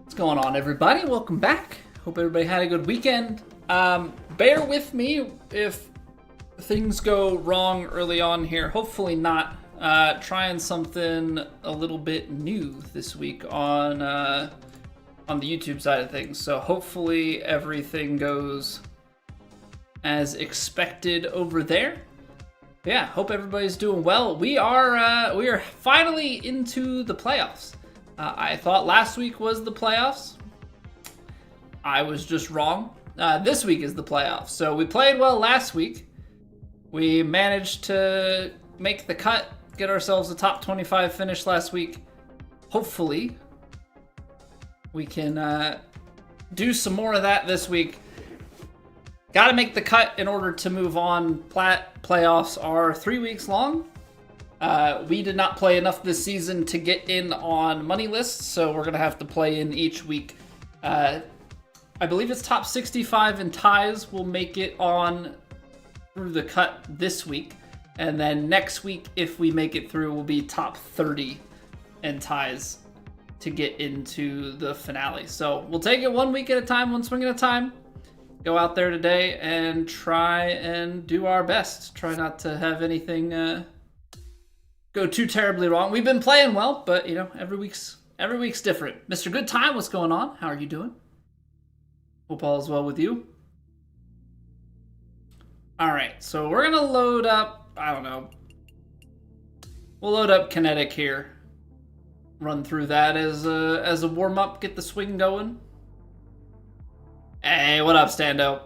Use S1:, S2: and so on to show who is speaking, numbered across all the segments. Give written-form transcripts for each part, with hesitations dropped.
S1: What's going on, everybody? Welcome back. Hope everybody had a good weekend. Bear with me if things go wrong early on here. Hopefully not. Trying something a little bit new this week on the YouTube side of things. So hopefully everything goes as expected over there. Yeah, hope everybody's doing well. We are finally into the playoffs. I thought last week was the playoffs. I was just wrong. This week is the playoffs. So we played well last week. We managed to make the cut, get ourselves a top 25 finish last week. Hopefully, we can do some more of that this week. Got to make the cut in order to move on. Playoffs are 3 weeks long. We did not play enough this season to get in on money lists, so we're going to have to play in each week. I believe it's top 65 in ties will make it on through the cut this week. And then next week, if we make it through, will be top 30 in ties to get into the finale. So we'll take it 1 week at a time, one swing at a time. Go out there today and try and do our best. Try not to have anything go too terribly wrong. We've been playing well, but you know, every week's different. Mr. Good Time, what's going on? How are you doing? Hope all is well with you. All right, so we're gonna load up. I don't know. We'll load up Kinetic here. Run through that as a warm up. Get the swing going. Hey, what up, Stando?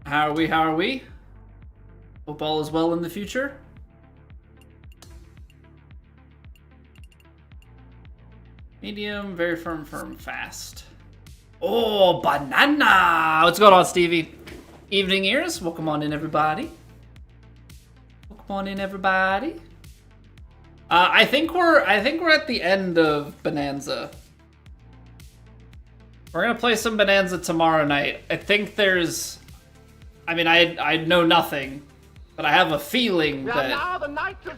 S1: How are we? Hope all is well in the future. Medium, very firm, fast. Oh, banana! What's going on, Stevie? Evening ears, welcome on in, everybody. Welcome on in, everybody. I think we're at the end of Bonanza. We're gonna play some Bonanza tomorrow night. I think there's, I mean, I know nothing, but I have a feeling that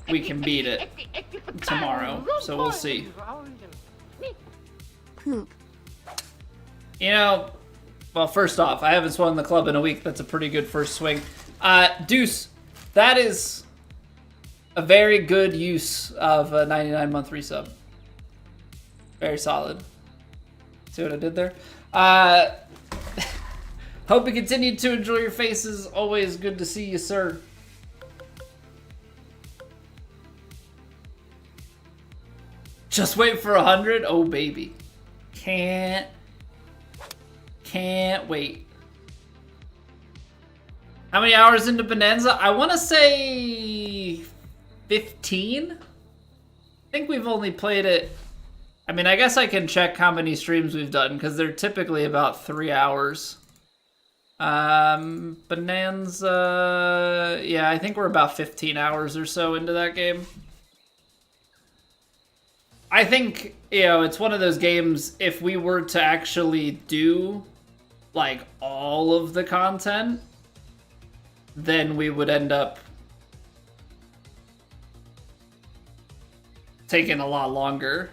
S1: we can beat it tomorrow. So we'll see. You know, well, first off, I haven't swung the club in a week. That's a pretty good first swing. Deuce, that is a very good use of a 99-month resub. Very solid. See what I did there? Hope you continue to enjoy your faces. Always good to see you, sir. Just wait for 100. Oh, baby. Can't wait. How many hours into Bonanza? I want to say 15. I think we've only played it. I mean, I guess I can check how many streams we've done because they're typically about 3 hours. Bonanza, yeah, I think we're about 15 hours or so into that game. I think, you know, it's one of those games, if we were to actually do, like, all of the content, then we would end up taking a lot longer.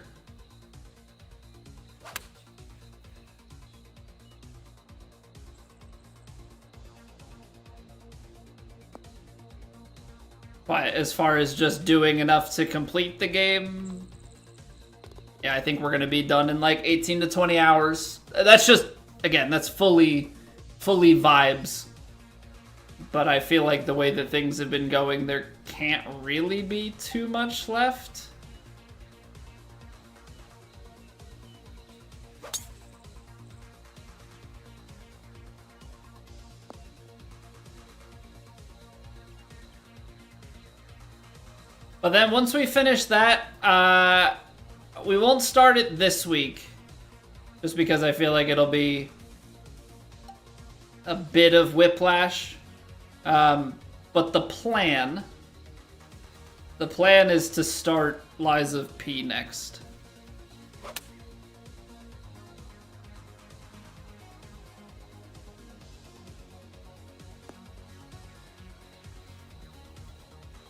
S1: But as far as just doing enough to complete the game, yeah, I think we're going to be done in like 18 to 20 hours. That's just, again, that's fully vibes. But I feel like the way that things have been going, there can't really be too much left. But then once we finish that, we won't start it this week. Just because I feel like it'll be a bit of whiplash. But the plan is to start Lies of P next.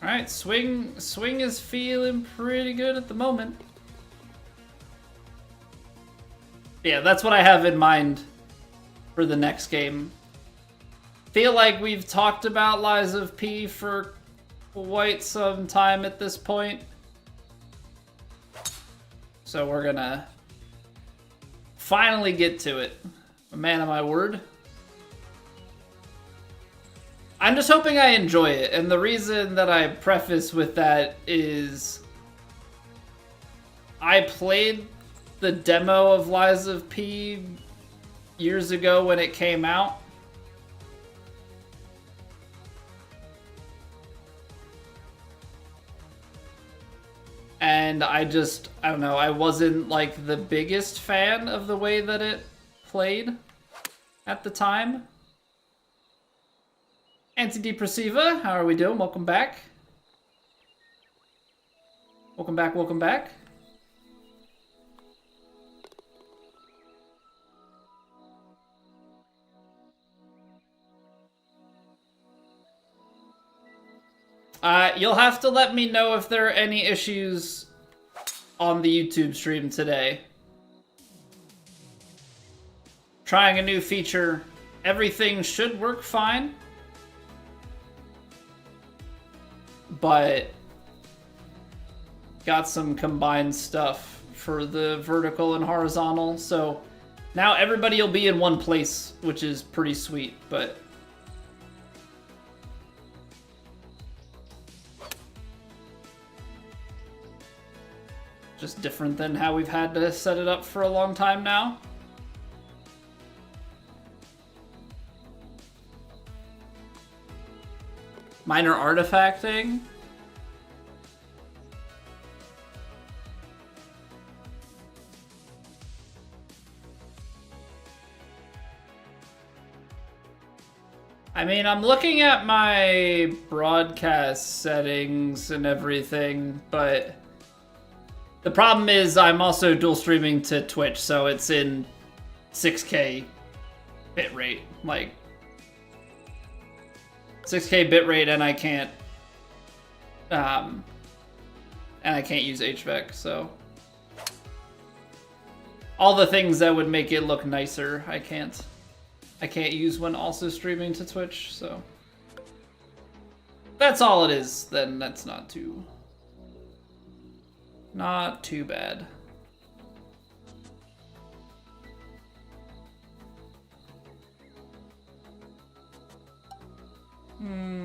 S1: All Alright, swing is feeling pretty good at the moment. Yeah, that's what I have in mind for the next game. Feel like we've talked about Lies of P for quite some time at this point. So we're gonna finally get to it. A man of my word. I'm just hoping I enjoy it, and the reason that I preface with that is I played the demo of Lies of P years ago when it came out. And I don't know, I wasn't like the biggest fan of the way that it played at the time. Antidepressiva, how are we doing? Welcome back. Welcome back, welcome back. You'll have to let me know if there are any issues on the YouTube stream today. Trying a new feature. Everything should work fine. But got some combined stuff for the vertical and horizontal. So now everybody will be in one place, which is pretty sweet, but just different than how we've had to set it up for a long time now. Minor artifacting. I mean, I'm looking at my broadcast settings and everything, but the problem is I'm also dual streaming to Twitch, so it's in 6K bitrate, like 6K bitrate, and I can't use HVAC, so all the things that would make it look nicer, I can't use when also streaming to Twitch, so that's all it is. Then that's not too bad.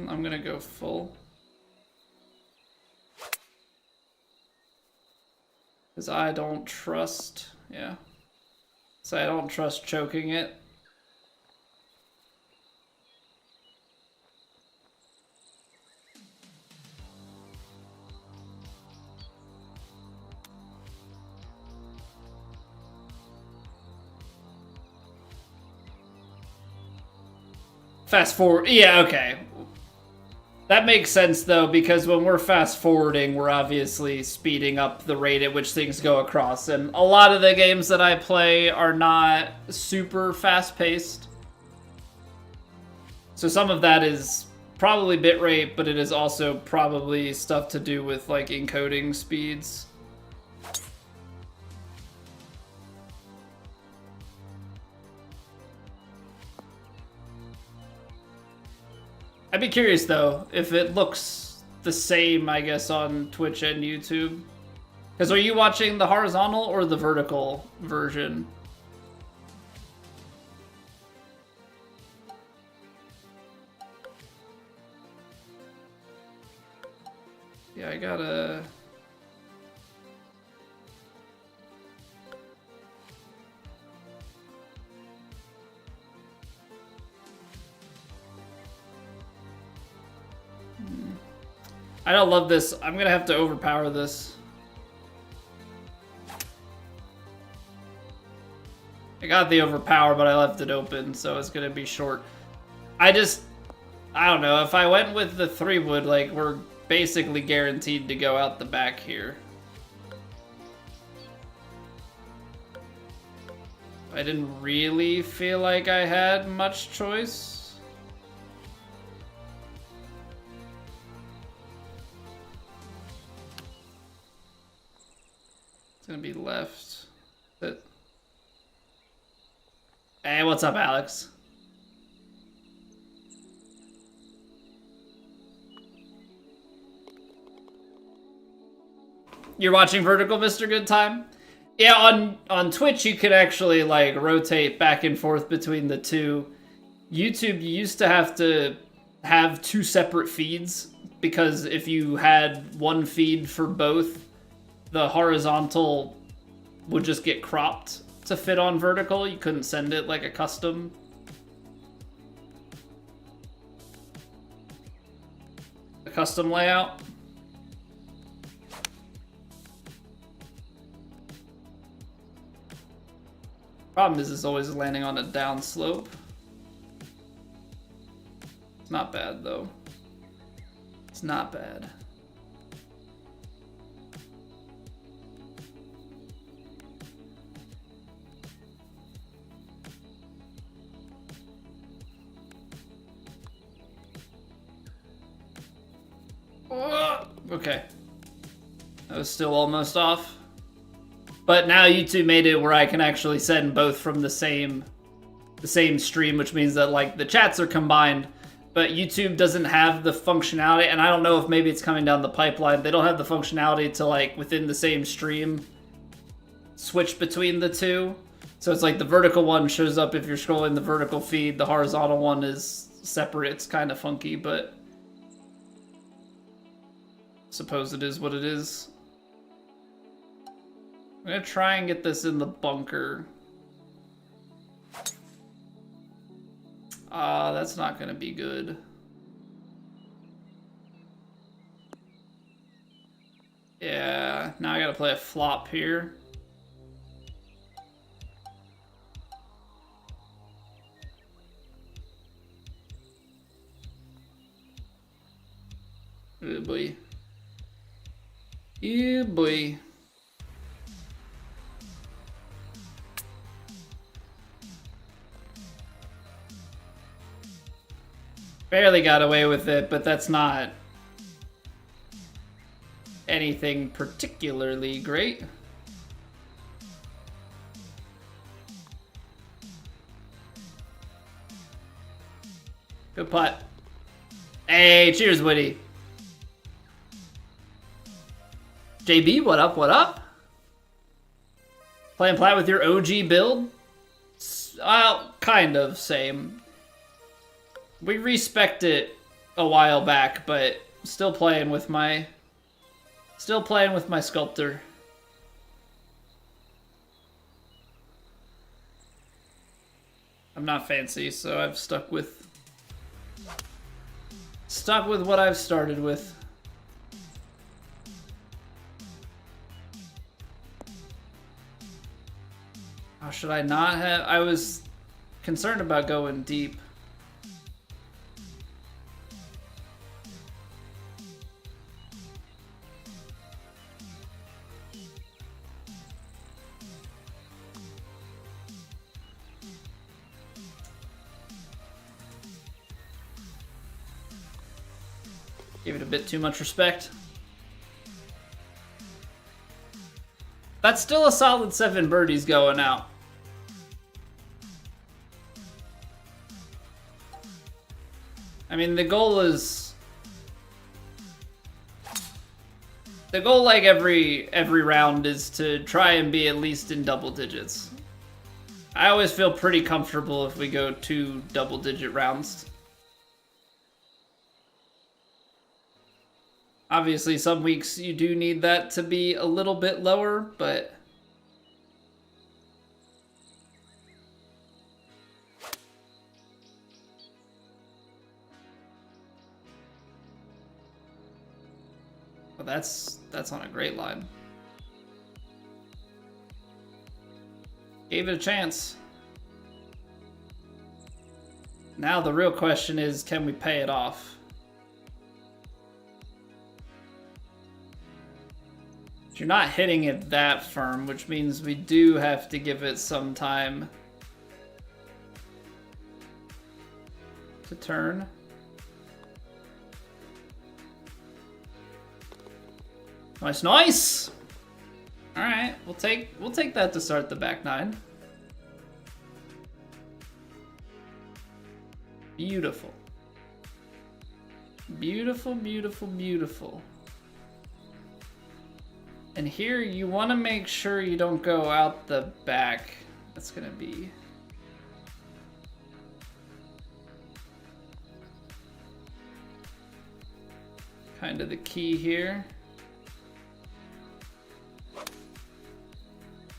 S1: I'm gonna go full. Because I don't trust, yeah. So I don't trust choking it. Fast forward, yeah, okay. That makes sense though, because when we're fast forwarding, we're obviously speeding up the rate at which things go across. And a lot of the games that I play are not super fast paced. So some of that is probably bitrate, but it is also probably stuff to do with like encoding speeds. I'd be curious though if it looks the same, I guess, on Twitch and YouTube. Because are you watching the horizontal or the vertical version? Yeah, I gotta... I don't love this. I'm gonna have to overpower this. I got the overpower, but I left it open, so it's gonna be short. I don't know. If I went with the 3-wood, like, we're basically guaranteed to go out the back here. I didn't really feel like I had much choice. It's gonna be left. Hey, what's up, Alex? You're watching Vertical, Mr. Good Time? Yeah, on Twitch you could actually like rotate back and forth between the two. YouTube, you used to have two separate feeds because if you had one feed for both, the horizontal would just get cropped to fit on vertical. You couldn't send it like a custom. A custom layout. Problem is, it's always landing on a down slope. It's not bad, though. It's not bad. Okay. That was still almost off. But now YouTube made it where I can actually send both from the same stream, which means that like the chats are combined, but YouTube doesn't have the functionality, and I don't know if maybe it's coming down the pipeline. They don't have the functionality to like within the same stream switch between the two. So it's like the vertical one shows up if you're scrolling the vertical feed, the horizontal one is separate. It's kind of funky, but I suppose it is what it is. I'm gonna try and get this in the bunker. That's not gonna be good. Yeah, now I gotta play a flop here. Oh boy. Yeah, boy. Barely got away with it, but that's not anything particularly great. Good putt. Hey, cheers, Woody. JB, what up, what up? Playing plat with your OG build? Well, kind of, same. We respec'd it a while back, but still playing with my sculptor. I'm not fancy, so I've stuck with what I've started with. How should I not have? I was concerned about going deep. Gave it a bit too much respect. That's still a solid 7 birdies going out. I mean, the goal like every round is to try and be at least in double digits. I always feel pretty comfortable if we go 2 double-digit rounds. Obviously, some weeks you do need that to be a little bit lower, but well, that's on a great line. Gave it a chance. Now the real question is, can we pay it off? You're not hitting it that firm, which means we do have to give it some time to turn. Nice, nice! All right, we'll take that to start the back nine. Beautiful. Beautiful, beautiful, beautiful. And here you want to make sure you don't go out the back. That's gonna be kind of the key here.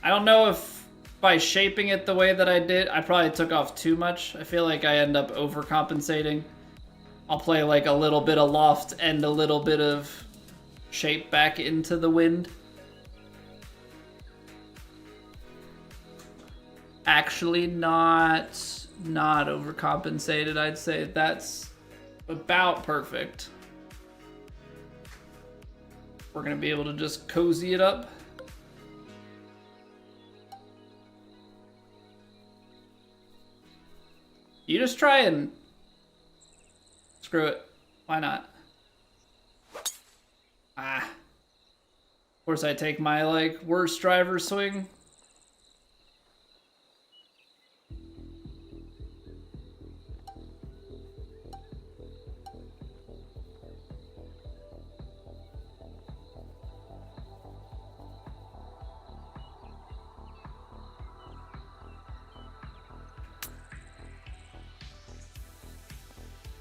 S1: I don't know if by shaping it the way that I did, I probably took off too much. I feel like I end up overcompensating. I'll play like a little bit of loft and a little bit of shape back into the wind. Actually not overcompensated, I'd say. That's about perfect. We're gonna be able to just cozy it up. You just try and screw it. Why not? Ah. Of course I take my like worst driver swing.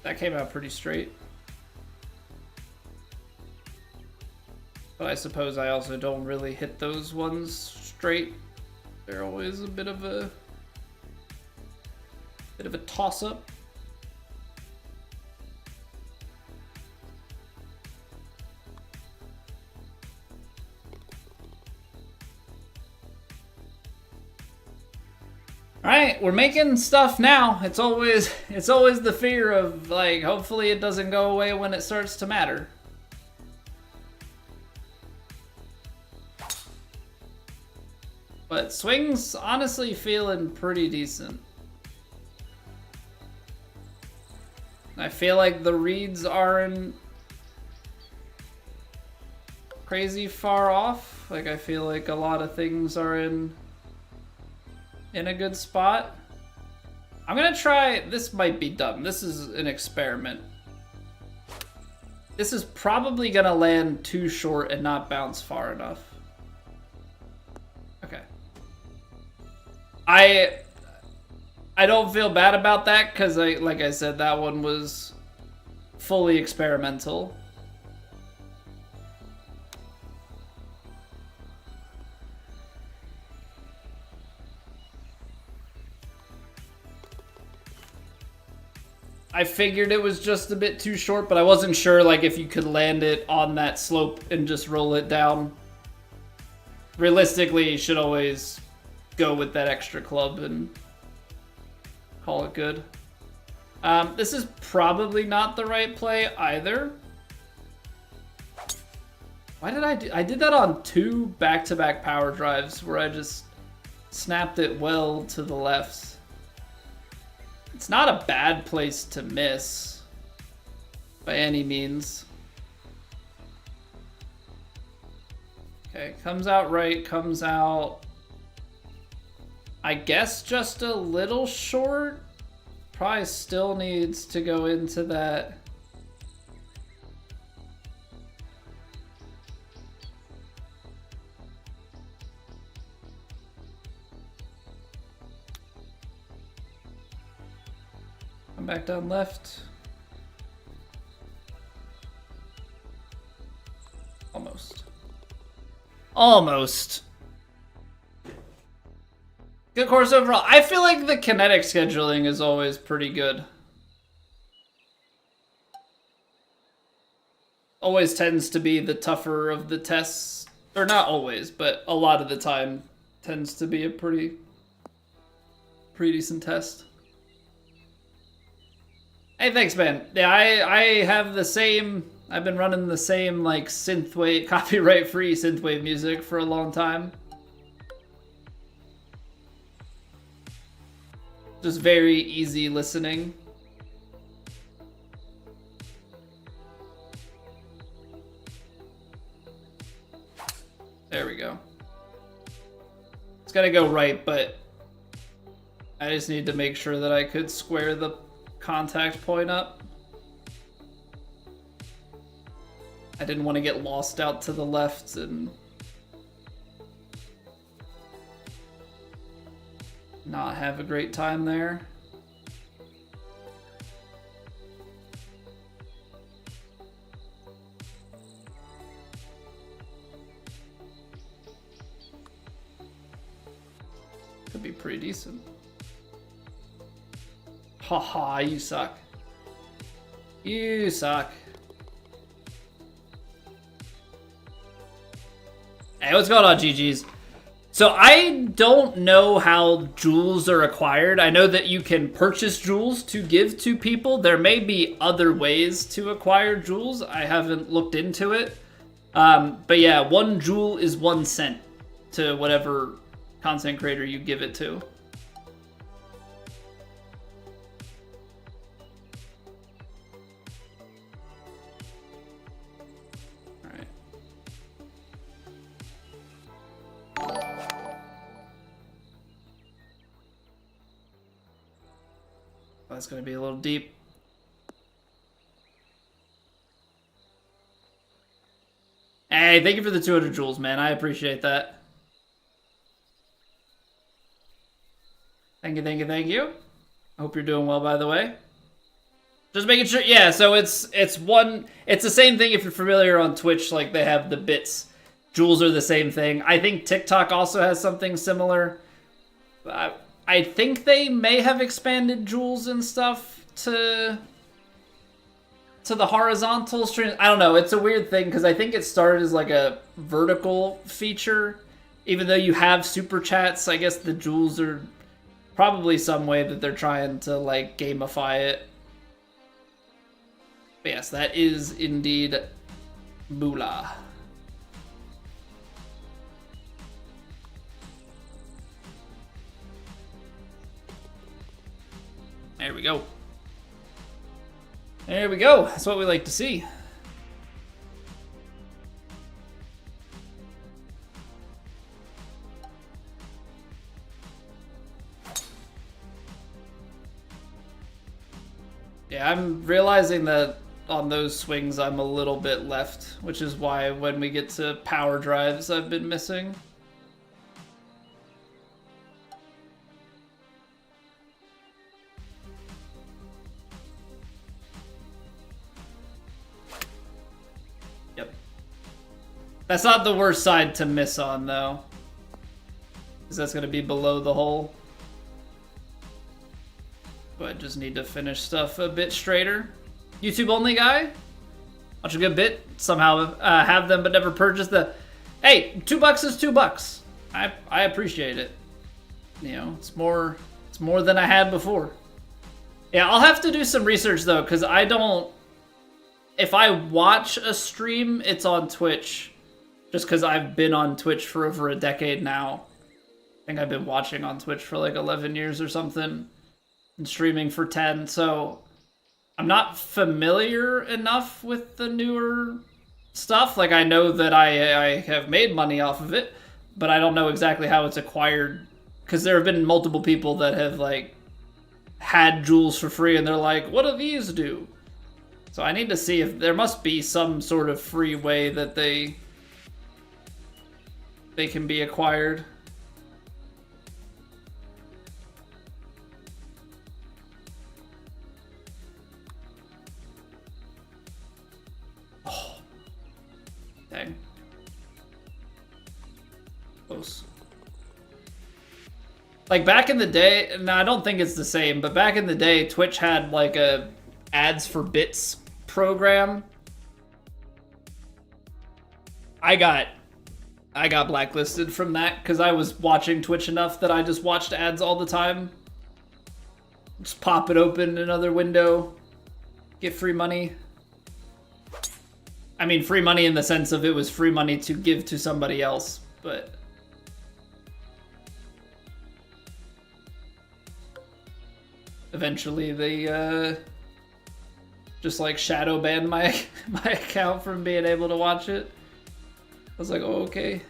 S1: That came out pretty straight. But I suppose I also don't really hit those ones straight. They're always a bit of a toss-up. All right, we're making stuff now. It's always the fear of like, hopefully it doesn't go away when it starts to matter. But swings honestly feeling pretty decent. I feel like the reads aren't crazy far off. Like I feel like a lot of things are in a good spot. I'm gonna try, this might be dumb. This is an experiment. This is probably gonna land too short and not bounce far enough. Okay. I don't feel bad about that because like I said, that one was fully experimental. I figured it was just a bit too short, but I wasn't sure like if you could land it on that slope and just roll it down. Realistically, you should always go with that extra club and call it good. This is probably not the right play either. Why did I did that on 2 back-to-back power drives where I just snapped it well to the left. It's not a bad place to miss by any means. Okay, comes out right, comes out, I guess, just a little short. Probably still needs to go into that. Come back down left. Almost. Almost. Good course overall. I feel like the kinetic scheduling is always pretty good. Always tends to be the tougher of the tests. Or not always, but a lot of the time tends to be a pretty decent test. Hey, thanks, man. Yeah, I have the same, I've been running the same like synthwave, copyright-free synthwave music for a long time. Just very easy listening. There we go. It's gotta go right, but I just need to make sure that I could square the contact point up. I didn't want to get lost out to the left and not have a great time there. Could be pretty decent. Haha, you suck. You suck. Hey, what's going on, GG's? So I don't know how jewels are acquired. I know that you can purchase jewels to give to people. There may be other ways to acquire jewels. I haven't looked into it. But yeah, 1 jewel is 1 cent to whatever content creator you give it to. That's going to be a little deep. Hey, thank you for the 200 jewels, man. I appreciate that. Thank you, thank you, thank you. I hope you're doing well, by the way. Just making sure. Yeah, so it's the same thing if you're familiar on Twitch, like they have the bits. Jewels are the same thing. I think TikTok also has something similar. I think they may have expanded jewels and stuff to the horizontal stream. I don't know. It's a weird thing because I think it started as like a vertical feature. Even though you have super chats, I guess the jewels are probably some way that they're trying to like gamify it. But yes, that is indeed moolah. There we go. There we go. That's what we like to see. Yeah, I'm realizing that on those swings I'm a little bit left, which is why when we get to power drives I've been missing. That's not the worst side to miss on, though. Because that's going to be below the hole. But I just need to finish stuff a bit straighter. YouTube only guy? Watch a good bit. Somehow have them but never purchase the... Hey, $2 is $2. I appreciate it. You know, it's more than I had before. Yeah, I'll have to do some research, though, because I don't... If I watch a stream, it's on Twitch. Just because I've been on Twitch for over a decade now. I think I've been watching on Twitch for like 11 years or something. And streaming for 10, so... I'm not familiar enough with the newer stuff. Like, I know that I have made money off of it, but I don't know exactly how it's acquired. Because there have been multiple people that have, like, had jewels for free, and they're like, what do these do? So I need to see if there must be some sort of free way that they can be acquired. Oh. Dang. Close. Like back in the day, no, I don't think it's the same, but back in the day, Twitch had like a ads for bits program. I got blacklisted from that because I was watching Twitch enough that I just watched ads all the time. Just pop it open in another window, get free money. I mean, free money in the sense of it was free money to give to somebody else, but... Eventually they just like shadow banned my account from being able to watch it. I was like, oh, okay.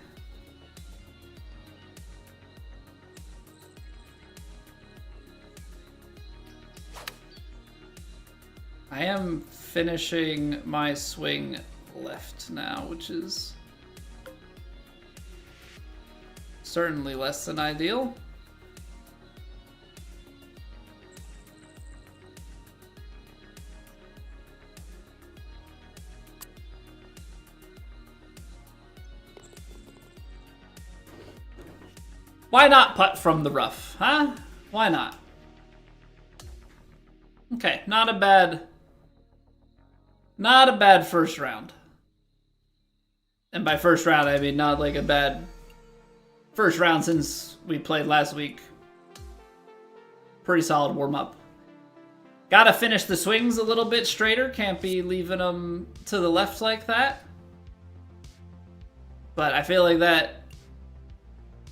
S1: I am finishing my swing left now, which is certainly less than ideal. Why not putt from the rough, huh? Why not? Okay, not a bad first round. And by first round, I mean not like a bad first round since we played last week. Pretty solid warm-up. Gotta finish the swings a little bit straighter. Can't be leaving them to the left like that. But I feel like that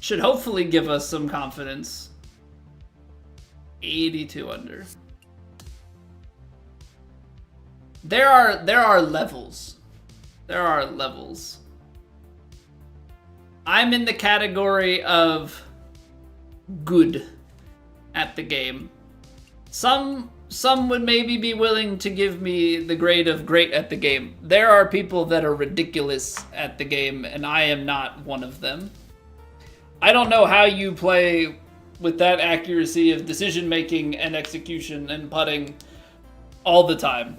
S1: should hopefully give us some confidence. 82 under. There are levels. There are levels. I'm in the category of good at the game. Some would maybe be willing to give me the grade of great at the game. There are people that are ridiculous at the game, and I am not one of them. I don't know how you play with that accuracy of decision making and execution and putting all the time.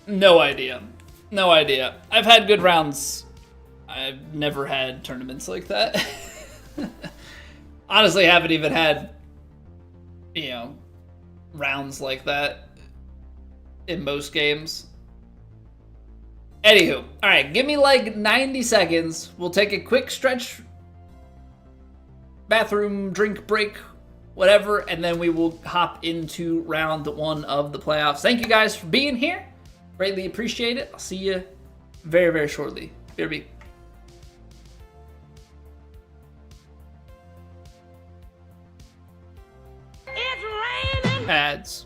S1: No idea. No idea. I've had good rounds. I've never had tournaments like that. Honestly, haven't even had, rounds like that in most games. Anywho, alright, give me like 90 seconds. We'll take a quick stretch, bathroom, drink break, whatever, and then we will hop into round one of the playoffs. Thank you guys for being here. Greatly appreciate it. I'll see you very, very shortly. BRB.
S2: It's raining.
S1: Ads.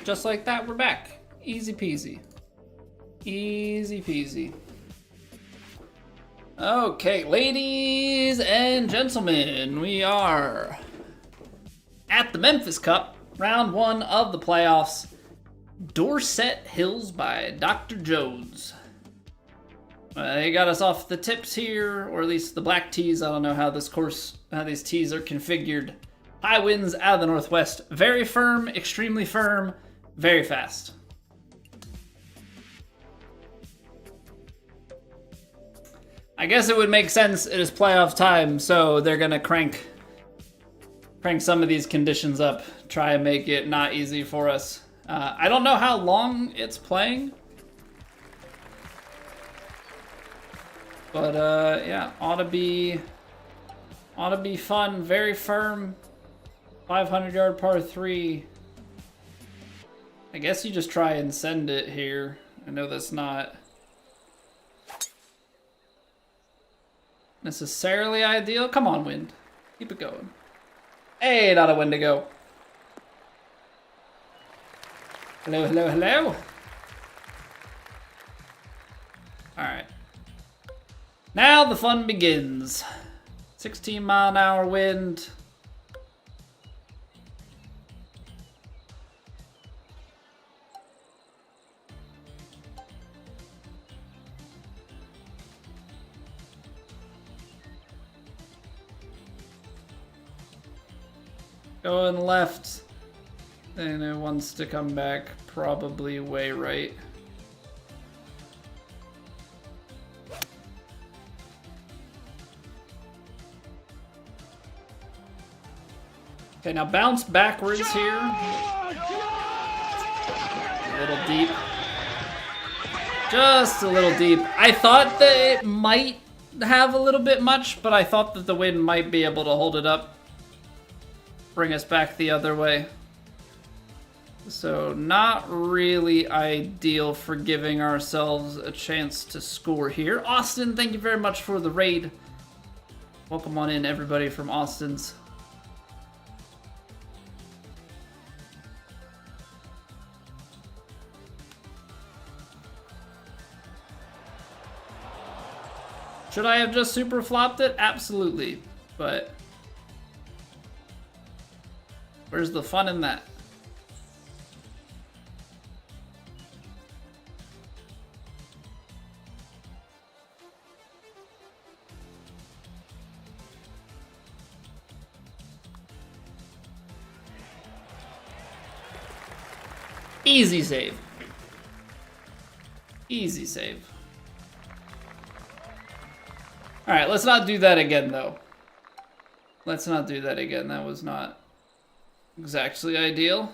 S1: Just like that, we're back. Easy peasy. Easy peasy. Okay, ladies and gentlemen, we are at the Memphis Cup, round one of the playoffs. Dorset Hills by Dr. Jones. They got us off the tips here, or at least the black tees. I don't know how these tees are configured. High winds out of the northwest. Very firm, extremely firm, very fast. I guess it would make sense. It is playoff time, so they're gonna crank some of these conditions up, try and make it not easy for us. I don't know how long it's playing, but yeah, ought to be fun. Very firm, 500-yard par 3. I guess you just try and send it here. I know that's not necessarily ideal. Come on, wind. Keep it going. Hey, not a Wendigo. Hello, hello, hello. Alright. Now the fun begins. 16-mile-an-hour wind. Going left. And it wants to come back probably way right. Okay, now bounce backwards here. A little deep. Just a little deep. I thought that it might have a little bit much, but I thought that the wind might be able to hold it up. Bring us back the other way. So not really ideal for giving ourselves a chance to score here. Austin, thank you very much for the raid. Welcome on in, everybody from Austin's. Should I have just super flopped it? Absolutely, but where's the fun in that? Easy save. Easy save. Alright, let's not do that again, though. Let's not do that again. That was not exactly ideal.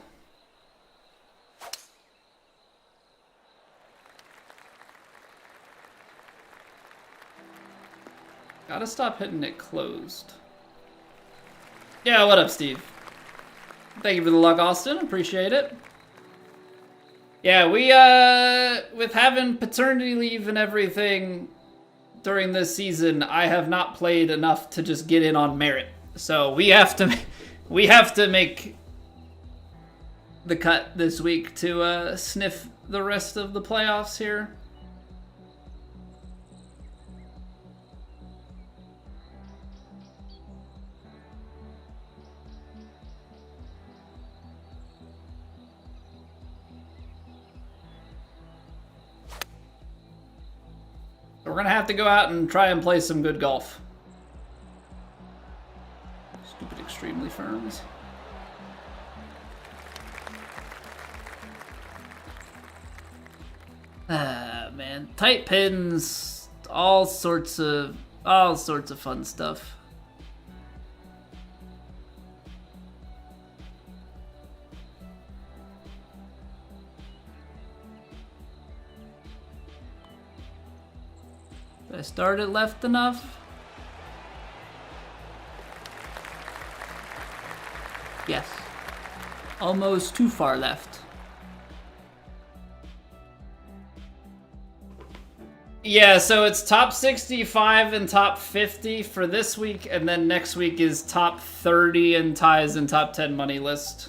S1: Gotta stop hitting it closed. Yeah, what up, Steve? Thank you for the luck, Austin. Appreciate it. Yeah, we, with having paternity leave and everything during this season, I have not played enough to just get in on merit. So we have to make the cut this week to sniff the rest of the playoffs here. We're gonna have to go out and try and play some good golf. Stupid extremely firms. Ah, man, tight pins, all sorts of fun stuff. Did I start it left enough? Yes. Almost too far left. Yeah, so it's top 65 and top 50 for this week, and then next week is top 30 and ties and top 10 money list.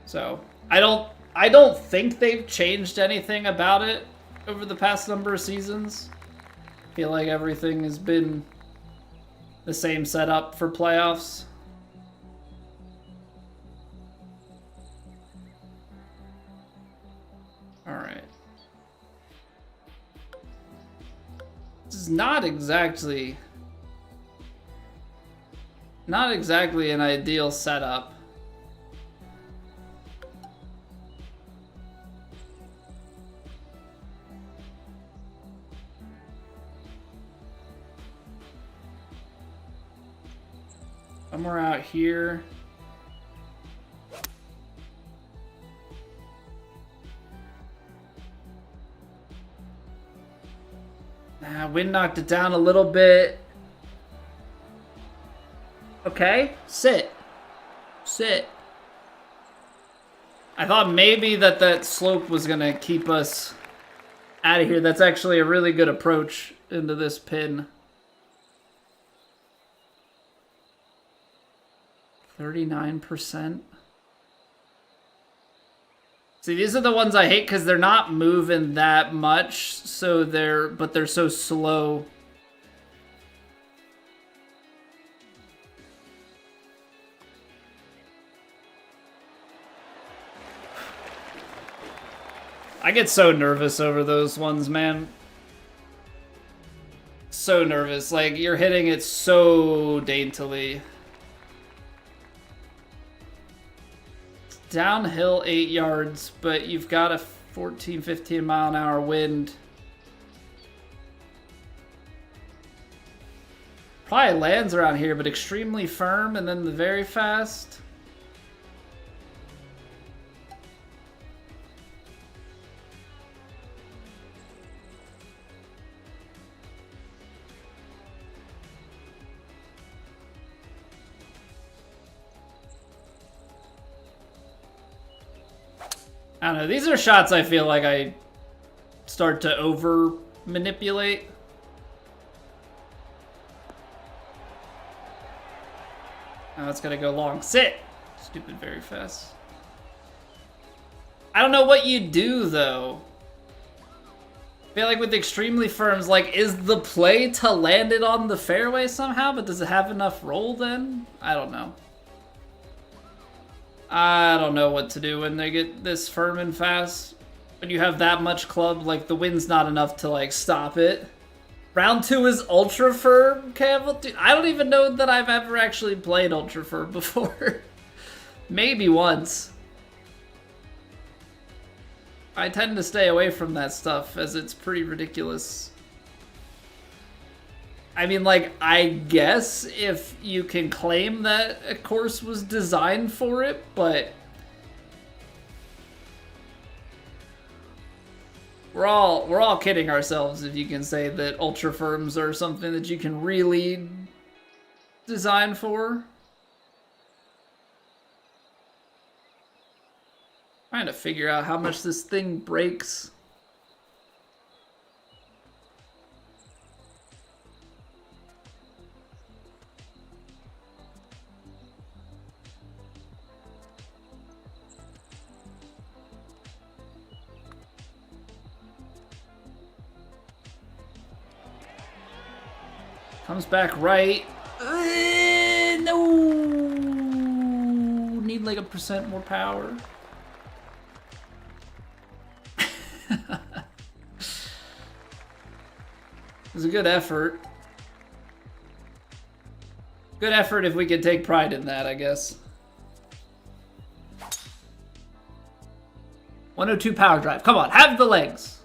S1: So, I don't think they've changed anything about it over the past number of seasons. I feel like everything has been the same setup for playoffs. Alright. This is not exactly an ideal setup. Somewhere out here. Wind knocked it down a little bit. Okay, sit. Sit. I thought maybe that slope was gonna keep us out of here. That's actually a really good approach into this pin. 39%. See, these are the ones I hate because they're not moving that much, so but they're so slow. I get so nervous over those ones, man. So nervous. Like, you're hitting it so daintily. Downhill 8 yards, but you've got a 14, 15 mile an hour wind. Probably lands around here, but extremely firm and then the very fast. I don't know, these are shots I feel like I start to over manipulate. Now it's gonna go long. Sit! Stupid very fast. I don't know what you do though. I feel like with extremely firms, like, is the play to land it on the fairway somehow, but does it have enough roll then? I don't know. I don't know what to do when they get this firm and fast. When you have that much club, like, the wind's not enough to, like, stop it. Round 2 is ultra firm, Cavill? Dude, I don't even know that I've ever actually played ultra firm before. Maybe once. I tend to stay away from that stuff, as it's pretty ridiculous. I mean, like, I guess if you can claim that a course was designed for it, but we're all kidding ourselves if you can say that ultra firms are something that you can really design for. Trying to figure out how much this thing breaks. Comes back right. No! Need like 1% more power. It was a good effort. Good effort if we could take pride in that, I guess. 102 power drive. Come on, have the legs.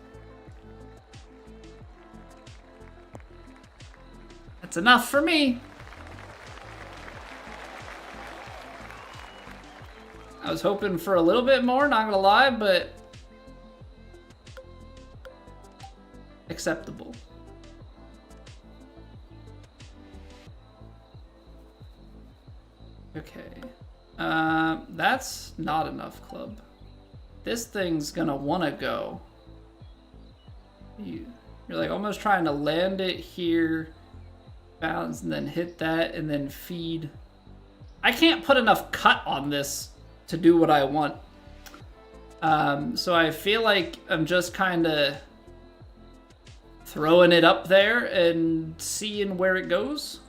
S1: That's enough for me. I was hoping for a little bit more, not gonna lie, but acceptable. Okay. That's not enough club. This thing's gonna wanna go. You're like almost trying to land it here, bounce, and then hit that, and then feed. I can't put enough cut on this to do what I want. So I feel like I'm just kind of throwing it up there and seeing where it goes.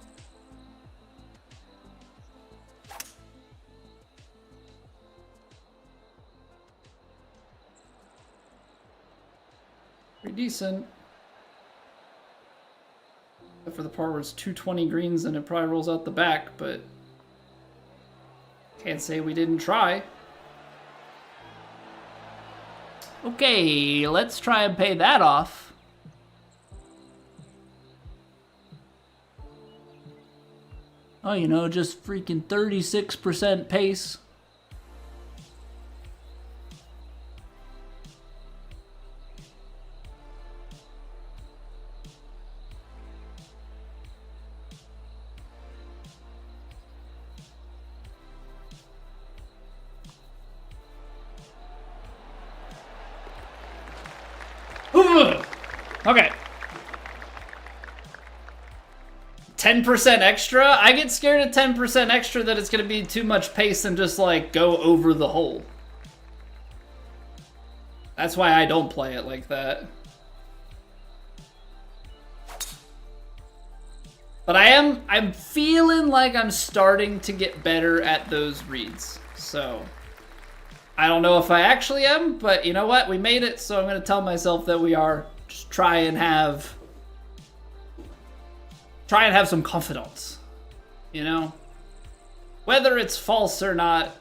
S1: Pretty decent. Except for the part where it's 220 greens and it probably rolls out the back, but can't say we didn't try. Okay, let's try and pay that off. Oh, you know, just freaking 36% pace. Okay. 10% extra? I get scared at 10% extra that it's going to be too much pace and just like go over the hole. That's why I don't play it like that. But I'm feeling like I'm starting to get better at those reads. So I don't know if I actually am, but you know what? We made it, so I'm going to tell myself that we are. Just try and have some confidence, you know? Whether it's false or not,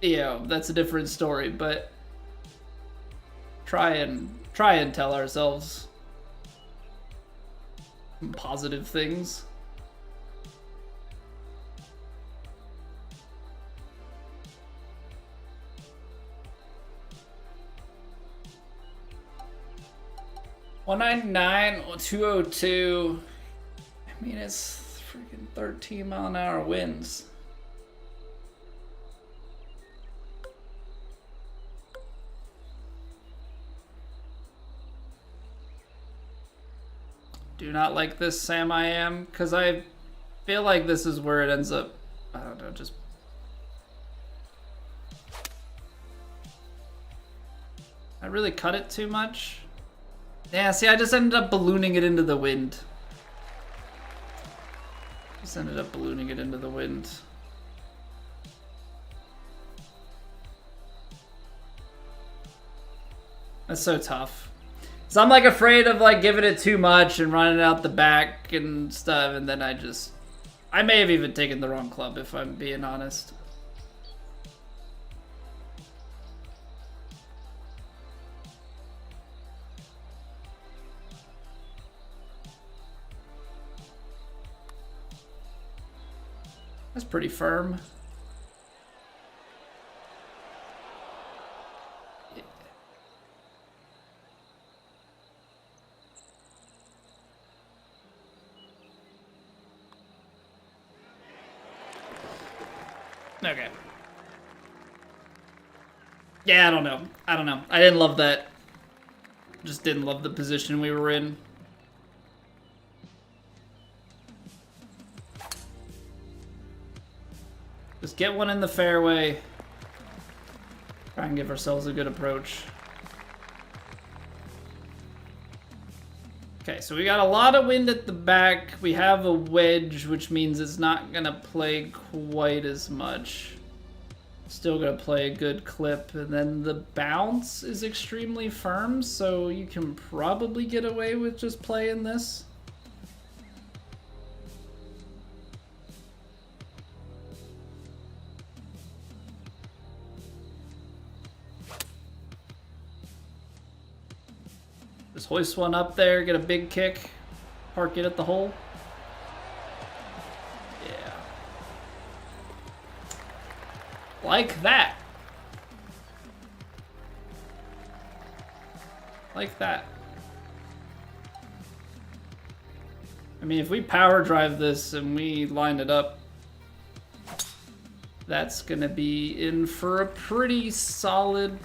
S1: you know, that's a different story, but try and tell ourselves positive things. $199 or $202. I mean, it's freaking 13-mile-an-hour winds. Do not like this, Sam. I am, because I feel like this is where it ends up. I don't know, just. I really cut it too much. Yeah, see, I just ended up ballooning it into the wind. Just ended up ballooning it into the wind. That's so tough. So I'm like afraid of like giving it too much and running out the back and stuff, and then I may have even taken the wrong club if I'm being honest. That's pretty firm. Yeah. Okay. Yeah, I don't know. I didn't love that. Just didn't love the position we were in. Just get one in the fairway. Try and give ourselves a good approach. Okay, so we got a lot of wind at the back. We have a wedge, which means it's not gonna play quite as much. Still gonna play a good clip. And then the bounce is extremely firm, so you can probably get away with just playing this. Just hoist one up there, get a big kick, park it at the hole. Yeah. Like that. Like that. I mean, if we power drive this and we line it up, that's gonna be in for a pretty solid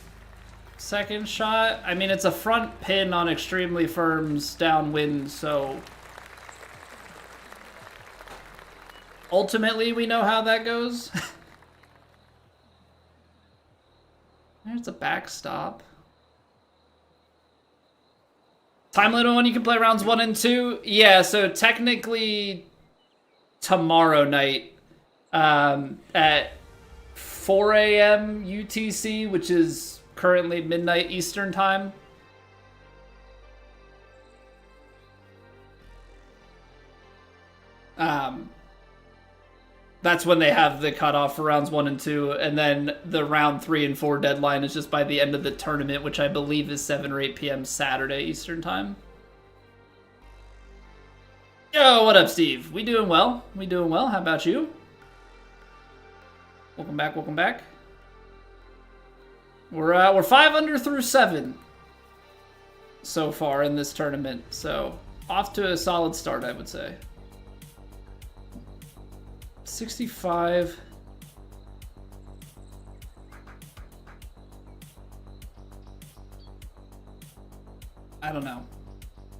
S1: second shot. I mean, it's a front pin on extremely firms downwind, so ultimately we know how that goes. There's a backstop. Time limit when you can play rounds 1 and 2? Yeah, so technically tomorrow night at 4 a.m. UTC, which is currently midnight Eastern time. That's when they have the cutoff for rounds 1 and 2, and then the round 3 and 4 deadline is just by the end of the tournament, which I believe is 7 or 8 p.m. Saturday Eastern time. Yo, what up, Steve? We doing well? We doing well? How about you? Welcome back, welcome back. We're 5 under through 7 so far in this tournament, so off to a solid start, I would say. 65. I don't know.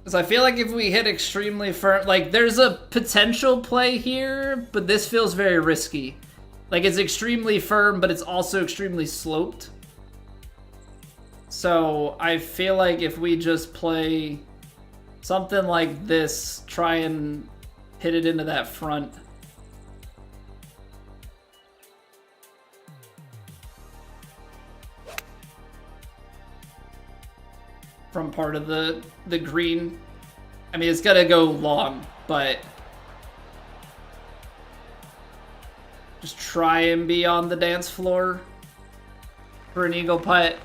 S1: Because I feel like if we hit extremely firm, like there's a potential play here, but this feels very risky. Like it's extremely firm, but it's also extremely sloped. So I feel like if we just play something like this, try and hit it into that front. From part of the green. I mean, it's gonna go long, but just try and be on the dance floor for an eagle putt.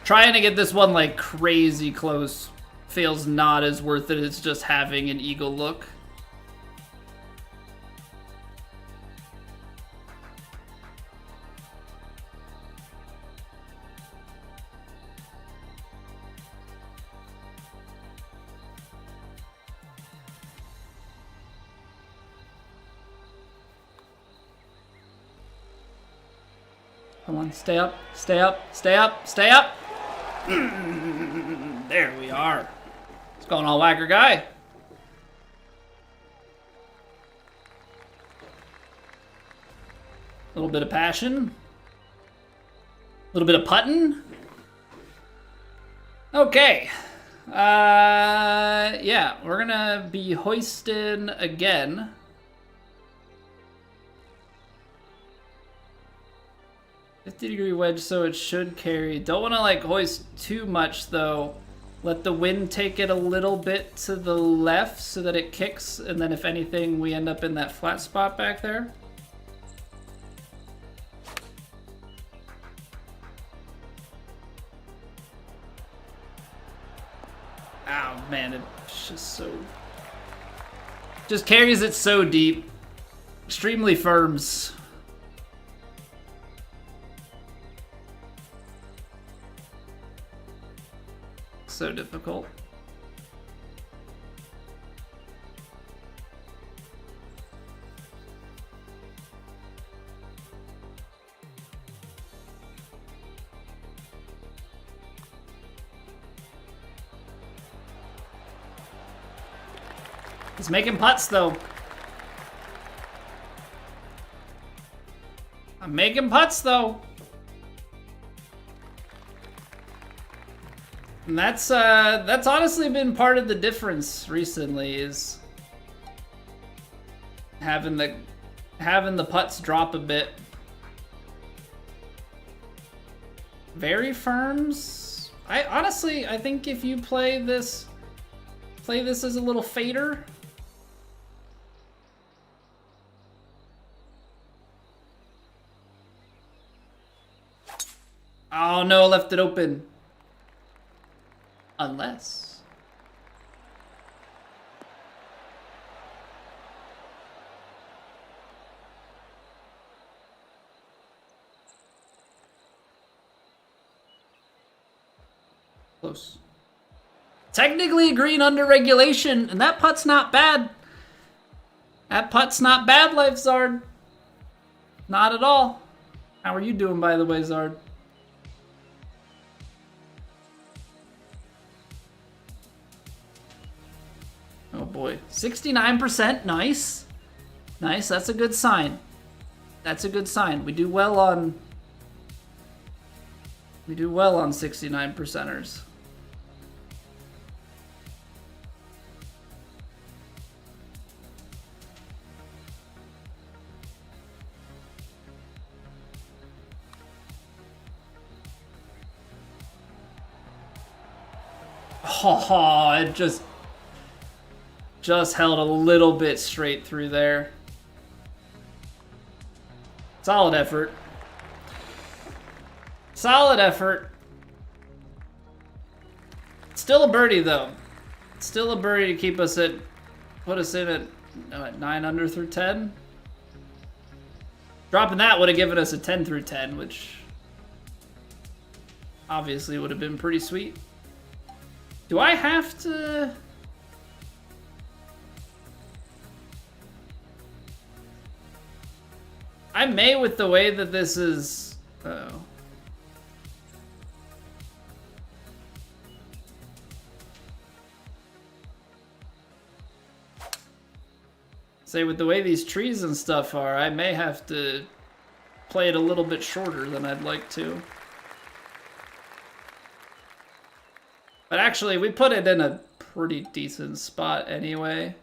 S1: Trying to get this one like crazy close feels not as worth it as just having an eagle look. Come on, stay up, stay up, stay up, stay up. There we are. What's going on, Whacker Guy? A little bit of passion. A little bit of putting. Okay. Yeah, we're gonna be hoisting again. .50-degree wedge, so it should carry. Don't want to like hoist too much though. Let the wind take it a little bit to the left so that it kicks, and then if anything, we end up in that flat spot back there. Oh man, it's just so... just carries it so deep. Extremely firms. So difficult. He's making putts though. I'm making putts though. And that's honestly been part of the difference recently, is having the putts drop a bit. Very firms. I think if you play this as a little fader. Oh no, I left it open. Unless. Close. Technically a green under regulation, and that putt's not bad. That putt's not bad, Life Zard. Not at all. How are you doing, by the way, Zard? Oh boy, 69%, nice. Nice, that's a good sign. That's a good sign. We do well on 69%ers. Oh, it just held a little bit straight through there. Solid effort. Solid effort. Still a birdie though. Still a birdie to keep us at, put us in at 9 under through 10. Dropping that would have given us a 10 through 10, which obviously would have been pretty sweet. Do I have to... I may, with the way that this is... Uh-oh. Say, with the way these trees and stuff are, I may have to play it a little bit shorter than I'd like to. But actually, we put it in a pretty decent spot anyway.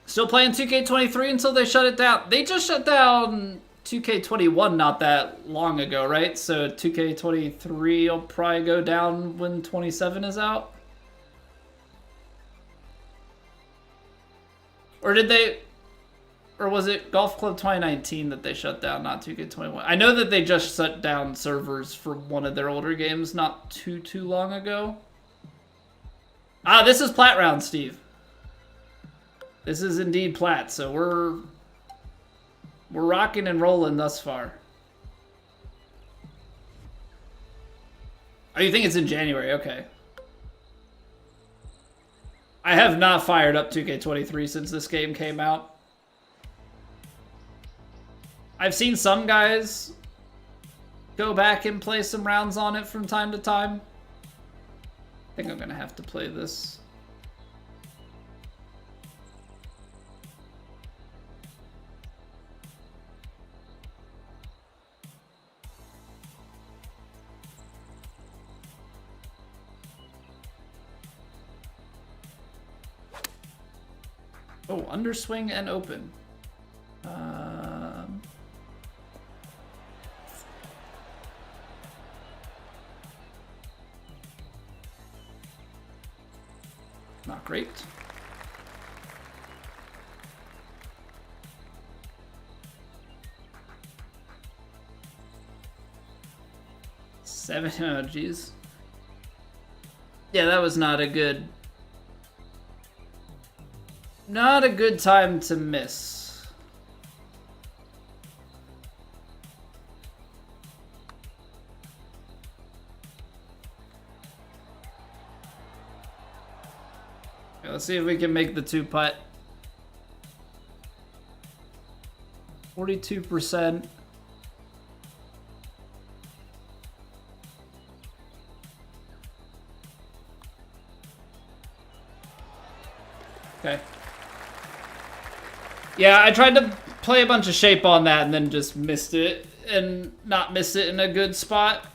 S1: Still playing 2K23 until they shut it down. They just shut down 2K21 not that long ago, right? So 2K23 will probably go down when 27 is out. Or did they... Or was it Golf Club 2019 that they shut down, not 2K21? I know that they just shut down servers for one of their older games not too long ago. Ah, this is Plat round, Steve. This is indeed Plat, so we're rocking and rolling thus far. Oh, you think it's in January? Okay. I have not fired up 2K23 since this game came out. I've seen some guys go back and play some rounds on it from time to time. I think I'm gonna have to play this. Oh, underswing and open. Not great. Seven, oh geez. Yeah, that was not a good time to miss. Okay, let's see if we can make the two putt. 42%. Okay. Yeah, I tried to play a bunch of shape on that and then just missed it and not miss it in a good spot.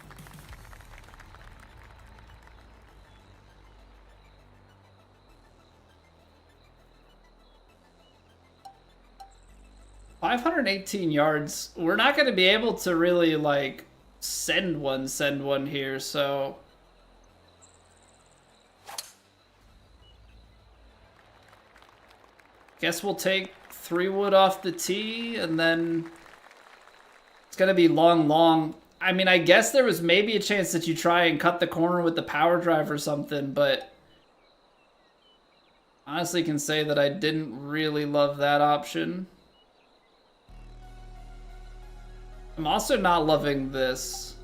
S1: $518 yards. We're not going to be able to really, like, send one here, so... Guess we'll take 3 wood off the tee, and then it's gonna be long. I mean, I guess there was maybe a chance that you try and cut the corner with the power drive or something, but honestly can say that I didn't really love that option. I'm also not loving this.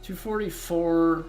S1: 244...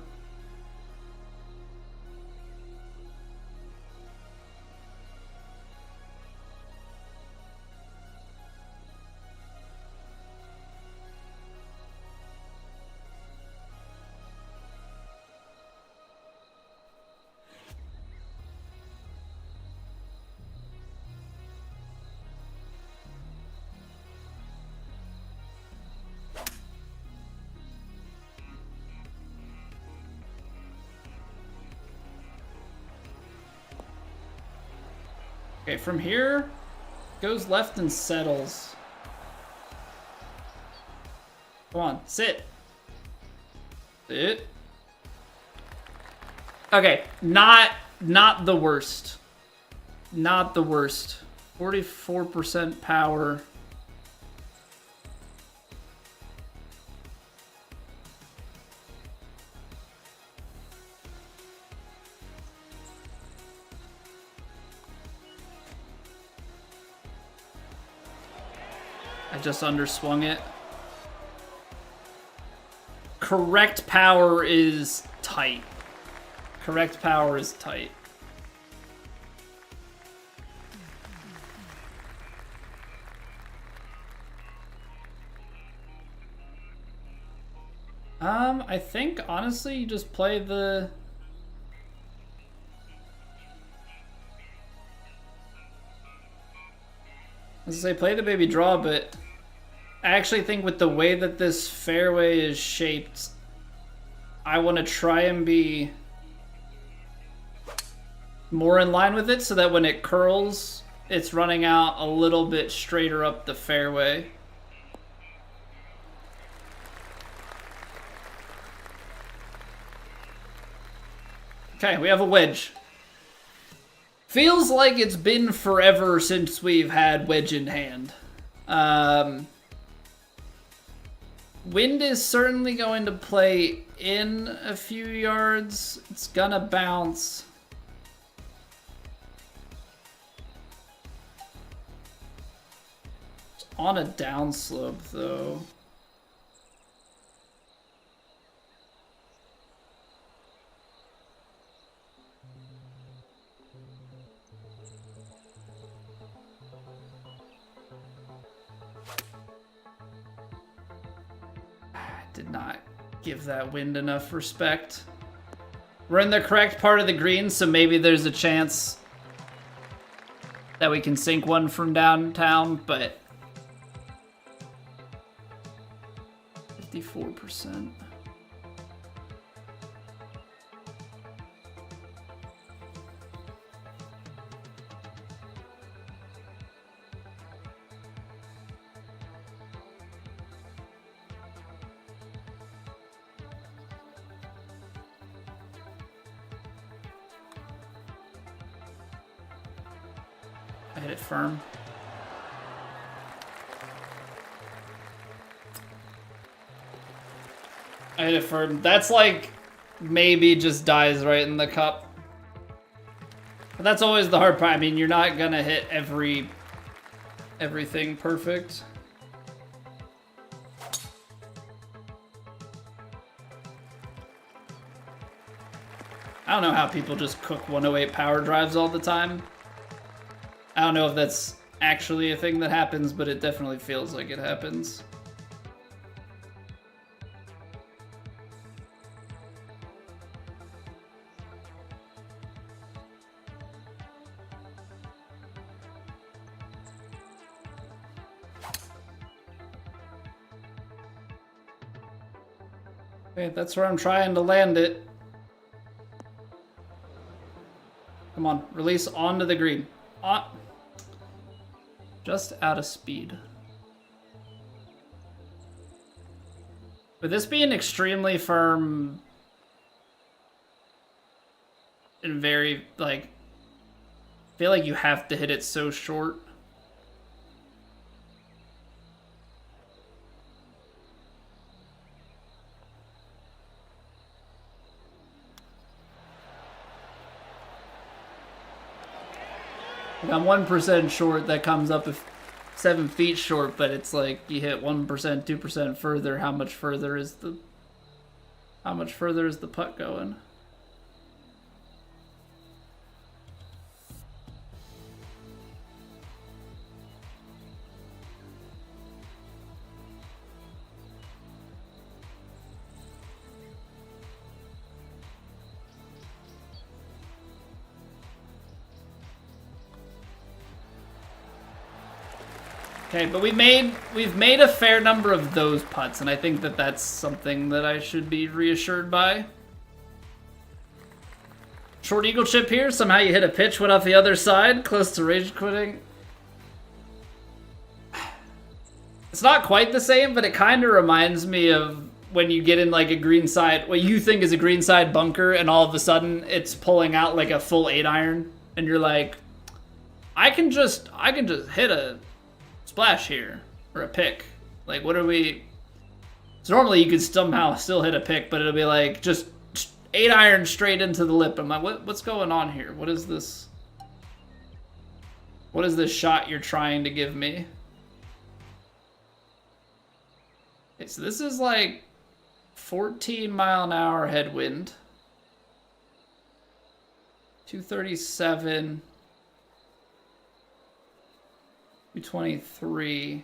S1: Okay, from here, goes left and settles. Come on, sit. Sit. Okay, not the worst. Not the worst. 44% power. I just underswung it. Correct power is tight. Correct power is tight. I think honestly you just play the was gonna say play the baby draw, but I actually think with the way that this fairway is shaped, I want to try and be more in line with it so that when it curls, it's running out a little bit straighter up the fairway. Okay, we have a wedge. Feels like it's been forever since we've had wedge in hand. Wind is certainly going to play in a few yards. It's gonna bounce. It's on a downslope though. Did not give that wind enough respect. We're in the correct part of the green, so maybe there's a chance that we can sink one from downtown, but 54%. I hit it firm. I hit it firm. That's like maybe just dies right in the cup. But that's always the hard part. I mean, you're not gonna hit everything perfect. I don't know how people just cook 108 power drives all the time. I don't know if that's actually a thing that happens, but it definitely feels like it happens. Okay, that's where I'm trying to land it. Come on, release onto the green. Just out of speed. Would this be an extremely firm and very, like, I feel like you have to hit it so short. I'm 1% short, that comes up if 7 feet short, but it's like you hit 1%, 2% further. How much further is the putt going? Okay, but we've made a fair number of those putts, and I think that that's something that I should be reassured by. Short eagle chip here. Somehow you hit a pitch, went off the other side, close to rage quitting. It's not quite the same, but it kind of reminds me of when you get in like a greenside, what you think is a greenside bunker, and all of a sudden it's pulling out like a full 8-iron, and you're like, I can just hit a splash here, or a pick. Like, what are we... So normally you could somehow still hit a pick, but it'll be like, just 8-iron straight into the lip. I'm like, what's going on here? What is this? What is this shot you're trying to give me? Okay, so this is like 14-mile-an-hour headwind. 237... 223.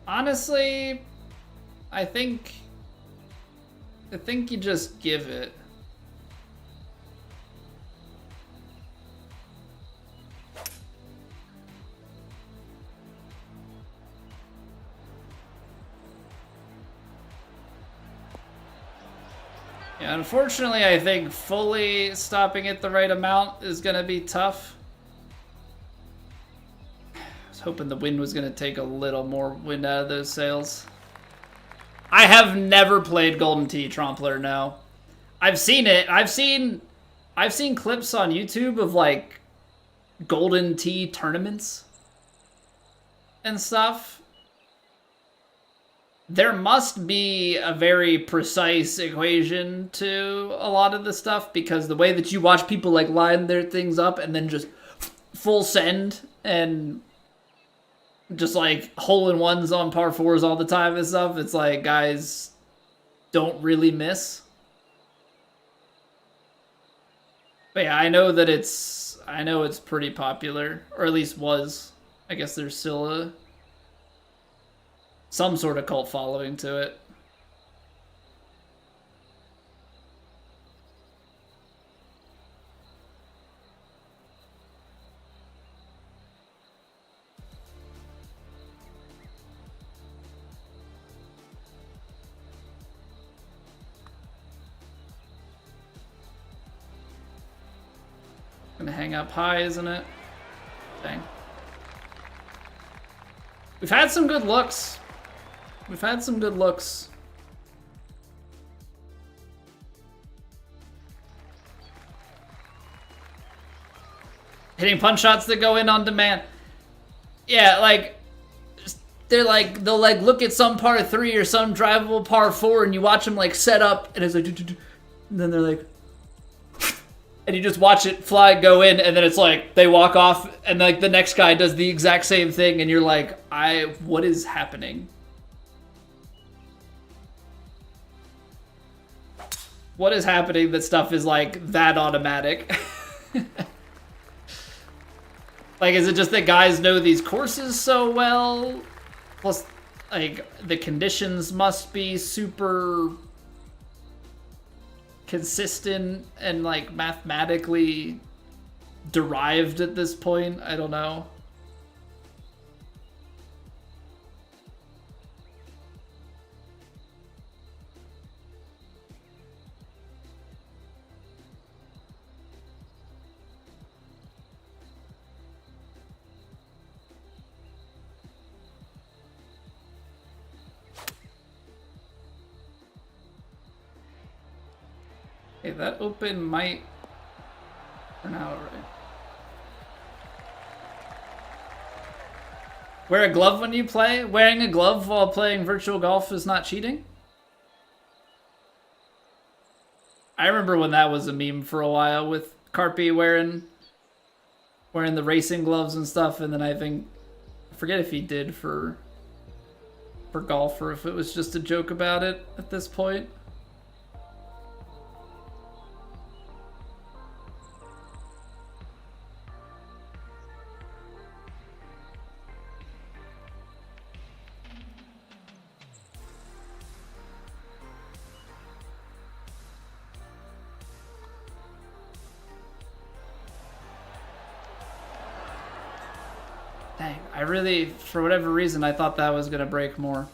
S1: Honestly, I think you just give it. Yeah, unfortunately, I think fully stopping it the right amount is going to be tough. I was hoping the wind was going to take a little more wind out of those sails. I have never played Golden Tee Trampler, no. I've seen it. I've seen clips on YouTube of like Golden Tee tournaments and stuff. There must be a very precise equation to a lot of the stuff, because the way that you watch people like line their things up and then just full send and just like hole-in-ones on par fours all the time and stuff, it's like guys don't really miss. But yeah, I know it's pretty popular, or at least was. I guess there's still some sort of cult following to it. Gonna hang up high, isn't it? Dang. We've had some good looks. We've had some good looks. Hitting punch shots that go in on demand. Yeah, like they'll look at some par 3 or some drivable par 4, and you watch them like set up, and it's like, and then they're like, and you just watch it fly, go in, and then it's like they walk off, and like the next guy does the exact same thing, and you're like, what is happening? What is happening that stuff is like that automatic? Like, is it just that guys know these courses so well? Plus, like, the conditions must be super consistent and like mathematically derived at this point. I don't know. Okay, that open might turn out right. Wear a glove when you play? Wearing a glove while playing virtual golf is not cheating? I remember when that was a meme for a while with Carpi wearing the racing gloves and stuff, and then I forget if he did for golf or if it was just a joke about it at this point. Dang, I really, for whatever reason, I thought that was gonna break more.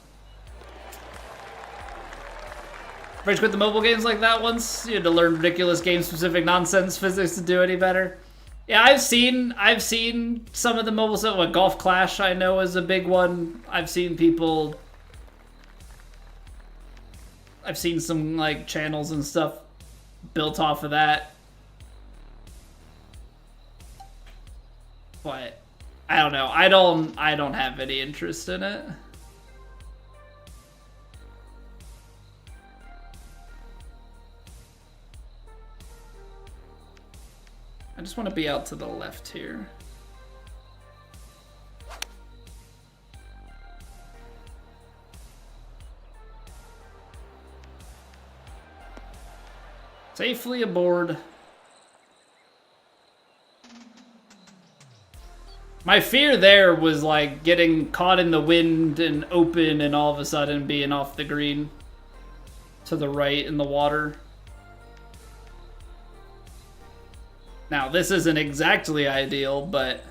S1: Rage quit the mobile games like that once. You had to learn ridiculous game-specific nonsense physics to do any better. Yeah, I've seen some of the mobile stuff. Like Golf Clash, I know is a big one. I've seen some like channels and stuff built off of that. But I don't know. I don't have any interest in it. I just want to be out to the left here. Safely aboard. My fear there was like getting caught in the wind and open and all of a sudden being off the green to the right in the water. Now, this isn't exactly ideal, but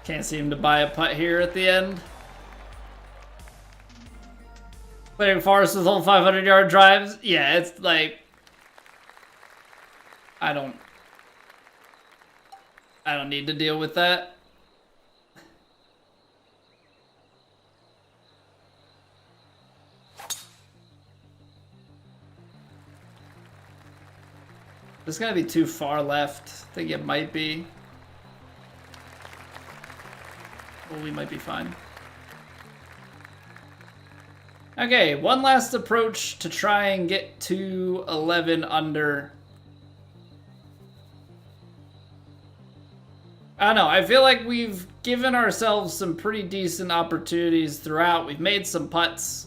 S1: Can't seem to buy a putt here at the end. Playing Forest with whole 500-yard drives. Yeah, it's like I don't need to deal with that. This gotta be too far left. I think it might be. Well, we might be fine. Okay, one last approach to try and get to 11 under. I don't know, I feel like we've given ourselves some pretty decent opportunities throughout. We've made some putts.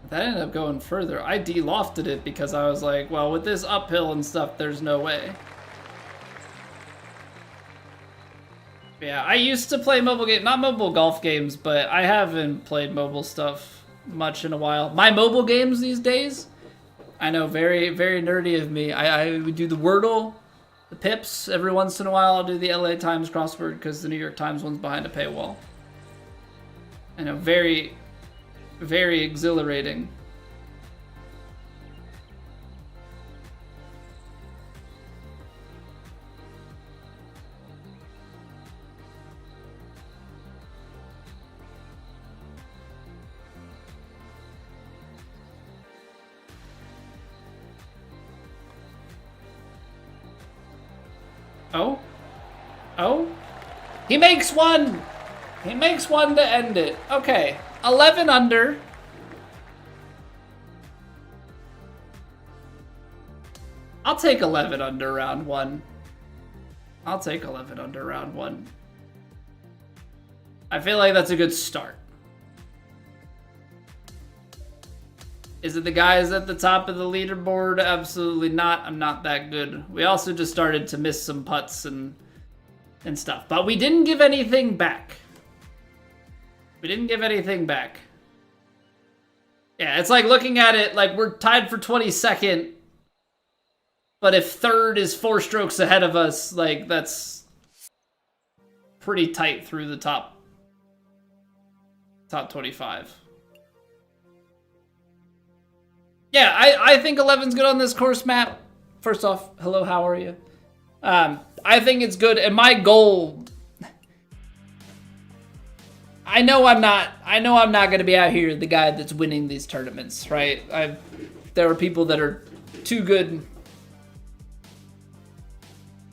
S1: That ended up going further. I de-lofted it because I was like, well, with this uphill and stuff, there's no way. Yeah, I used to play mobile games, not mobile golf games, but I haven't played mobile stuff much in a while. My mobile games these days, I know, very, very nerdy of me. I would do the Wordle, the Pips. Every once in a while, I'll do the LA Times crossword because the New York Times one's behind a paywall. I know, very... very exhilarating. Oh? Oh? He makes one! He makes one to end it. Okay. 11 under. I'll take 11 under round one. I'll take 11 under round one. I feel like that's a good start. Is it the guys at the top of the leaderboard? Absolutely not. I'm not that good. We also just started to miss some putts and stuff. But we didn't give anything back. We didn't give anything back. Yeah, it's like looking at it like we're tied for 22nd. But if third is 4 strokes ahead of us, like that's pretty tight through the top 25. Yeah, I think 11's good on this course map. First off, hello, how are you? I think it's good, and my goal... I know I'm not going to be out here the guy that's winning these tournaments, right? There are people that are too good.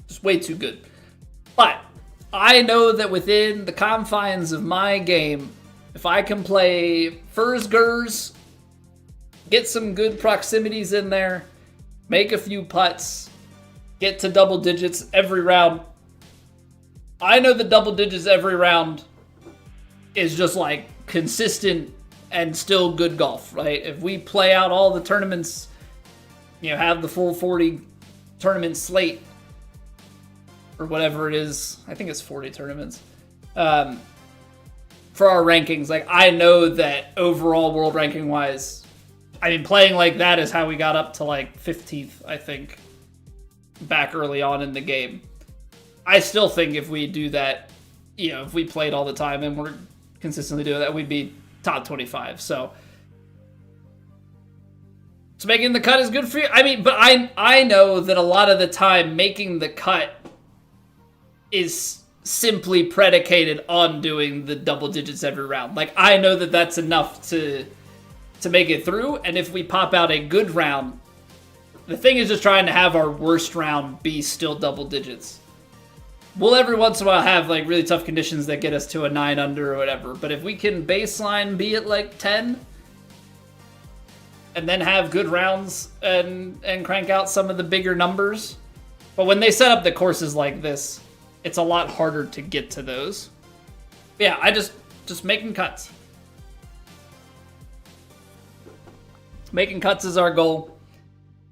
S1: Just way too good. But I know that within the confines of my game, if I can play Furs Gers, get some good proximities in there, make a few putts, get to double digits every round. I know the double digits every round is just like consistent and still good golf, right? If we play out all the tournaments, you know, have the full 40 tournament slate or whatever it is, I think it's 40 tournaments, for our rankings, like I know that overall world ranking wise, I mean, playing like that is how we got up to like 15th, I think, back early on in the game. I still think if we do that, you know, if we played all the time and we're consistently doing that, we'd be top 25. So making the cut is good for you. I mean, but I know that a lot of the time making the cut is simply predicated on doing the double digits every round. Like, I know that that's enough to make it through, and if we pop out a good round, the thing is just trying to have our worst round be still double digits. We'll every once in a while have like really tough conditions that get us to a 9 under or whatever, but if we can baseline be at like 10 and then have good rounds and crank out some of the bigger numbers. But when they set up the courses like this, it's a lot harder to get to those. Yeah, I just making cuts. Making cuts is our goal.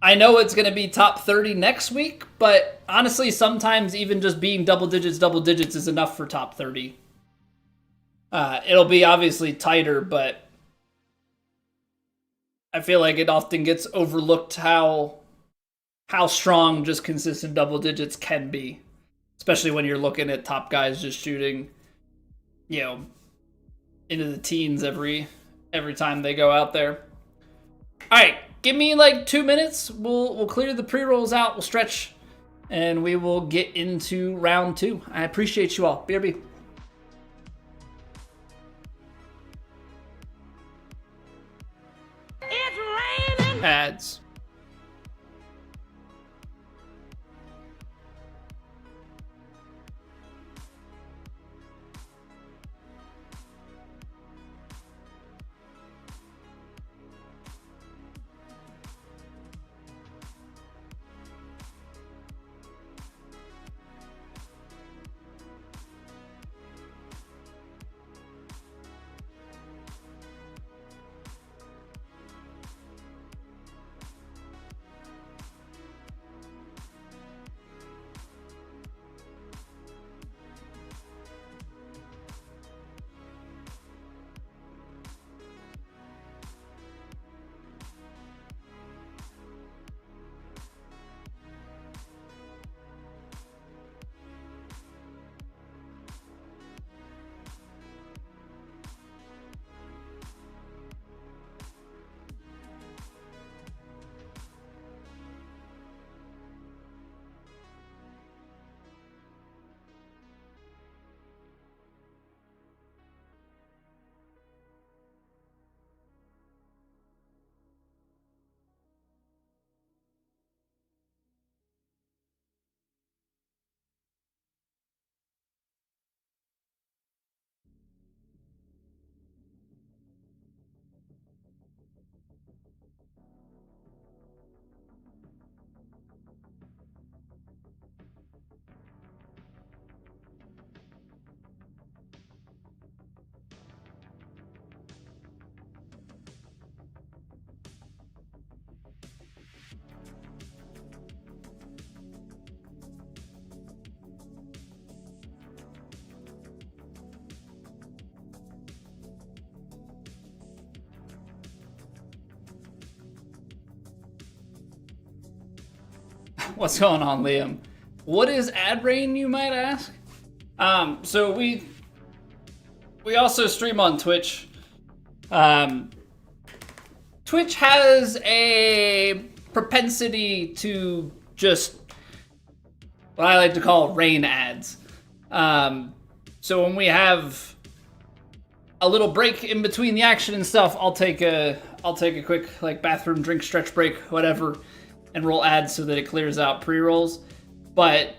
S1: I know it's going to be top 30 next week, but honestly, sometimes even just being double digits is enough for top 30. It'll be obviously tighter, but I feel like it often gets overlooked how strong just consistent double digits can be, especially when you're looking at top guys just shooting, into the teens every time they go out there. All right, give me like 2 minutes. We'll clear the pre-rolls out. We'll stretch, and we will get into round 2. I appreciate you all. BRB.
S2: It's raining.
S1: Ads. What's going on, Liam? What is ad rain, you might ask? So we also stream on Twitch. Twitch has a propensity to just what I like to call rain ads. So when we have a little break in between the action and stuff, I'll take a quick like bathroom drink stretch break, whatever, and roll ads so that it clears out pre-rolls. But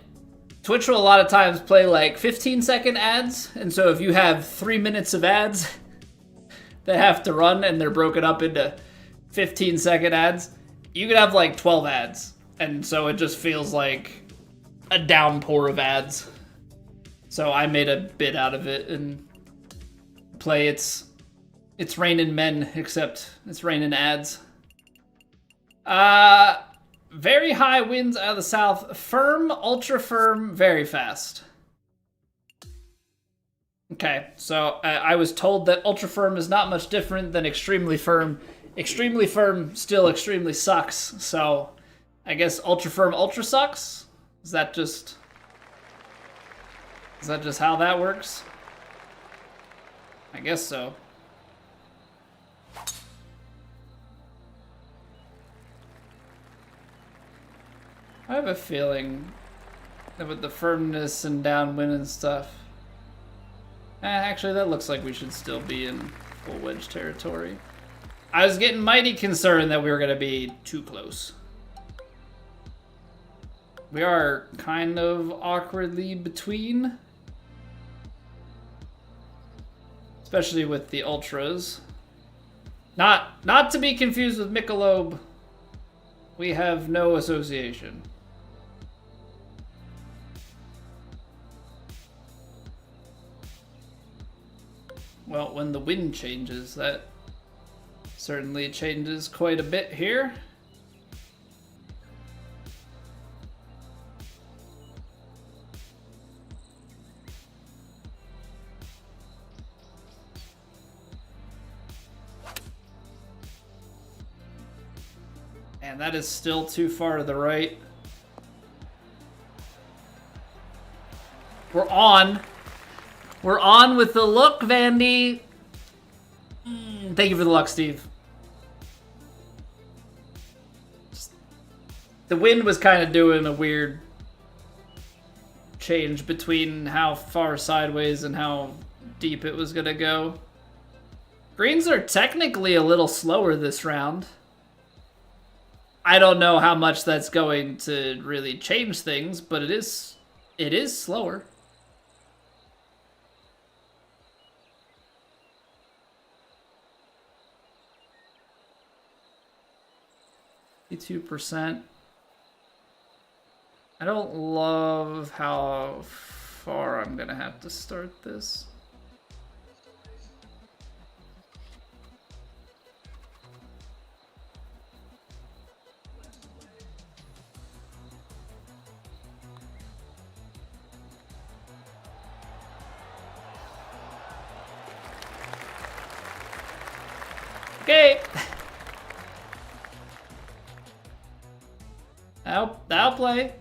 S1: Twitch will a lot of times play like 15-second ads, and so if you have 3 minutes of ads that have to run and they're broken up into 15-second ads, you could have like 12 ads, and so it just feels like a downpour of ads. So I made a bit out of it and play It's Raining Men, except it's raining ads. Very high winds out of the south. Firm, ultra firm, very fast. Okay, so I was told that ultra firm is not much different than extremely firm. Extremely firm still extremely sucks, so I guess ultra firm ultra sucks? Is that just how that works? I guess so. I have a feeling that with the firmness and downwind and stuff, actually that looks like we should still be in full wedge territory. I was getting mighty concerned that we were going to be too close. We are kind of awkwardly between, especially with the ultras. Not to be confused with Michelob. We have no association. Well, when the wind changes, that Certainly changes quite a bit here. And that is still too far to the right. We're on. We're on with the look, Vandy. Thank you for the luck, Steve. The wind was kind of doing a weird change between how far sideways and how deep it was going to go. Greens are technically a little slower this round. I don't know how much that's going to really change things, but it is slower. %. I don't love how far I'm gonna have to start this. Okay. That'll play.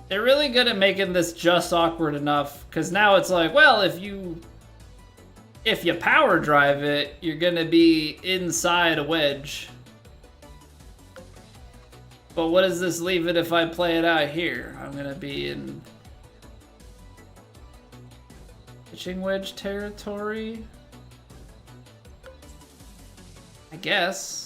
S1: They're really good at making this just awkward enough, because now it's like, well, if you power drive it, you're gonna be inside a wedge. But what does this leave it if I play it out here? I'm gonna be in pitching wedge territory, I guess.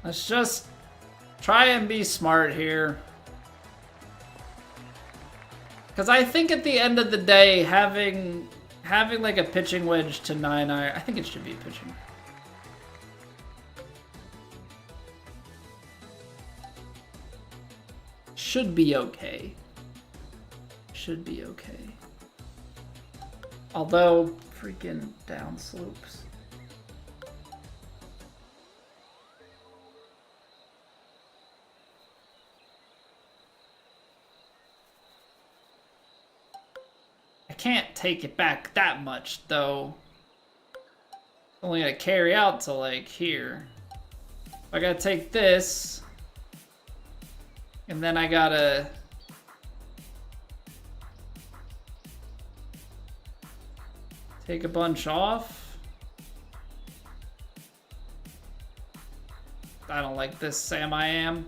S1: Let's just try and be smart here. Because I think at the end of the day, having like a pitching wedge to 9 iron, I think it should be pitching. Should be okay. Should be okay. Although, freaking down slopes. Can't take it back that much though. Only gonna carry out to like here. I gotta take this, and then I gotta take a bunch off. I don't like this, Sam. I am.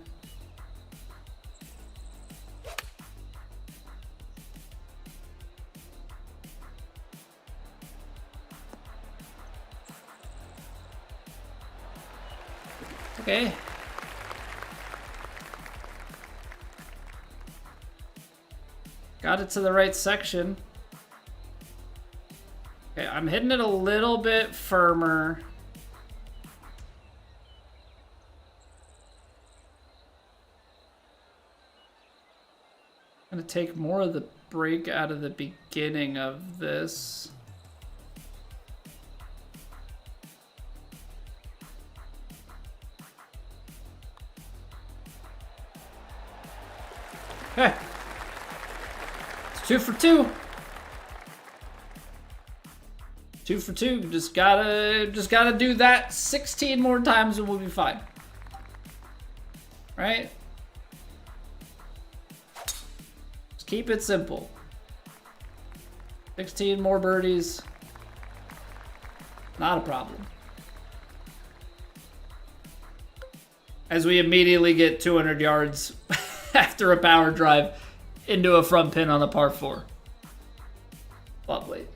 S1: Okay. Got it to the right section. Okay, I'm hitting it a little bit firmer. I'm gonna take more of the break out of the beginning of this. Okay. It's 2 for 2. 2 for 2. Just gotta do that 16 more times and we'll be fine. Right? Just keep it simple. 16 more birdies. Not a problem. As we immediately get 200 yards after a power drive into a front pin on the par 4. Lovely.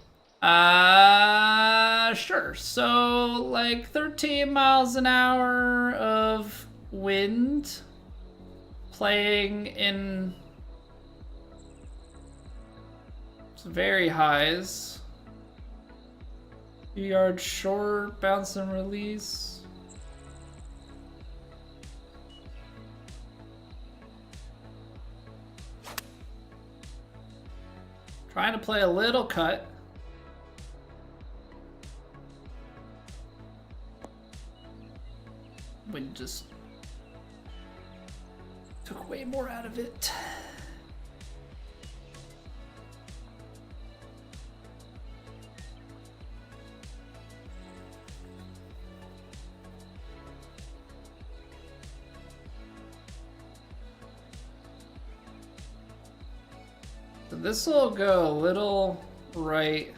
S1: Sure. So like 13 miles an hour of wind playing in some very highs. 2 yards short, bounce and release. Trying to play a little cut. Wind just took way more out of it. So this will go a little right.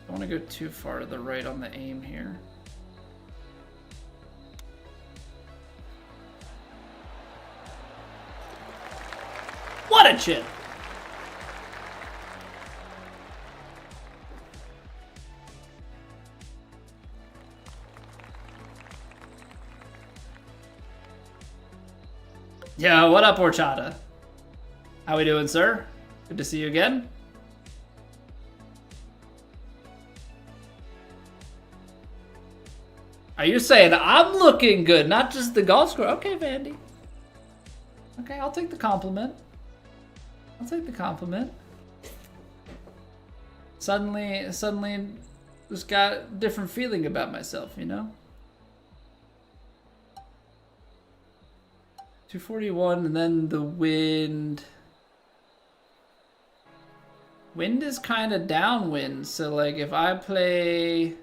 S1: Don't want to go too far to the right on the aim here. What a chip! Yo, what up, Horchata? How we doing, sir? Good to see you again. Are you saying I'm looking good, not just the golf score? Okay, Vandy. Okay, I'll take the compliment. I'll take the compliment. Suddenly just got a different feeling about myself, you know? 241, and then the wind. Wind is kind of downwind, so like if I play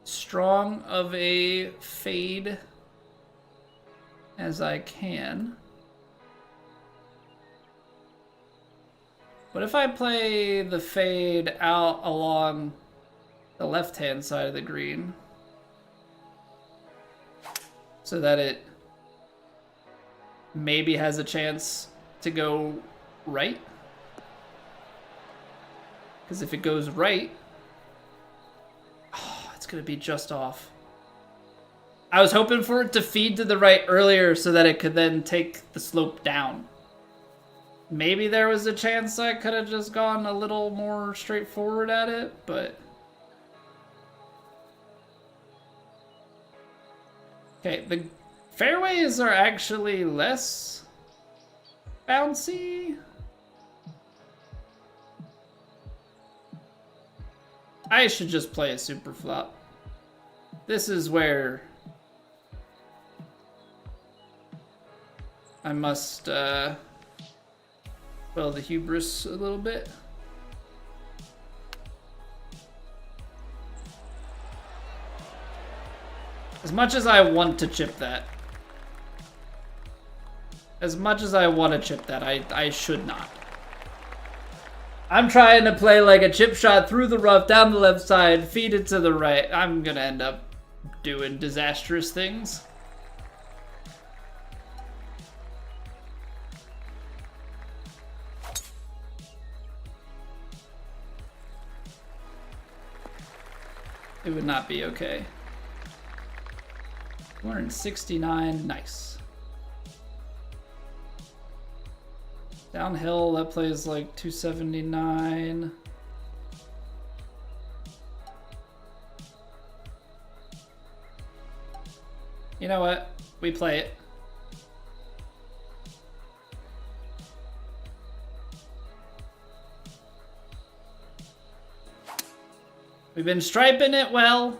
S1: strong of a fade as I can. What if I play the fade out along the left-hand side of the green so that it maybe has a chance to go right? Because if it goes right, it's gonna be just off. I was hoping for it to feed to the right earlier so that it could then take the slope down. Maybe there was a chance I could have just gone a little more straightforward at it, but... Okay, the fairways are actually less bouncy. I should just play a super flop. This is where I must well, the hubris a little bit. As much as I want to chip that, I should not. I'm trying to play like a chip shot through the rough, down the left side, feed it to the right. I'm gonna end up doing disastrous things. It would not be okay. 269, nice. Downhill, that plays like 279. You know what? We play it. We've been striping it well.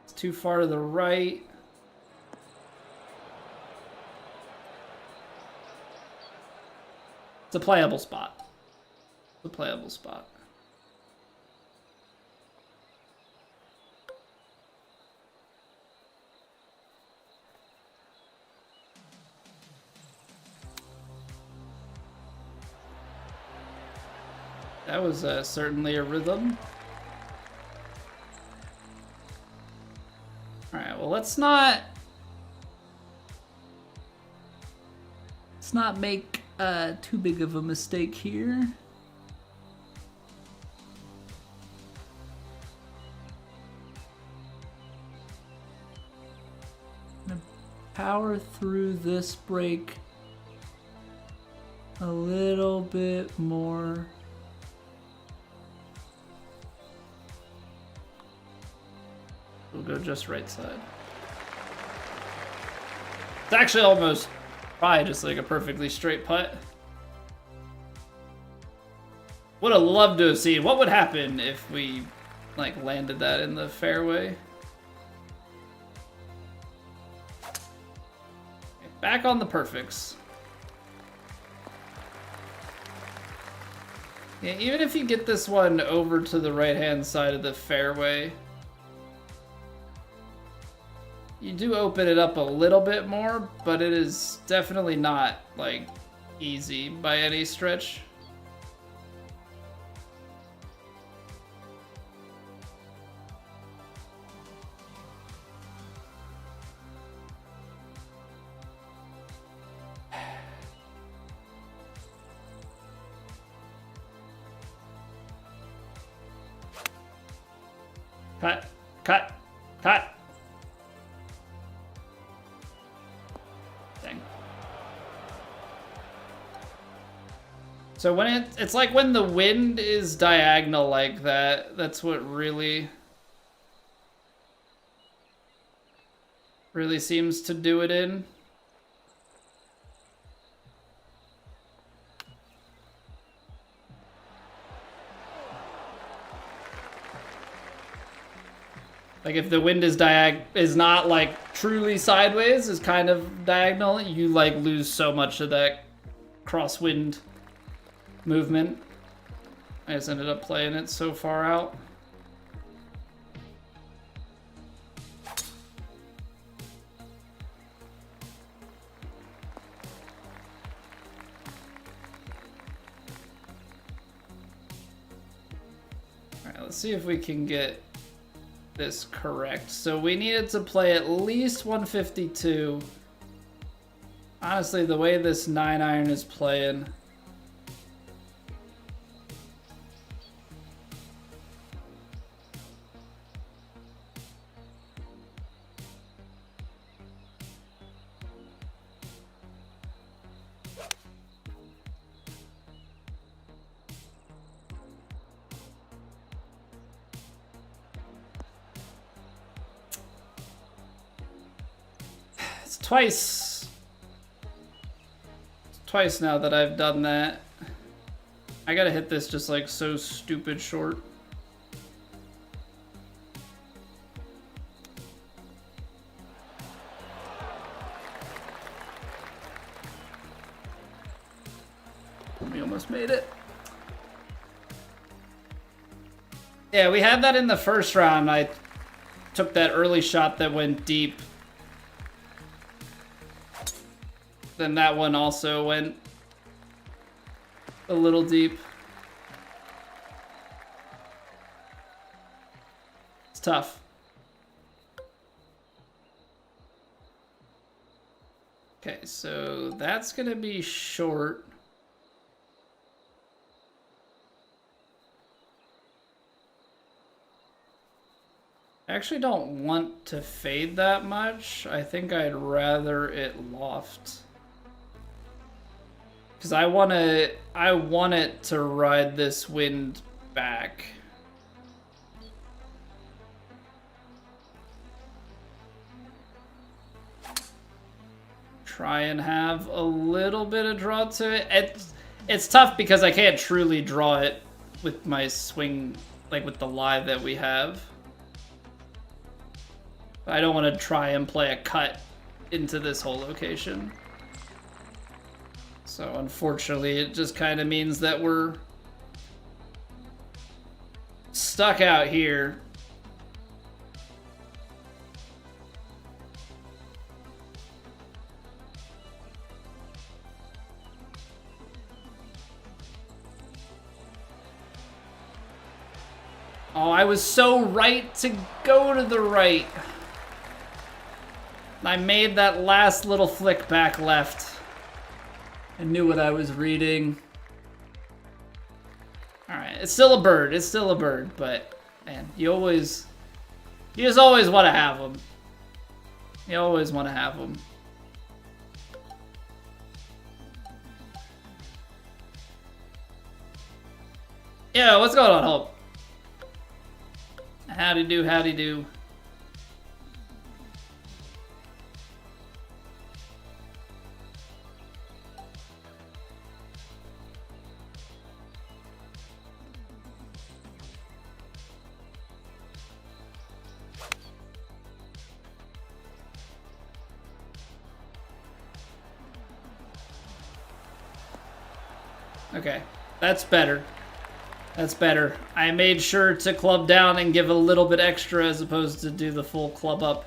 S1: It's too far to the right. It's a playable spot. It's a playable spot. That was certainly a rhythm. All right, well, let's not make too big of a mistake here. power through this break a little bit more. We'll go just right side. It's actually almost probably just like a perfectly straight putt. Would have loved to have seen what would happen if we like landed that in the fairway. Okay, back on the perfects. Yeah, even if you get this one over to the right-hand side of the fairway, you do open it up a little bit more, but it is definitely not like easy by any stretch. Cut, cut, cut. Dang. So when it's like when the wind is diagonal like that, that's what really seems to do it in. Like if the wind is not like truly sideways, is kind of diagonal, you like lose so much of that crosswind movement. I just ended up playing it so far out. All right, let's see if we can get this correct. So we needed to play at least 152. Honestly, the way this 9-iron is playing, twice now that I've done that. I gotta hit this just like so stupid short. We almost made it. Yeah, we had that in the first round. I took that early shot that went deep. Then that one also went a little deep. It's tough. Okay, so that's gonna be short. I actually don't want to fade that much. I think I'd rather it loft. Because I want it to ride this wind back. Try and have a little bit of draw to it. It's tough because I can't truly draw it with my swing, like with the lie that we have. I don't want to try and play a cut into this whole location. So unfortunately, it just kind of means that we're stuck out here. Oh, I was so right to go to the right. I made that last little flick back left. I knew what I was reading. Alright, it's still a bird. It's still a bird, but man, you just always want to have them. You always want to have them. Yeah, what's going on, Hope? Howdy do, howdy do. Okay, that's better. That's better. I made sure to club down and give a little bit extra as opposed to do the full club up.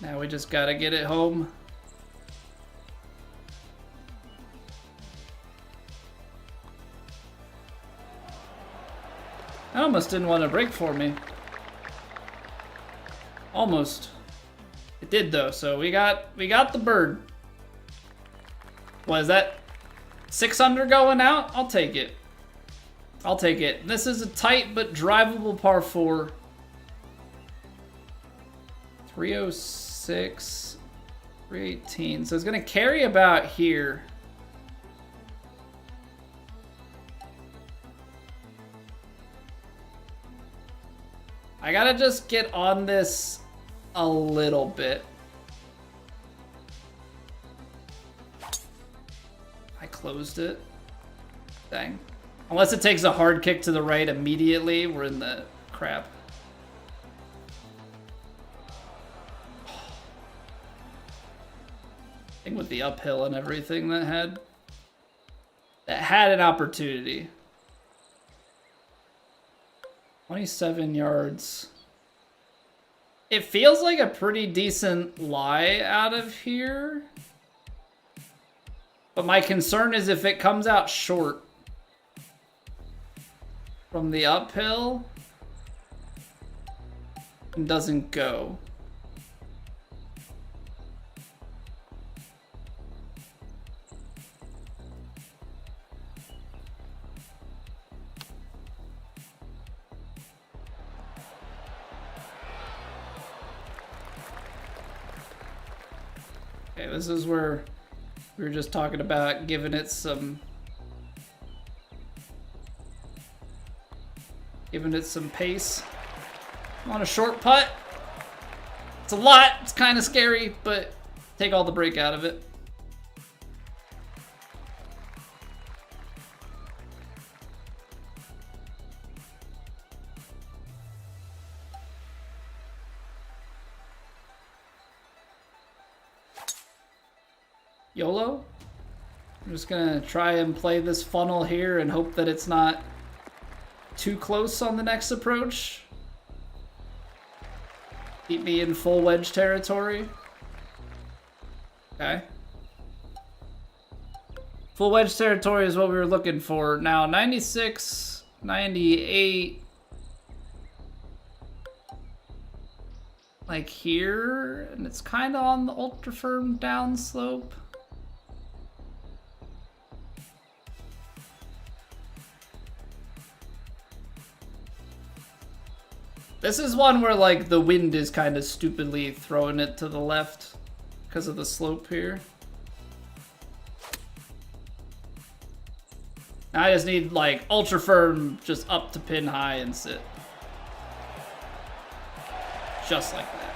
S1: Now we just gotta get it home. I almost didn't want to break for me. Almost. It did though, so we got the bird. What is that? 6 under going out? I'll take it. I'll take it. This is a tight but drivable par 4. 306, 318. So it's gonna carry about here. I gotta just get on this a little bit. I closed it. Dang. Unless it takes a hard kick to the right immediately, we're in the crap. I think with the uphill and everything that had an opportunity. 27 yards. It feels like a pretty decent lie out of here. But my concern is if it comes out short from the uphill and doesn't go. Okay, this is where we were just talking about giving it some pace. On a short putt. It's a lot, it's kind of scary, but take all the break out of it. YOLO. I'm just gonna try and play this funnel here and hope that it's not too close on the next approach. Keep me in full wedge territory. Okay. Full wedge territory is what we were looking for. Now 96, 98. Like here, and it's kind of on the ultra firm downslope. This is one where, like, the wind is kind of stupidly throwing it to the left because of the slope here. Now I just need, like, ultra firm just up to pin high and sit. Just like that.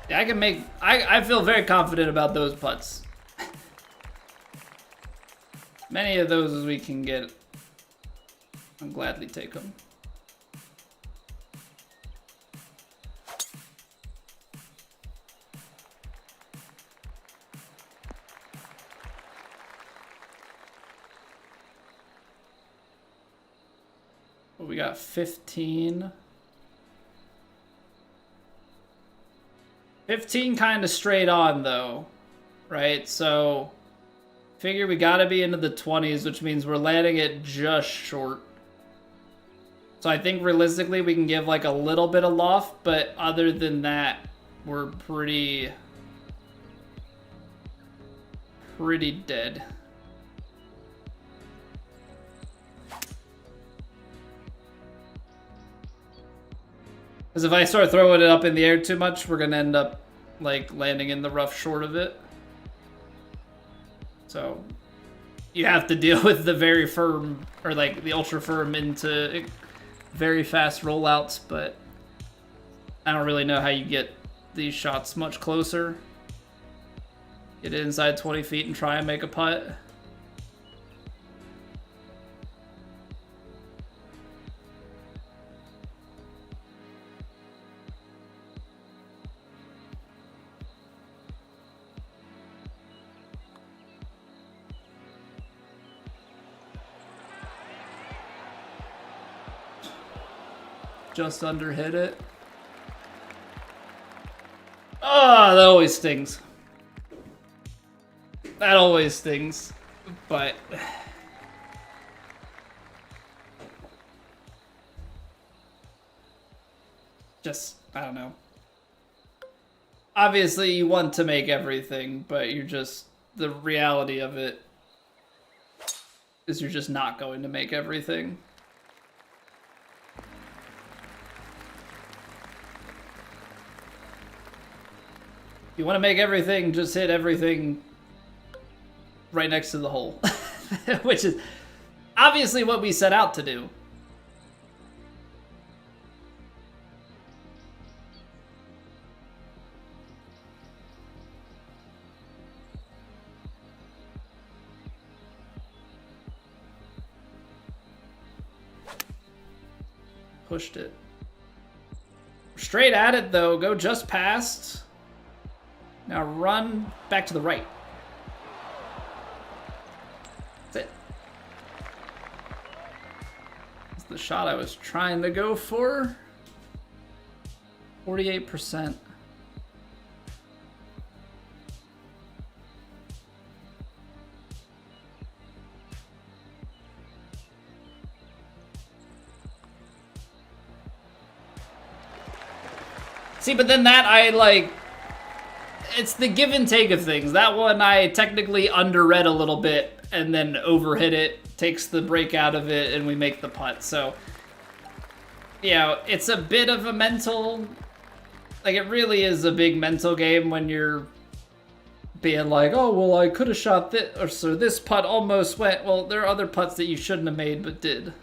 S1: Yeah, I can make... I feel very confident about those putts. Many of those as we can get, I'll gladly take them. Well, we got 15. 15 kind of straight on though, right? So... figure we gotta be into the 20s, which means we're landing it just short. So I think realistically we can give like a little bit of loft, but other than that, we're pretty dead. Because if I start throwing it up in the air too much, we're gonna end up like landing in the rough short of it. So you have to deal with the very firm, or like the ultra firm into very fast rollouts, but I don't really know how you get these shots much closer. Get inside 20 feet and try and make a putt. Just under hit it. Oh, that always stings. That always stings. But just, I don't know. Obviously, you want to make everything, but you're just, the reality of it is you're just not going to make everything. You want to make everything, just hit everything right next to the hole. Which is obviously what we set out to do. Pushed it. Straight at it though, go just past. Now run back to the right. That's it. That's the shot I was trying to go for. 48%. See, but then that I like... It's the give and take of things. That one I technically underread a little bit and then overhit it, takes the break out of it, and we make the putt. So, you know, it's a bit of a mental... Like, it really is a big mental game when you're being like, oh, well, I could have shot this, or so this putt almost went. Well, there are other putts that you shouldn't have made but did.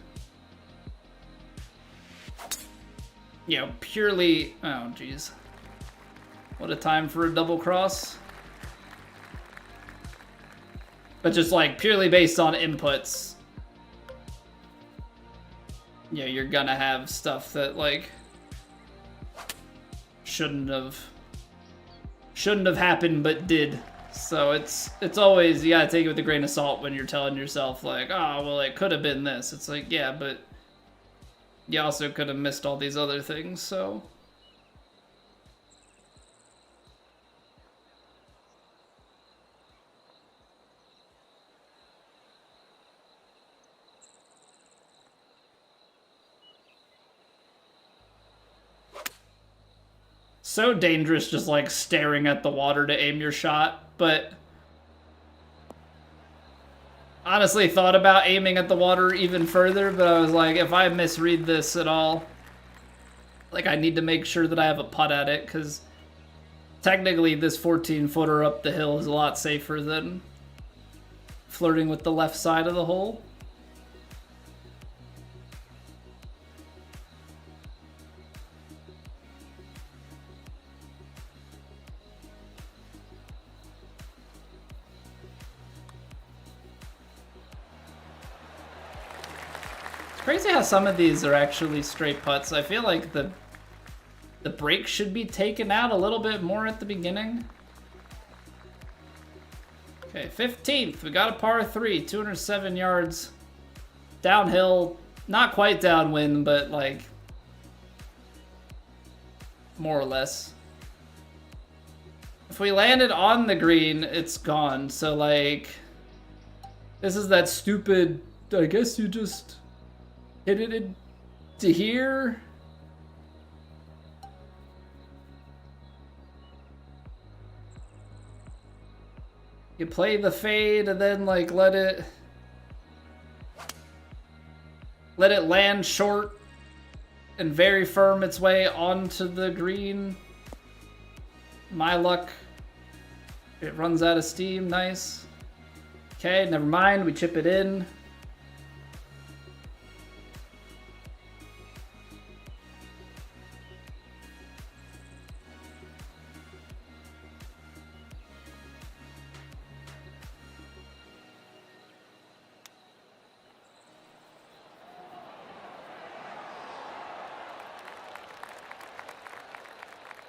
S1: You know, purely... Oh, jeez. What a time for a double cross. But just like purely based on inputs. Yeah, you're gonna have stuff that like shouldn't have happened but did. So it's always, you gotta take it with a grain of salt when you're telling yourself like, oh well, it could have been this. It's like, yeah, but you also could have missed all these other things, so. So dangerous just like staring at the water to aim your shot, but honestly thought about aiming at the water even further, but I was like, if I misread this at all, like I need to make sure that I have a putt at it, because technically this 14-footer up the hill is a lot safer than flirting with the left side of the hole. Crazy how some of these are actually straight putts. I feel like the break should be taken out a little bit more at the beginning. Okay, 15th. We got a par 3, 207 yards. Downhill, not quite downwind, but like more or less. If we landed on the green, it's gone. So like, this is that stupid, I guess you just hit it into here. You play the fade and then like let it land short and very firm its way onto the green. My luck. It runs out of steam. Nice. Okay, never mind. We chip it in.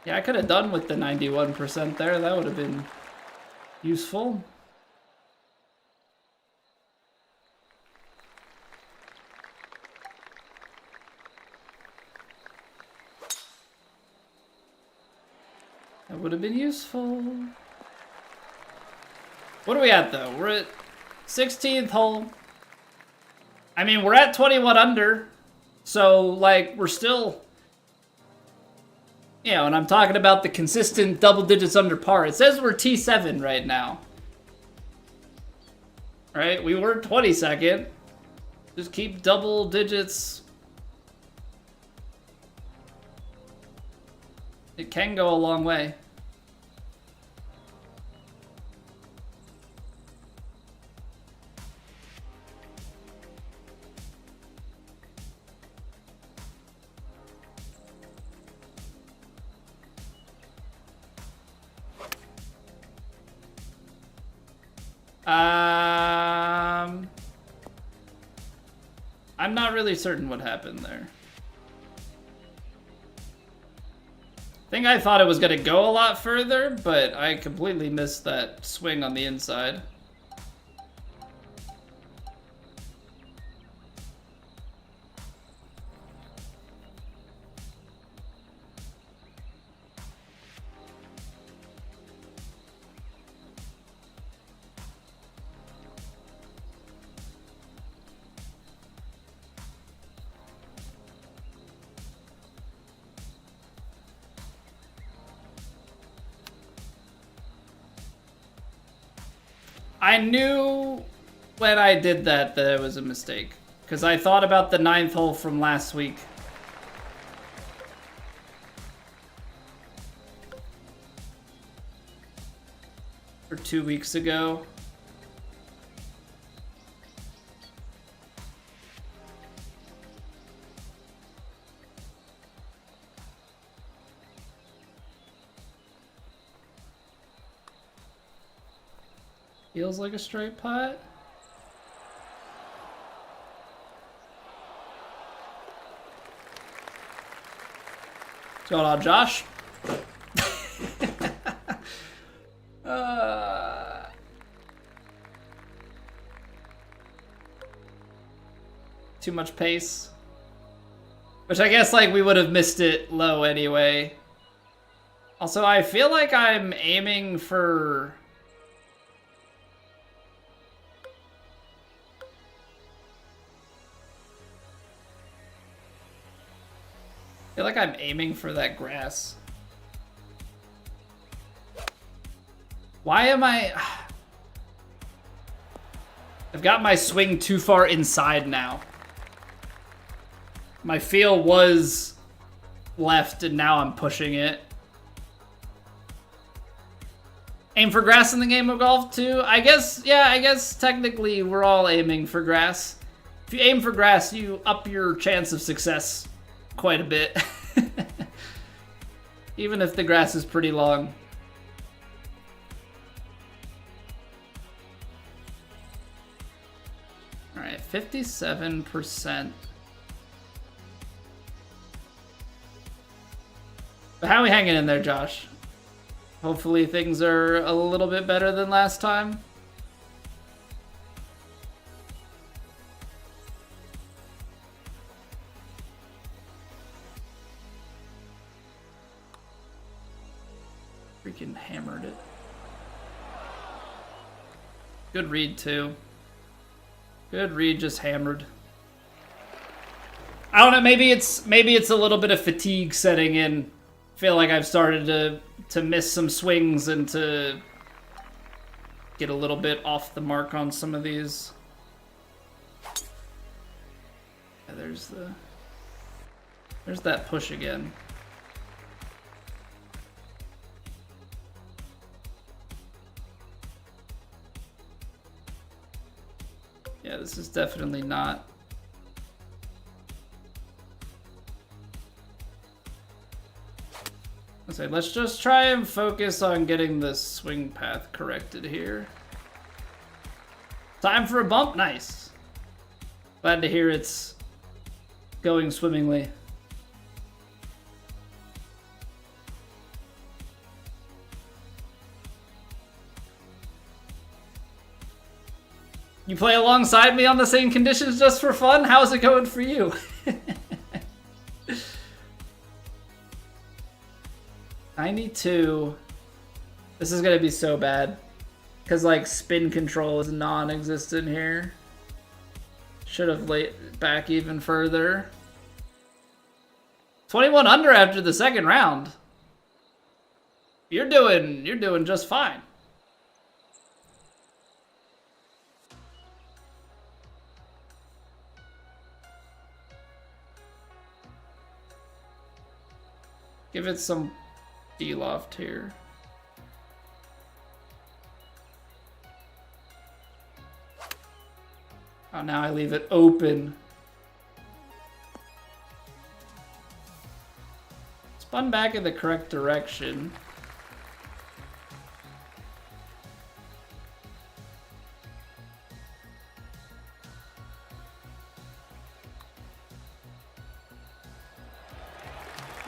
S1: Yeah, I could have done with the 91% there. That would have been useful. That would have been useful. What are we at, though? We're at 16th hole. I mean, we're at 21 under. So, like, we're still... You know, and I'm talking about the consistent double digits under par. It says we're T7 right now. Right? We were 22nd. Just keep double digits. It can go a long way. I'm not really certain what happened there. I think I thought it was going to go a lot further, but I completely missed that swing on the inside. I knew when I did that it was a mistake. Because I thought about the 9th hole from last week. Or 2 weeks ago. Feels like a straight putt. What's going on, Josh? Too much pace. Which I guess, like, we would have missed it low anyway. Also, I feel like I'm aiming for... I feel like I'm aiming for that grass. Why am I... I've got my swing too far inside now. My feel was left and now I'm pushing it. Aim for grass in the game of golf too? I guess, yeah, I guess technically we're all aiming for grass. If you aim for grass, you up your chance of success quite a bit. Even if the grass is pretty long. Alright, 57%. But how are we hanging in there, Josh? Hopefully things are a little bit better than last time. Freaking hammered it. Good read, too. Good read, just hammered. I don't know, maybe it's a little bit of fatigue setting in. Feel like I've started to miss some swings and to get a little bit off the mark on some of these. Yeah, there's that push again. Yeah, this is definitely not. Let's just try and focus on getting the swing path corrected here. Time for a bump, nice. Glad to hear it's going swimmingly. You play alongside me on the same conditions just for fun? How's it going for you? 92. This is gonna be so bad. Because, like, spin control is non-existent here. Should have laid back even further. 21 under after the second round. You're doing just fine. Give it some D-loft here. Oh, now I leave it open. Spun back in the correct direction.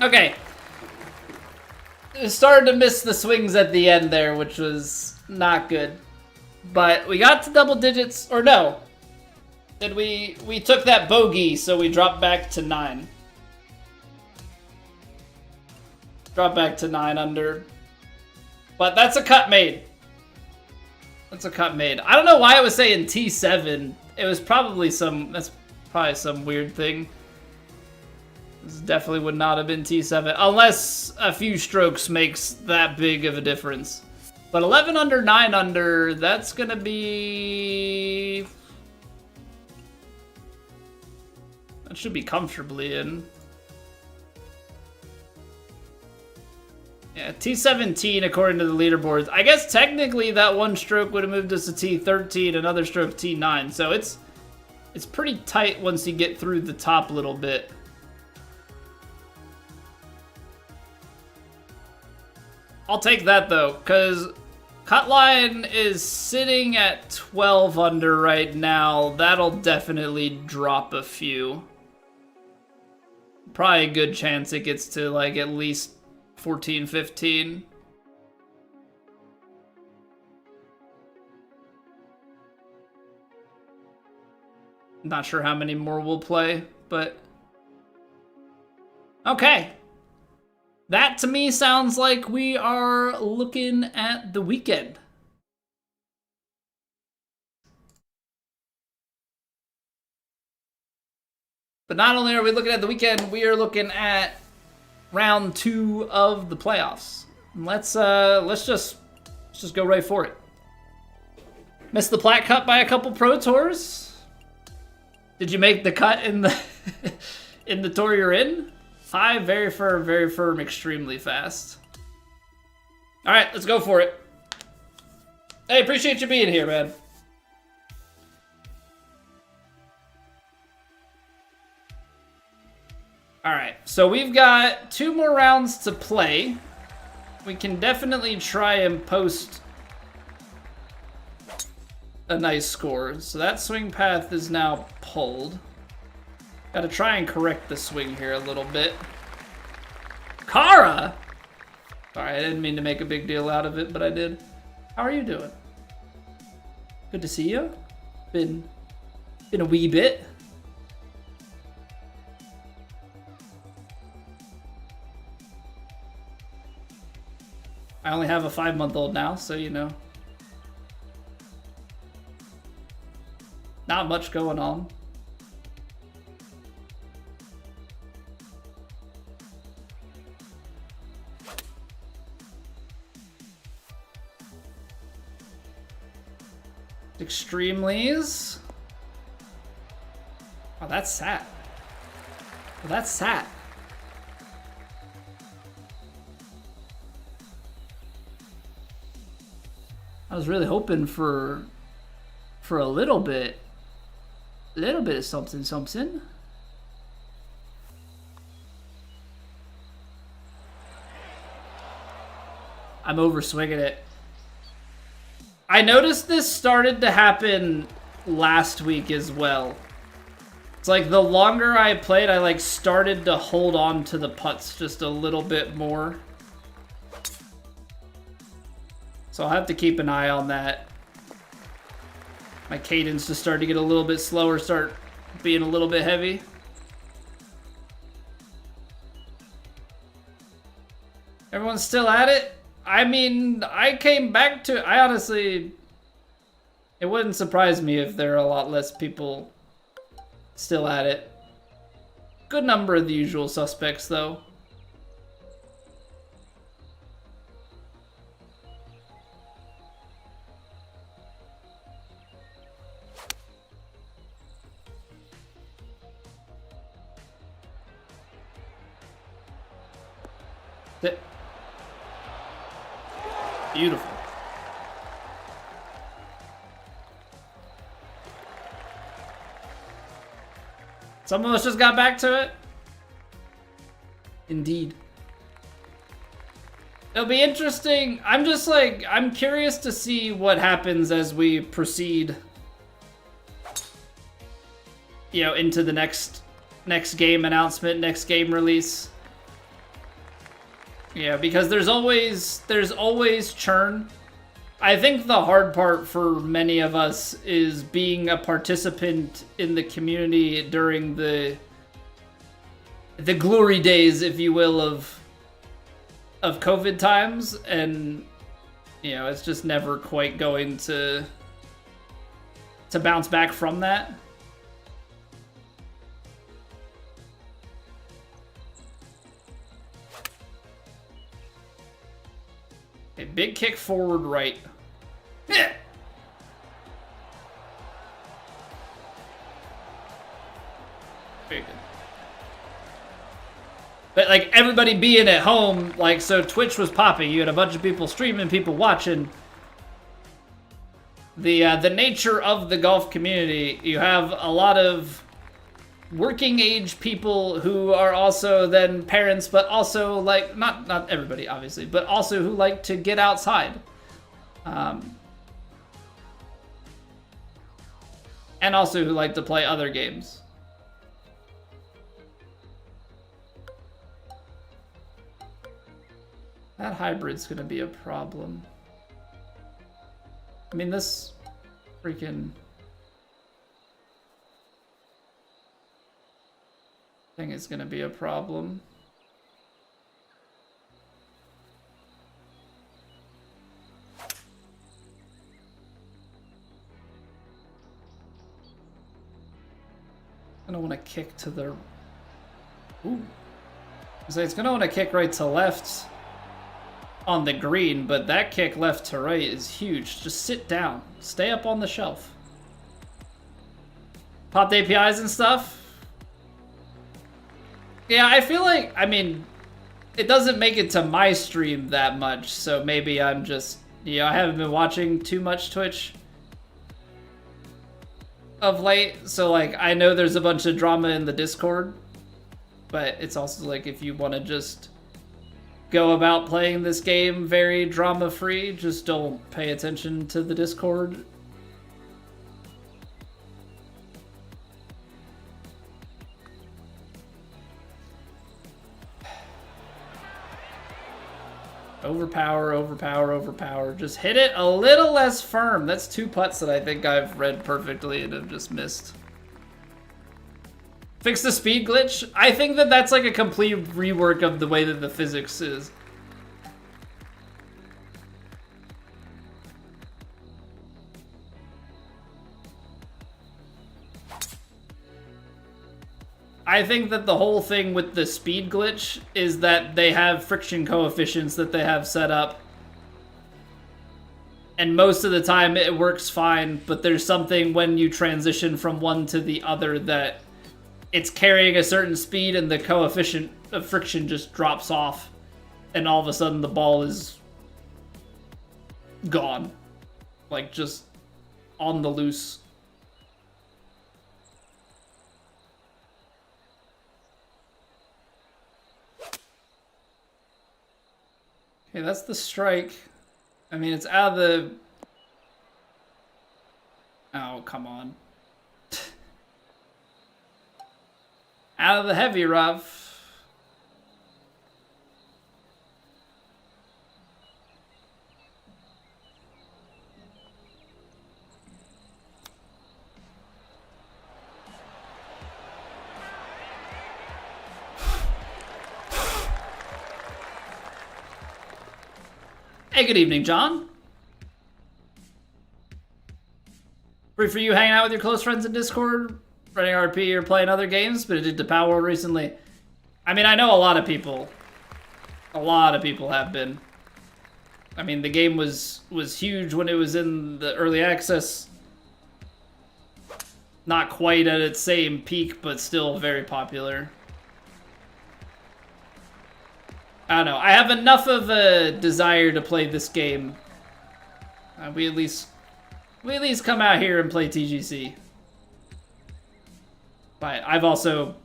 S1: Okay. Started to miss the swings at the end there, which was not good. But we got to double digits, or no. Then we took that bogey, so we dropped back to 9. Dropped back to 9 under. But that's a cut made. That's a cut made. I don't know why it was saying T7. It was probably that's probably some weird thing. This definitely would not have been T7, unless a few strokes makes that big of a difference. But 11 under, 9 under, that's gonna be... That should be comfortably in. Yeah, T17 according to the leaderboards. I guess technically that one stroke would have moved us to T13, another stroke T9. So it's pretty tight once you get through the top little bit. I'll take that though, because cut line is sitting at 12 under right now. That'll definitely drop a few. Probably a good chance it gets to like at least 14, 15. Not sure how many more we'll play, but okay. That to me sounds like we are looking at the weekend. But not only are we looking at the weekend, we are looking at round 2 of the playoffs. Let's just go right for it. Missed the plat cut by a couple pro tours. Did you make the cut in the in the tour you're in? High, very firm, extremely fast. All right, let's go for it. Hey, appreciate you being here, man. All right, so we've got 2 more rounds to play. We can definitely try and post a nice score. So that swing path is now pulled. Got to try and correct the swing here a little bit. Kara! Sorry, I didn't mean to make a big deal out of it, but I did. How are you doing? Good to see you. Been a wee bit. I only have a 5-month-old now, so you know. Not much going on. Extremelies. Oh, that's sat. Oh, that's sat. I was really hoping for a little bit A little bit of something, something. I'm over swinging it. I noticed this started to happen last week as well. It's like the longer I played, I like started to hold on to the putts just a little bit more. So I'll have to keep an eye on that. My cadence just started to get a little bit slower, start being a little bit heavy. Everyone's still at it? I mean, I came back to... I honestly... It wouldn't surprise me if there are a lot less people still at it. Good number of the usual suspects, though. Beautiful. Some of us just got back to it. Indeed. It'll be interesting. I'm curious to see what happens as we proceed, you know, into the next game announcement, next game release. Yeah, because there's always churn. I think the hard part for many of us is being a participant in the community during the glory days, if you will, of COVID times, and you know, it's just never quite going to bounce back from that. A big kick forward right. Yeah. Very good. But like everybody being at home, like, so Twitch was popping. You had a bunch of people streaming, people watching. The nature of the golf community, you have a lot of working age people who are also then parents, but also like not everybody obviously, but also who like to get outside, and also who like to play other games. That hybrid's gonna be a problem. I mean, this freaking thing is gonna be a problem. I don't want to kick to the... Ooh. So it's gonna want to kick right to left on the green, but that kick left to right is huge. Just sit down. Stay up on the shelf. Popped APIs and stuff. Yeah, I feel like, I mean, it doesn't make it to my stream that much, so maybe I'm just, you know, I haven't been watching too much Twitch of late, so like, I know there's a bunch of drama in the Discord, but it's also like, if you want to just go about playing this game very drama-free, just don't pay attention to the Discord. Overpower, overpower, overpower. Just hit it a little less firm. That's two putts that I think I've read perfectly and have just missed. Fix the speed glitch? I think that that's like a complete rework of the way that the physics is. I think that the whole thing with the speed glitch is that they have friction coefficients that they have set up. And most of the time it works fine, but there's something when you transition from one to the other that it's carrying a certain speed and the coefficient of friction just drops off. And all of a sudden the ball is gone. Like just on the loose. Okay, that's the strike. I mean, it's out of the... Oh, come on. Out of the heavy rough. Hey, good evening, John. Free for you hanging out with your close friends in Discord, running RP, or playing other games, but it did to Power World recently. I mean, I know a lot of people. A lot of people have been. I mean, the game was huge when it was in the early access. Not quite at its same peak, but still very popular. I don't know. I have enough of a desire to play this game. We at least come out here and play TGC. But I've also,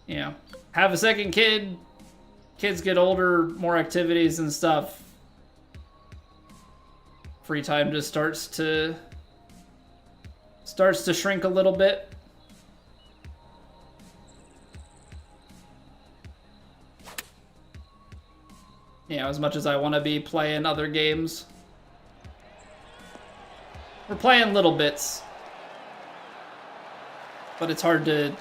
S1: you know, have a second kid. Kids get older, more activities and stuff. Free time just starts to shrink a little bit. You know, as much as I want to be playing other games. We're playing little bits. But it's hard to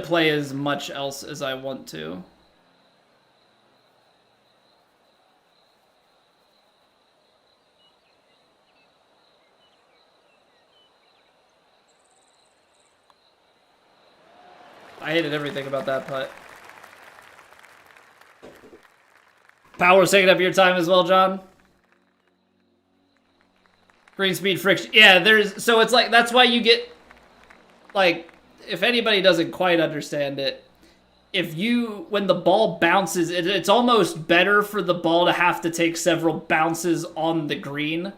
S1: play as much else as I want to. I hated everything about that putt. Power's taking up your time as well, John. Green speed friction. Yeah, so it's like, that's why you get, like, if anybody doesn't quite understand it, when the ball bounces, it's almost better for the ball to have to take several bounces on the green.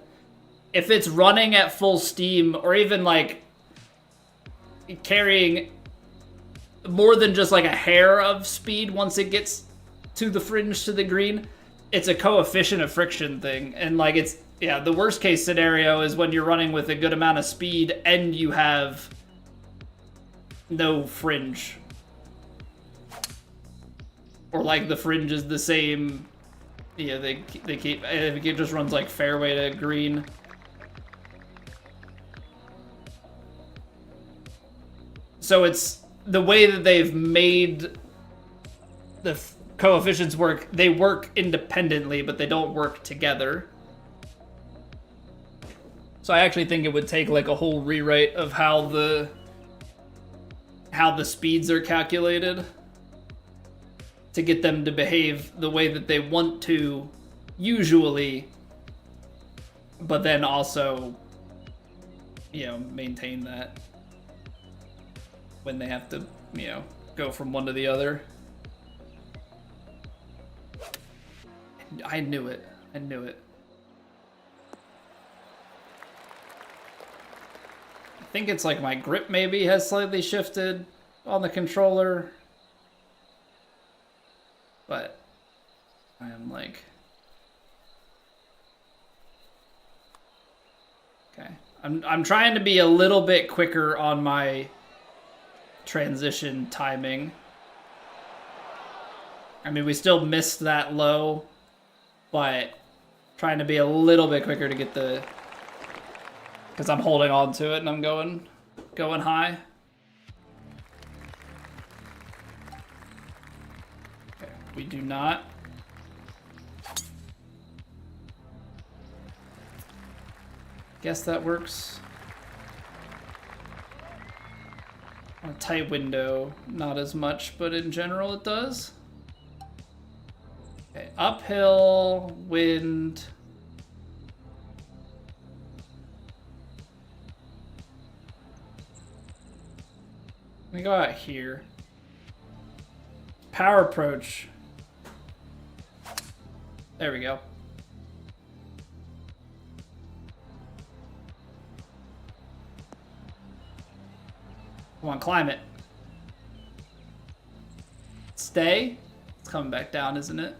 S1: If it's running at full steam, or even, like, carrying more than just, like, a hair of speed once it gets to the fringe to the green, it's a coefficient of friction thing. And, like, the worst case scenario is when you're running with a good amount of speed and you have no fringe. Or, like, the fringe is the same. Yeah, they keep, it just runs, like, fairway to green. So it's the way that they've made the coefficients work. They work independently, but they don't work together. So I actually think it would take, like, a whole rewrite of how the speeds are calculated to get them to behave the way that they want to, usually, but then also, you know, maintain that when they have to, you know, go from one to the other. I knew it. I knew it. I think it's like my grip maybe has slightly shifted on the controller. But I am like... Okay. I'm trying to be a little bit quicker on my transition timing. I mean, we still missed that low, but trying to be a little bit quicker to get the... Because I'm holding on to it and I'm going high. Okay, we do not. Guess that works. On a tight window, not as much, but in general it does. Okay, uphill, wind. Let me go out here. Power approach. There we go. Come on, climb it. Stay. It's coming back down, isn't it?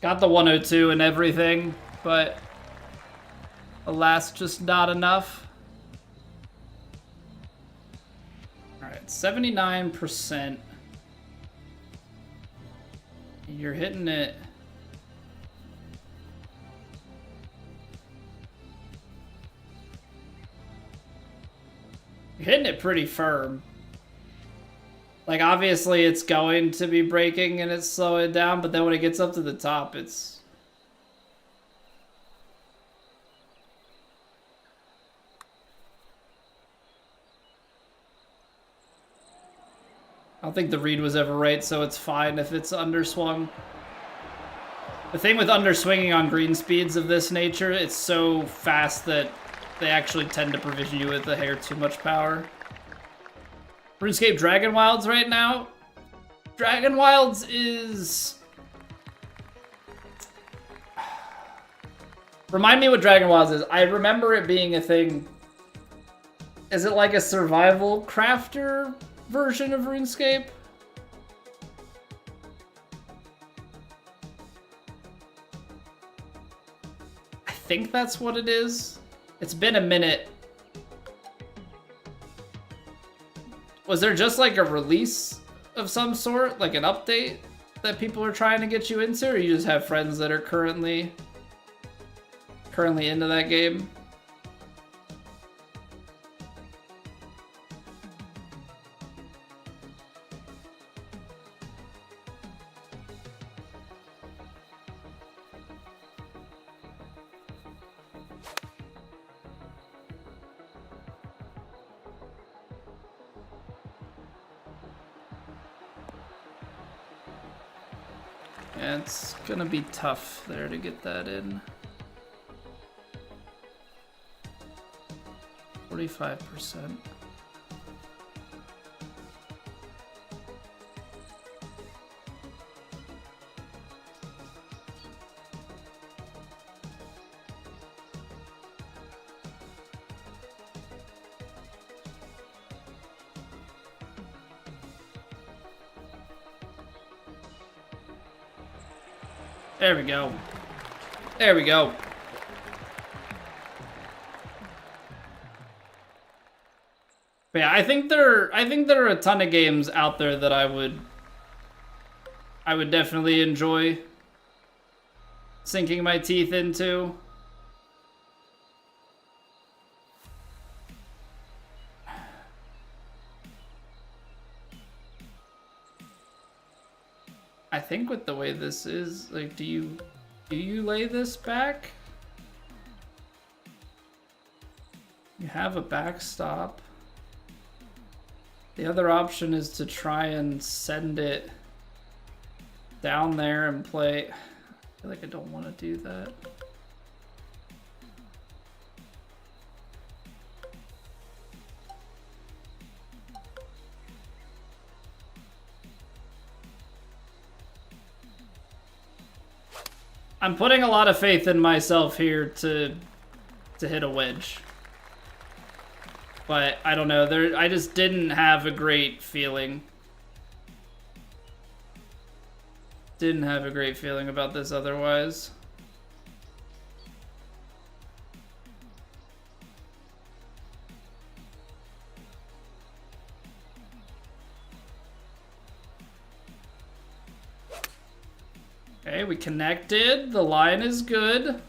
S1: Got the 102 and everything, but alas, just not enough. Alright, 79%. You're hitting it. You're hitting it pretty firm. Like, obviously it's going to be breaking and it's slowing down, but then when it gets up to the top, it's... I don't think the read was ever right, so it's fine if it's underswung. The thing with underswinging on green speeds of this nature, it's so fast that they actually tend to provision you with a hair too much power. RuneScape Dragon Wilds right now. Dragon Wilds is... Remind me what Dragon Wilds is. I remember it being a thing. Is it like a survival crafter version of RuneScape? I think that's what it is. It's been a minute. Was there just like a release of some sort, like an update that people are trying to get you into, or you just have friends that are currently into that game? Yeah, it's gonna be tough there to get that in. 45%. There we go. There we go. But yeah, I think there are a ton of games out there that I would definitely enjoy sinking my teeth into. I think with the way this is, like, do you lay this back? You have a backstop. The other option is to try and send it down there and play. I feel like I don't want to do that. I'm putting a lot of faith in myself here to hit a wedge. But I don't know, I just didn't have a great feeling. Didn't have a great feeling about this otherwise. Okay, we connected. The line is good.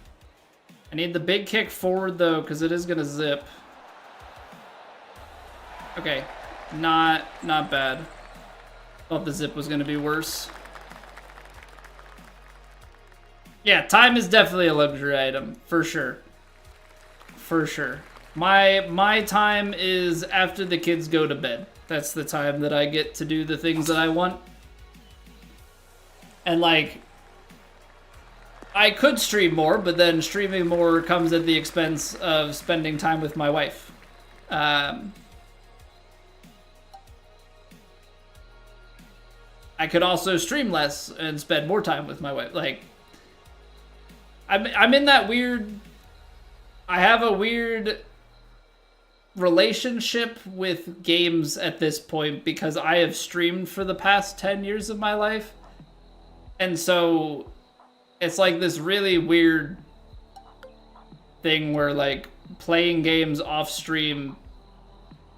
S1: I need the big kick forward though, because it is gonna zip. Okay, not bad. Thought the zip was gonna be worse. Yeah, time is definitely a luxury item, for sure. For sure. My time is after the kids go to bed. That's the time that I get to do the things that I want. And like, I could stream more, but then streaming more comes at the expense of spending time with my wife. I could also stream less and spend more time with my wife. Like, I'm in that weird... I have a weird relationship with games at this point because I have streamed for the past 10 years of my life. And so it's like this really weird thing where like playing games off stream,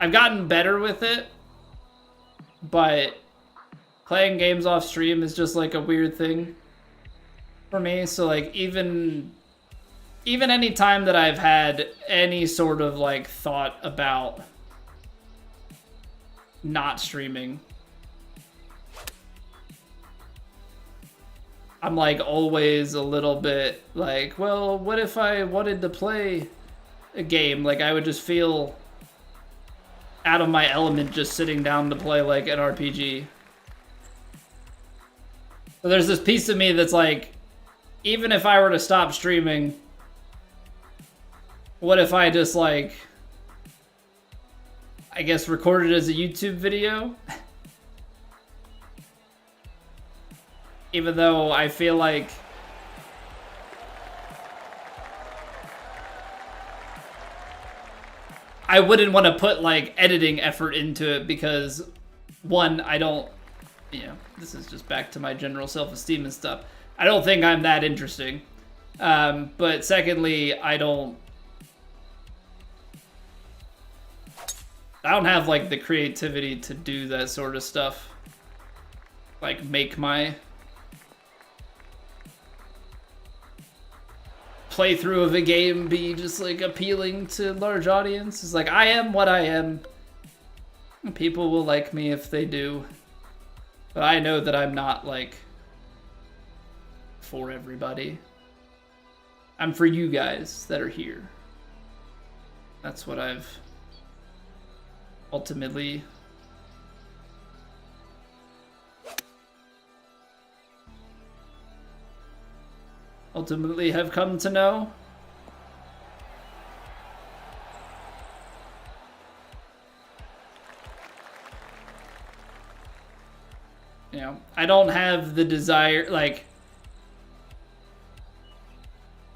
S1: I've gotten better with it, but playing games off stream is just like a weird thing for me. So like even any time that I've had any sort of like thought about not streaming, I'm like always a little bit like, well, what if I wanted to play a game? Like I would just feel out of my element just sitting down to play like an RPG. So there's this piece of me that's like, even if I were to stop streaming, what if I just like, I guess record it as a YouTube video? Even though I feel like I wouldn't want to put like editing effort into it because one, I don't, you know, this is just back to my general self-esteem and stuff. I don't think I'm that interesting. But secondly, I don't have like the creativity to do that sort of stuff. Like make my playthrough of a game be just like appealing to large audiences. Like I am what I am. People will like me if they do. But I know that I'm not like for everybody. I'm for you guys that are here. That's what I've ultimately have come to know. You know, I don't have the desire, like,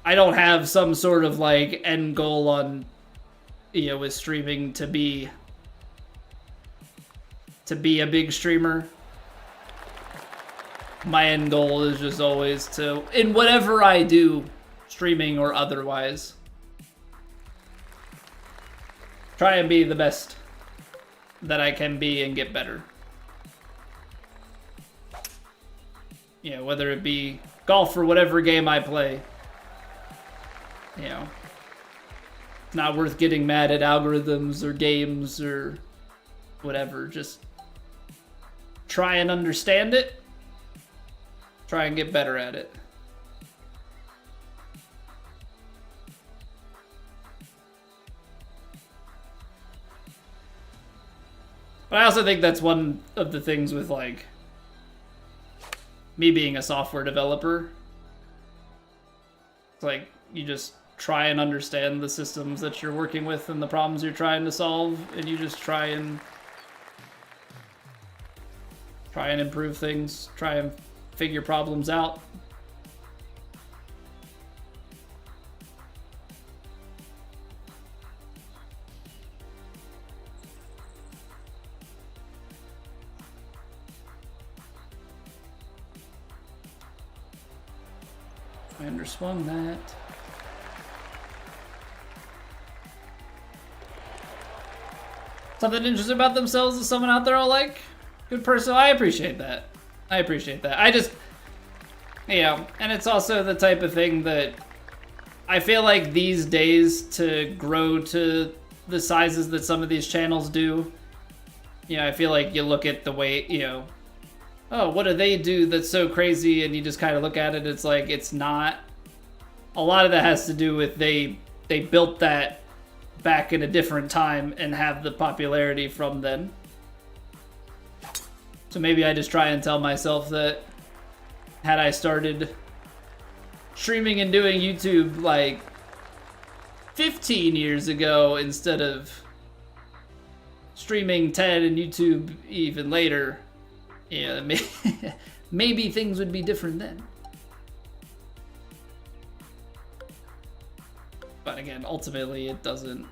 S1: I don't have some sort of like end goal on, you know, with streaming to be a big streamer. My end goal is just always to, in whatever I do, streaming or otherwise, try and be the best that I can be and get better. You know, whether it be golf or whatever game I play. You know, it's not worth getting mad at algorithms or games or whatever. Just try and understand it. Try and get better at it. But I also think that's one of the things with like me being a software developer. It's like you just try and understand the systems that you're working with and the problems you're trying to solve, and you just try and improve things, try and figure problems out. I underswung that. Something interesting about themselves is someone out there all like, good person. I appreciate that. I just, you know, and it's also the type of thing that I feel like these days to grow to the sizes that some of these channels do, you know, I feel like you look at the way, you know, oh, what do they do that's so crazy? And you just kind of look at it, it's like, it's not. A lot of that has to do with they built that back in a different time and have the popularity from then. So maybe I just try and tell myself that had I started streaming and doing YouTube like 15 years ago instead of streaming 10 and YouTube even later, yeah, maybe things would be different then. But again, ultimately it doesn't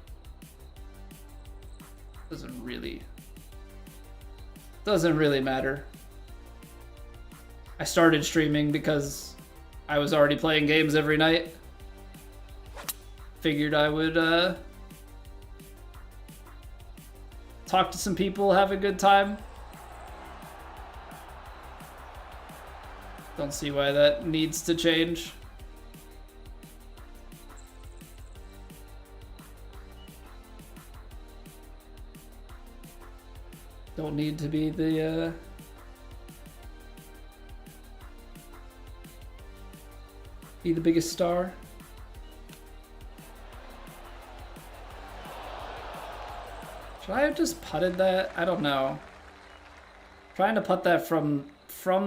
S1: really matter. I started streaming because I was already playing games every night. Figured I would talk to some people, have a good time. Don't see why that needs to change. Don't need to be the biggest star. Should I have just putted that? I don't know. Trying to putt that from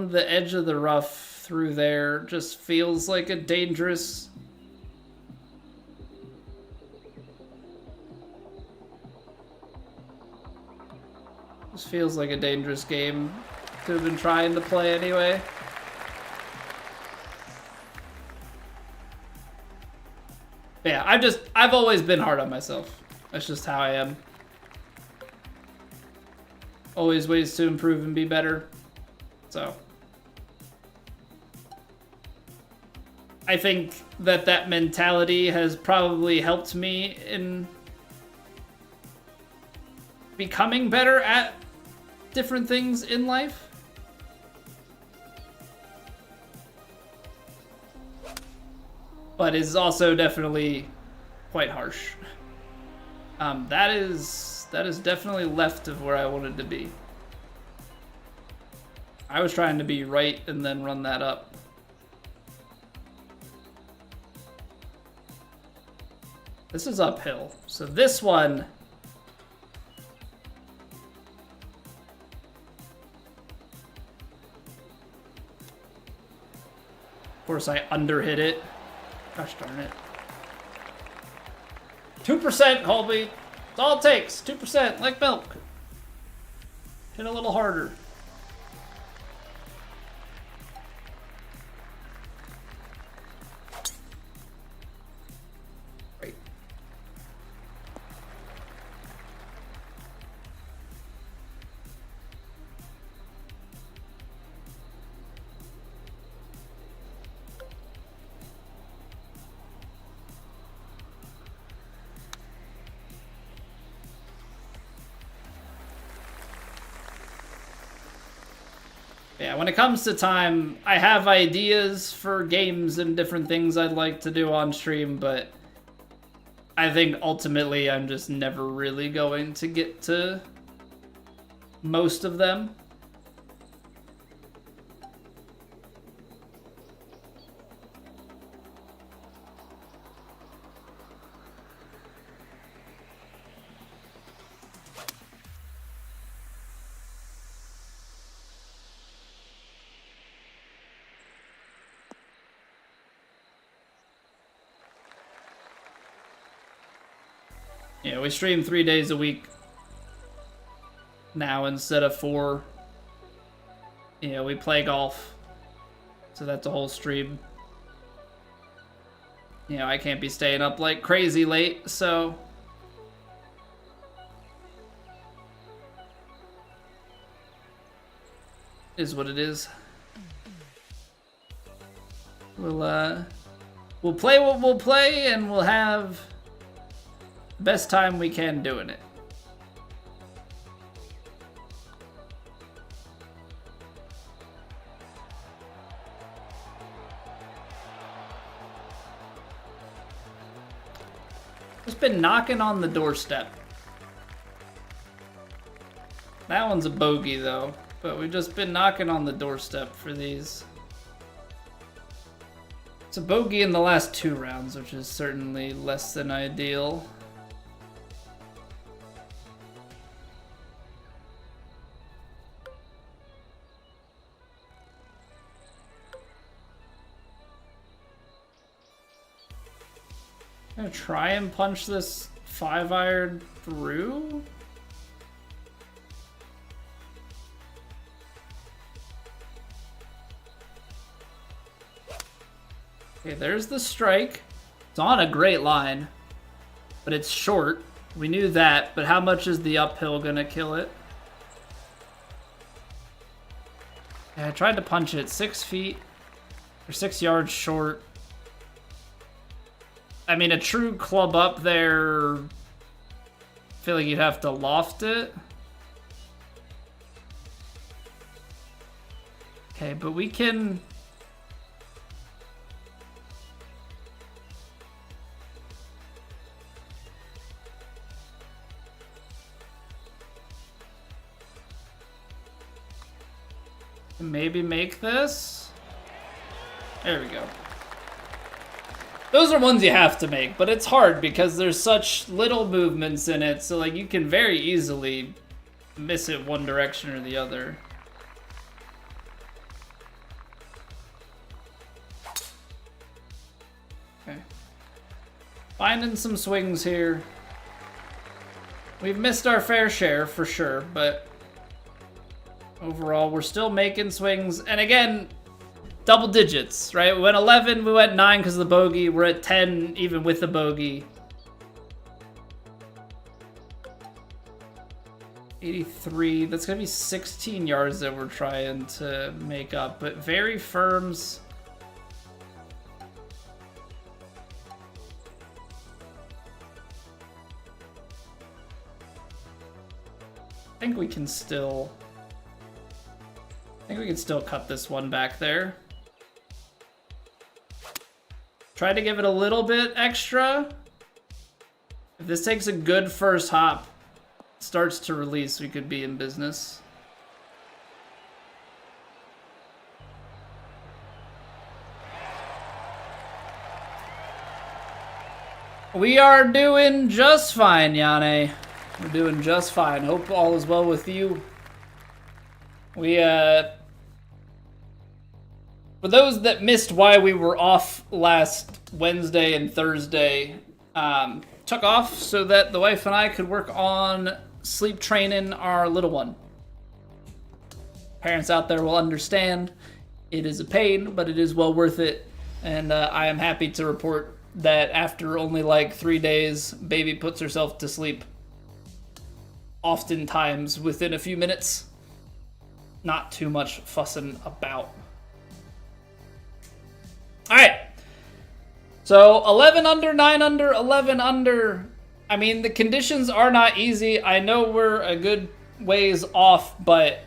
S1: the edge of the rough through there just feels like a dangerous... This feels like a dangerous game to have been trying to play anyway. But yeah, I've always been hard on myself. That's just how I am. Always ways to improve and be better. So I think that mentality has probably helped me in becoming better at different things in life. But is also definitely quite harsh. That is definitely left of where I wanted to be. I was trying to be right and then run that up. This is uphill. So this one... Of course I underhit it. Gosh darn it. 2%, Colby. That's all it takes. 2%, like milk. Hit a little harder. Great. Yeah, when it comes to time, I have ideas for games and different things I'd like to do on stream, but I think ultimately I'm just never really going to get to most of them. Yeah, we stream 3 days a week now instead of 4. Yeah, we play golf, so that's a whole stream. You know, I can't be staying up like crazy late, so... Is what it is. We'll play what we'll play, and we'll have the best time we can doing it. Just been knocking on the doorstep. That one's a bogey though, but we've just been knocking on the doorstep for these. It's a bogey in the last 2 rounds, which is certainly less than ideal. I'm gonna try and punch this 5-iron through. Okay, there's the strike. It's on a great line, but it's short. We knew that, but how much is the uphill gonna kill it? Yeah, I tried to punch it 6 feet. They're 6 yards short. I mean, a true club up there, I feel like you'd have to loft it. Okay, but we can... maybe make this. There we go. Those are ones you have to make, but it's hard because there's such little movements in it, so like you can very easily miss it one direction or the other. Okay. Finding some swings here. We've missed our fair share for sure, but overall, we're still making swings. And again, double digits, right? We went 11, we went 9 because of the bogey. We're at 10 even with the bogey. 83, that's gonna be 16 yards that we're trying to make up, but very firms. I think we can still cut this one back there. Try to give it a little bit extra. If this takes a good first hop, starts to release, we could be in business. We are doing just fine, Yane. We're doing just fine. Hope all is well with you. We, for those that missed why we were off last Wednesday and Thursday, took off so that the wife and I could work on sleep training our little one. Parents out there will understand. It is a pain, but it is well worth it. And I am happy to report that after only like 3 days, baby puts herself to sleep. Oftentimes within a few minutes. Not too much fussing about. All right. So 11 under, 9 under, 11 under. I mean, the conditions are not easy. I know we're a good ways off, but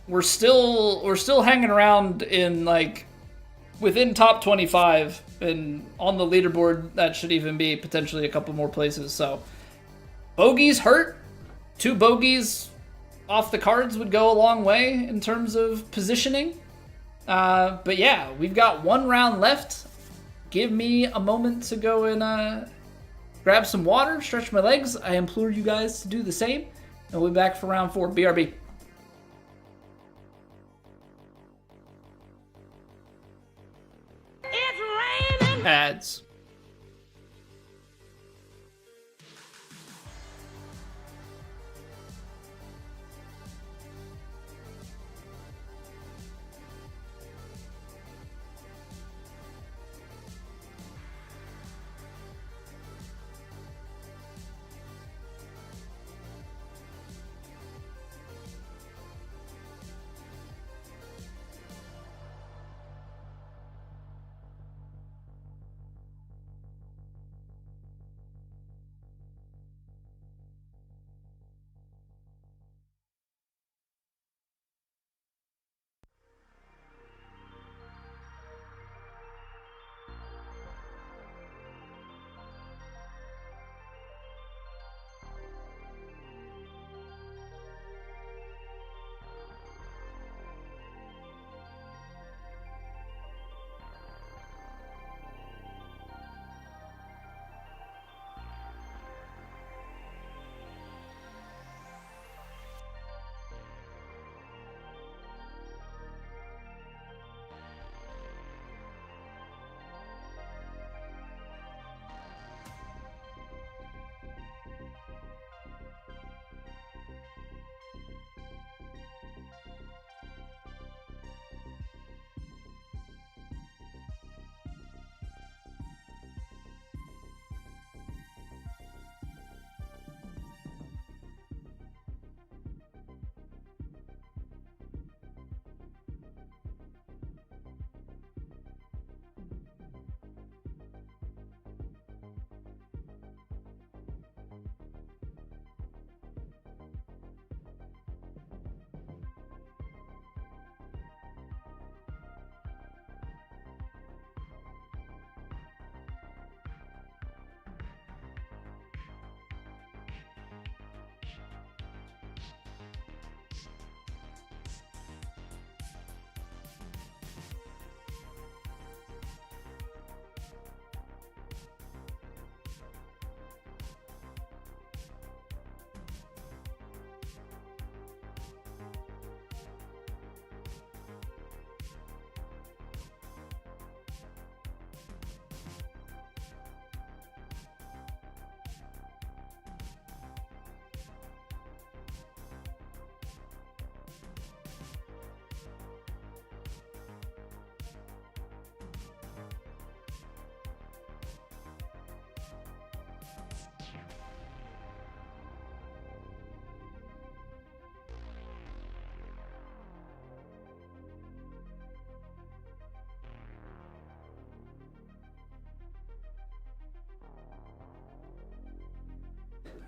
S1: we're still hanging around in like within top 25, and on the leaderboard that should even be potentially a couple more places. So bogeys hurt. 2 bogeys off the cards would go a long way in terms of positioning. But yeah, we've got 1 round left. Give me a moment to go and grab some water, stretch my legs. I implore you guys to do the same. And we'll be back for round 4. BRB.
S2: It's raining.
S1: Ads.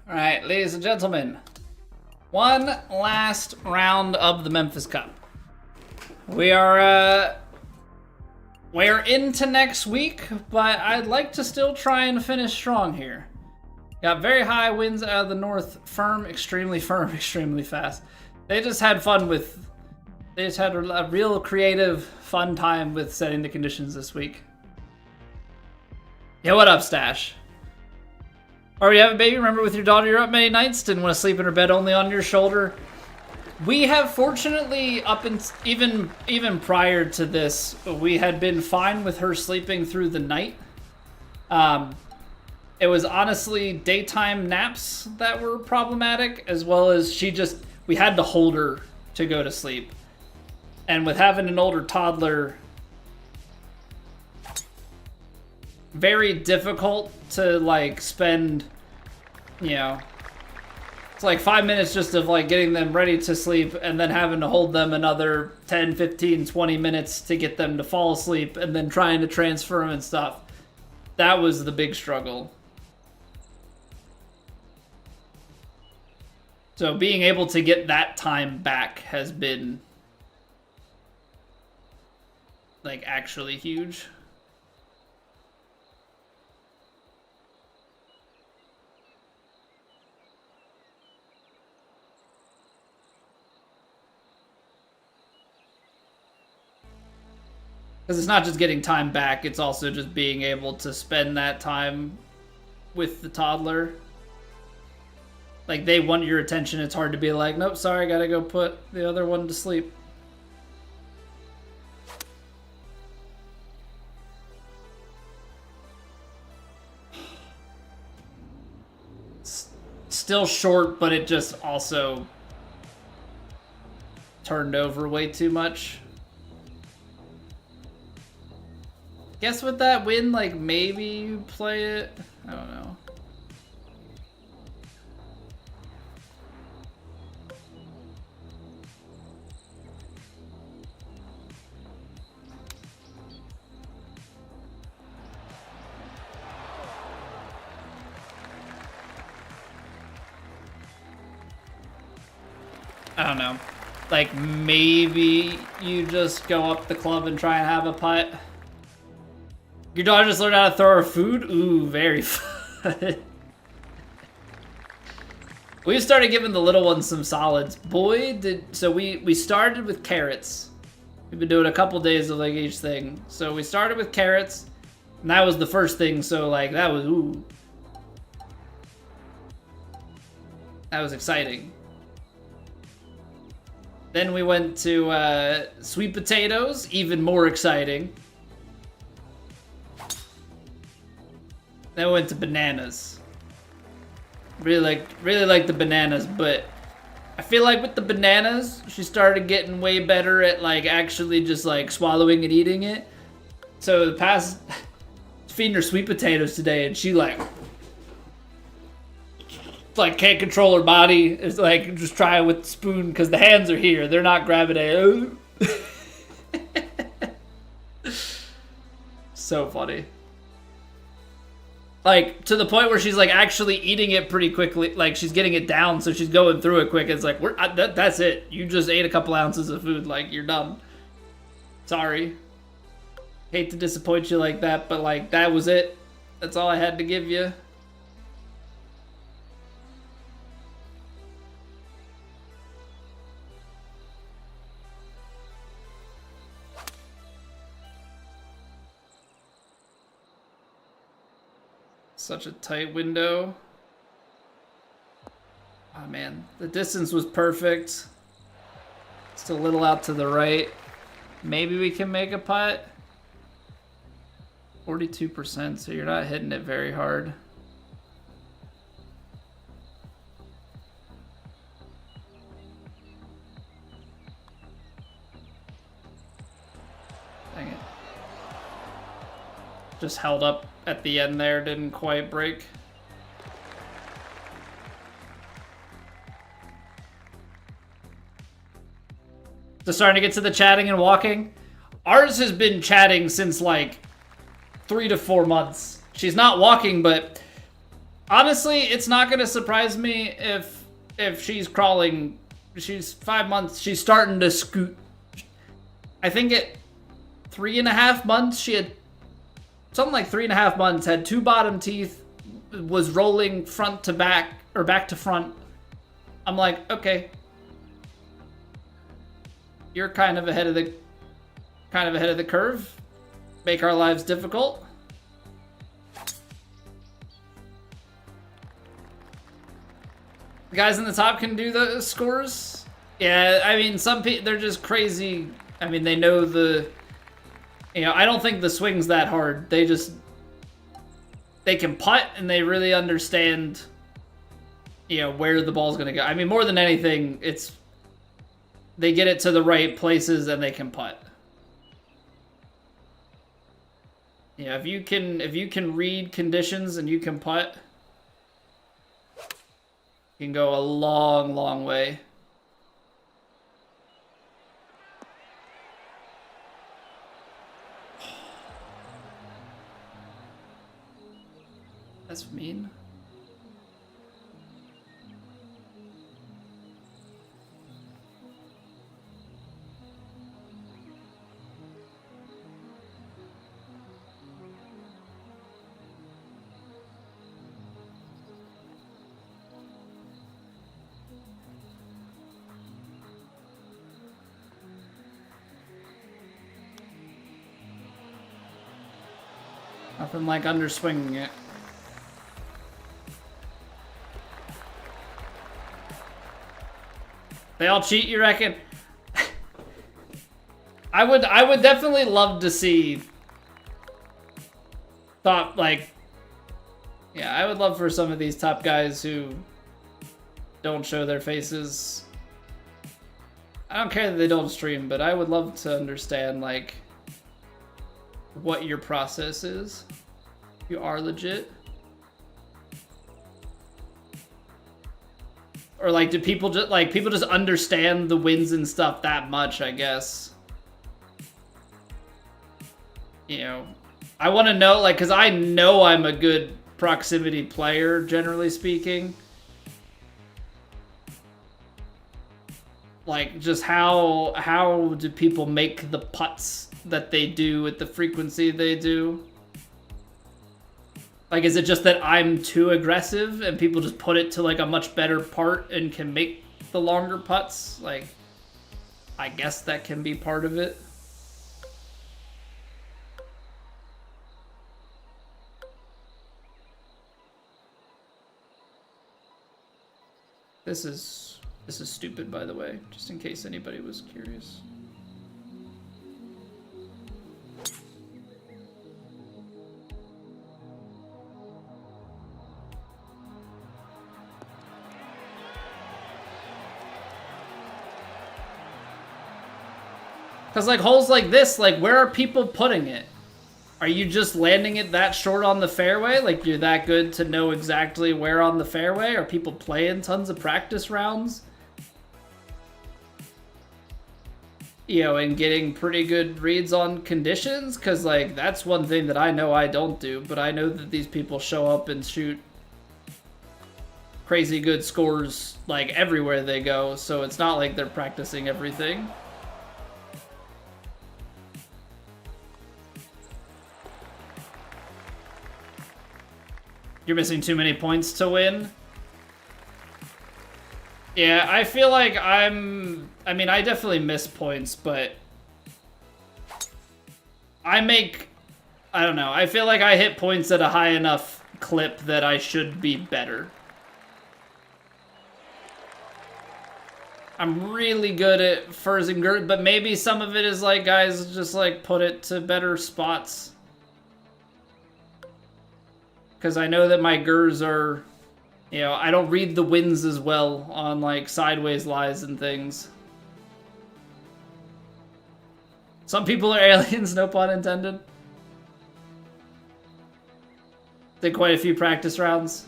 S1: All right, ladies and gentlemen, one last round of the Memphis Cup. We're into next week, but I'd like to still try and finish strong here. Got very high winds out of the north, firm, extremely fast. They just had a real creative, fun time with setting the conditions this week. Yeah, what up, Stash? Or you have a baby, remember with your daughter you're up many nights, didn't want to sleep in her bed only on your shoulder. We have fortunately, even prior to this, we had been fine with her sleeping through the night. It was honestly daytime naps that were problematic, as well as we had to hold her to go to sleep. And with having an older toddler, very difficult to like spend, it's like 5 minutes just of like getting them ready to sleep and then having to hold them another 10, 15, 20 minutes to get them to fall asleep and then trying to transfer them and stuff. That was the big struggle. So being able to get that time back has been like actually huge. Because it's not just getting time back, it's also just being able to spend that time with the toddler. Like, they want your attention, it's hard to be like, nope, sorry, gotta go put the other one to sleep. Still short, but it just also turned over way too much. Guess with that win, like, maybe you play it? I don't know. I don't know. Like, maybe you just go up the club and try and have a putt. Your daughter just learned how to throw her food? Ooh, very fun. We started giving the little ones some solids. So we started with carrots. We've been doing a couple days of like each thing. So we started with carrots, and that was the first thing. So like that was ooh. That was exciting. Then we went to sweet potatoes, even more exciting. Then we went to bananas. Really like the bananas, but I feel like with the bananas, she started getting way better at like actually just like swallowing and eating it. So the past feeding her sweet potatoes today, and she like can't control her body. It's like just try it with the spoon because the hands are here. They're not grabbing it. So funny. Like, to the point where she's, like, actually eating it pretty quickly. Like, she's getting it down, so she's going through it quick. It's like, that's it. You just ate a couple ounces of food. Like, you're done. Sorry. Hate to disappoint you like that, but, like, that was it. That's all I had to give you. Such a tight window. Oh man, the distance was perfect. Just a little out to the right. Maybe we can make a putt. 42%, so you're not hitting it very hard. Dang it. Just held up at the end there, didn't quite break. Just starting to get to the chatting and walking. Ours has been chatting since like 3 to 4 months. She's not walking, but Honestly, it's not gonna surprise me if she's crawling. She's 5 months. She's starting to scoot. I think at 3.5 months, she had something like 3.5 months, had 2 bottom teeth, was rolling front to back or back to front. I'm like, okay, you're kind of ahead of the curve. Make our lives difficult. The guys in the top can do the scores. Yeah, I mean, some people, they're just crazy. I mean, they know the, I don't think the swing's that hard. They can putt and they really understand, where the ball's going to go. I mean, more than anything, they get it to the right places and they can putt. If you can read conditions and you can putt, you can go a long, long way. That's mean. Nothing like underswinging it. They all cheat, you reckon? I would definitely love to see I would love for some of these top guys who don't show their faces. I don't care that they don't stream, but I would love to understand, like, what your process is. You are legit. Or like, do people just understand the wins and stuff that much, I guess? I want to know, like, because I know I'm a good proximity player, generally speaking. Like, just how do people make the putts that they do at the frequency they do? Like, is it just that I'm too aggressive and people just put it to, like, a much better part and can make the longer putts? Like, I guess that can be part of it. This is stupid, by the way, just in case anybody was curious. Because, like, holes like this, like, where are people putting it? Are you just landing it that short on the fairway? Like, you're that good to know exactly where on the fairway? Are people playing tons of practice rounds? And getting pretty good reads on conditions? Because, like, that's one thing that I know I don't do, but I know that these people show up and shoot crazy good scores, like, everywhere they go, so it's not like they're practicing everything. You're missing too many points to win? Yeah, I feel like I definitely miss points, but I don't know, I feel like I hit points at a high enough clip that I should be better. I'm really good at furs and girth, but maybe some of it is like, guys, just like put it to better spots. Because I know that my gers are, I don't read the winds as well on, like, sideways lies and things. Some people are aliens, no pun intended. Did quite a few practice rounds.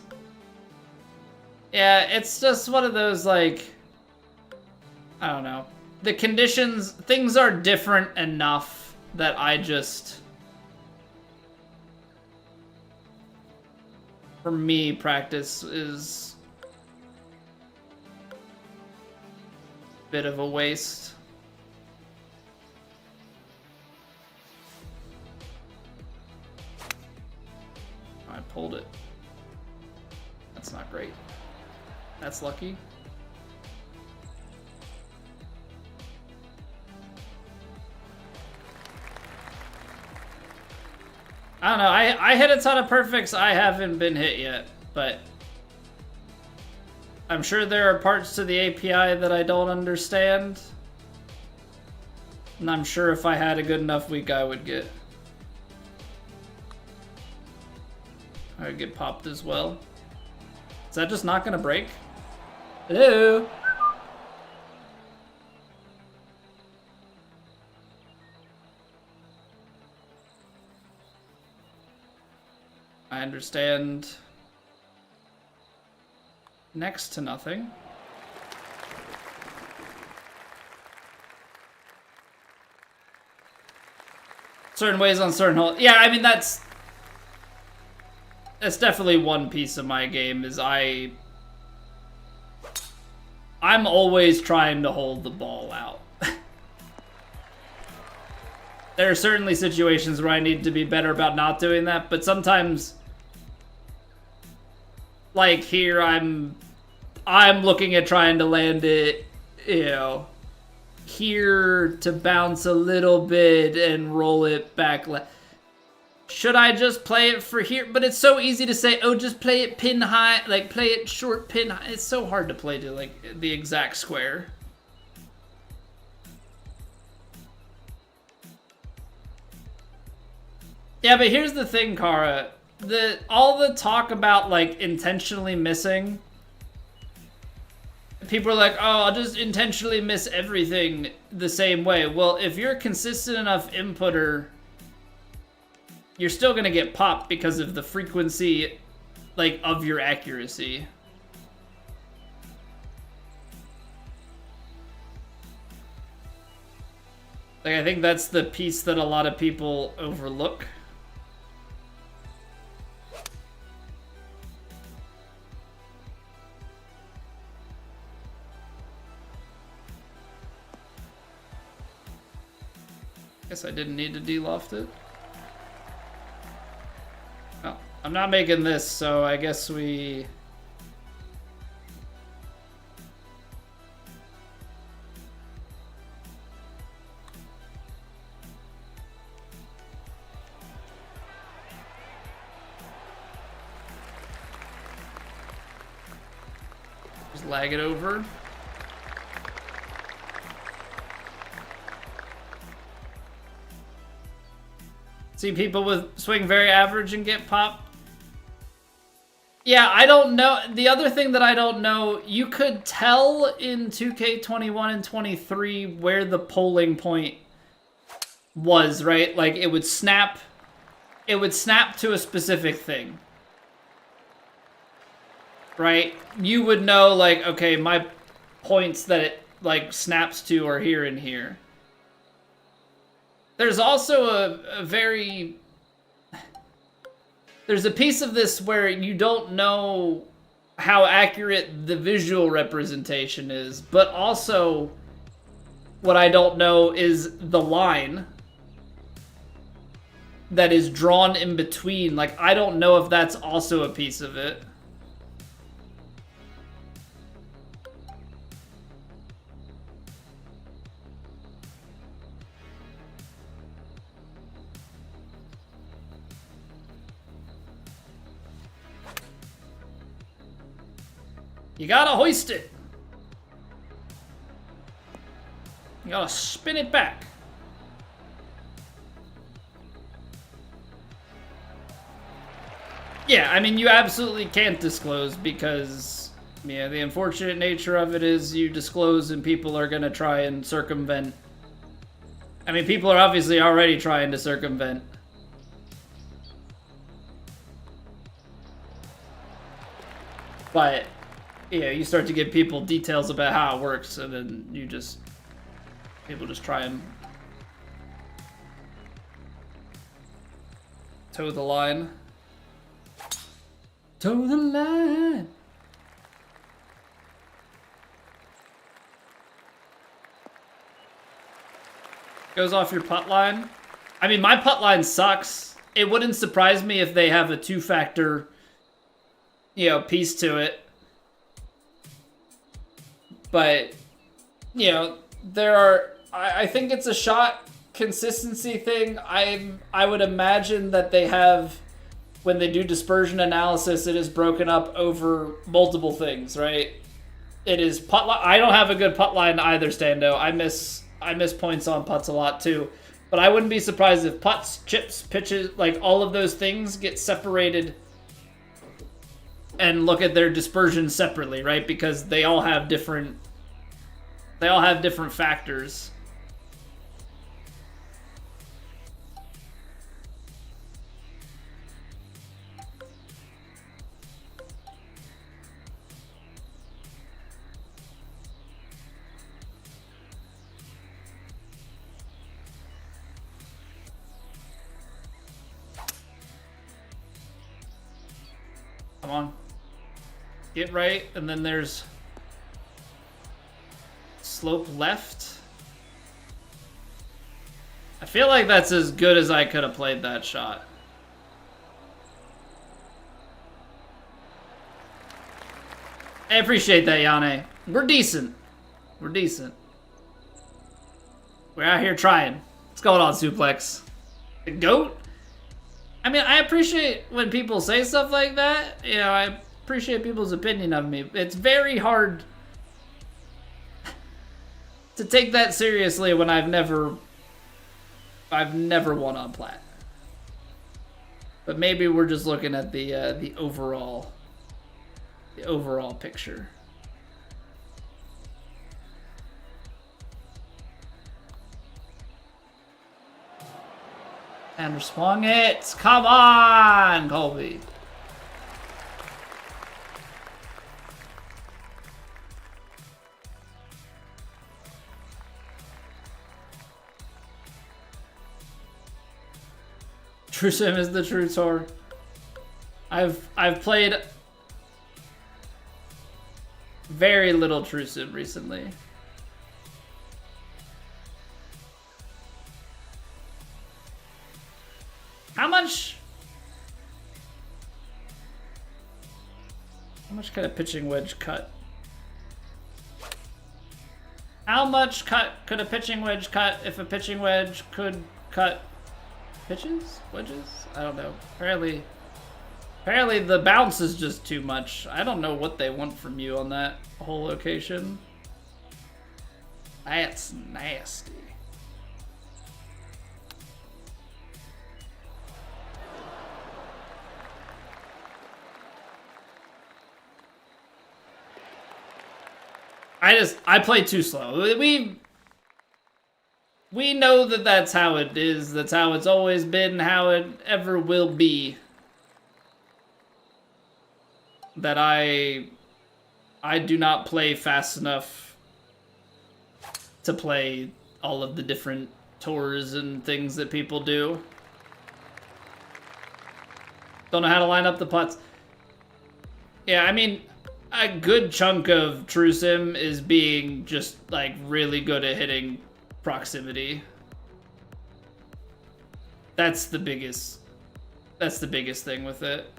S1: Yeah, it's just one of those, like, I don't know. The conditions, things are different enough that I just for me, practice is a bit of a waste. I pulled it. That's not great. That's lucky. I don't know, I hit a ton of perfects. I haven't been hit yet, but I'm sure there are parts to the API that I don't understand. And I'm sure if I had a good enough week, I would get popped as well. Is that just not gonna break? Hello? I understand next to nothing. Certain ways on certain holes. Yeah, I mean, that's definitely one piece of my game is I'm always trying to hold the ball out. There are certainly situations where I need to be better about not doing that, but sometimes, like here, I'm looking at trying to land it, you know, here to bounce a little bit and roll it back left. Should I just play it for here? But it's so easy to say, oh, just play it pin high, like play it short pin high. It's so hard to play to like the exact square. Yeah, but here's the thing, Kara. All the talk about like intentionally missing. People are like, oh, I'll just intentionally miss everything the same way. Well, if you're a consistent enough inputter, you're still gonna get popped because of the frequency, like, of your accuracy. Like, I think that's the piece that a lot of people overlook. Guess I didn't need to de-loft it. Oh, I'm not making this, so I guess we... just lag it over. See people with swing very average and get popped. Yeah, I don't know. The other thing that I don't know, you could tell in 2K21 and 23 where the polling point was, right? Like it would snap to a specific thing. Right? You would know like, okay, my points that it like snaps to are here and here. There's also there's a piece of this where you don't know how accurate the visual representation is, but also what I don't know is the line that is drawn in between. Like, I don't know if that's also a piece of it. You gotta hoist it. You gotta spin it back. Yeah, I mean, you absolutely can't disclose because, yeah, the unfortunate nature of it is you disclose and people are gonna try and circumvent. I mean, people are obviously already trying to circumvent. But... yeah, you start to give people details about how it works, and then people just try and toe the line. toe the line. Goes off your putt line. I mean, my putt line sucks. It wouldn't surprise me if they have a two-factor, you know, piece to it. But, you know, there are... I think it's a shot consistency thing. I would imagine that they have... When they do dispersion analysis, it is broken up over multiple things, right? It is putt line. I don't have a good putt line either, Stando. I miss points on putts a lot too. But I wouldn't be surprised if putts, chips, pitches, like all of those things get separated and look at their dispersion separately, right? Because they all have different factors. Come on. Get right, and then there's slope left. I feel like that's as good as I could have played that shot. I appreciate that, Yane. We're decent. We're decent. We're out here trying. What's going on, Suplex? The GOAT? I mean, I appreciate when people say stuff like that. You know, I appreciate people's opinion of me. It's very hard to take that seriously when I've never won on plat. But maybe we're just looking at the overall picture. And swung it. Come on, Colby. True Sim is the true tour. I've played very little True Sim recently. How much could a pitching wedge cut? How much could a pitching wedge cut if a pitching wedge could cut pitches? Wedges? I don't know. Apparently the bounce is just too much. I don't know what they want from you on that whole location. That's nasty. I play too slow. We know that that's how it is. That's how it's always been, how it ever will be. That I do not play fast enough to play all of the different tours and things that people do. Don't know how to line up the putts. Yeah, I mean, a good chunk of True Sim is being just like really good at hitting proximity. That's the biggest thing with it.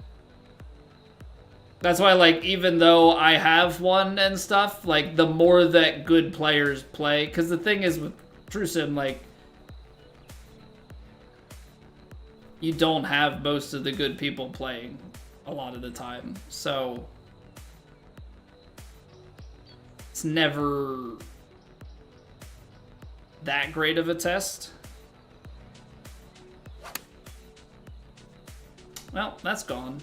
S1: That's why, like, even though I have one and stuff, like, the more that good players play, because the thing is with True Sim, like, you don't have most of the good people playing a lot of the time, so it's never that great of a test. Well, that's gone.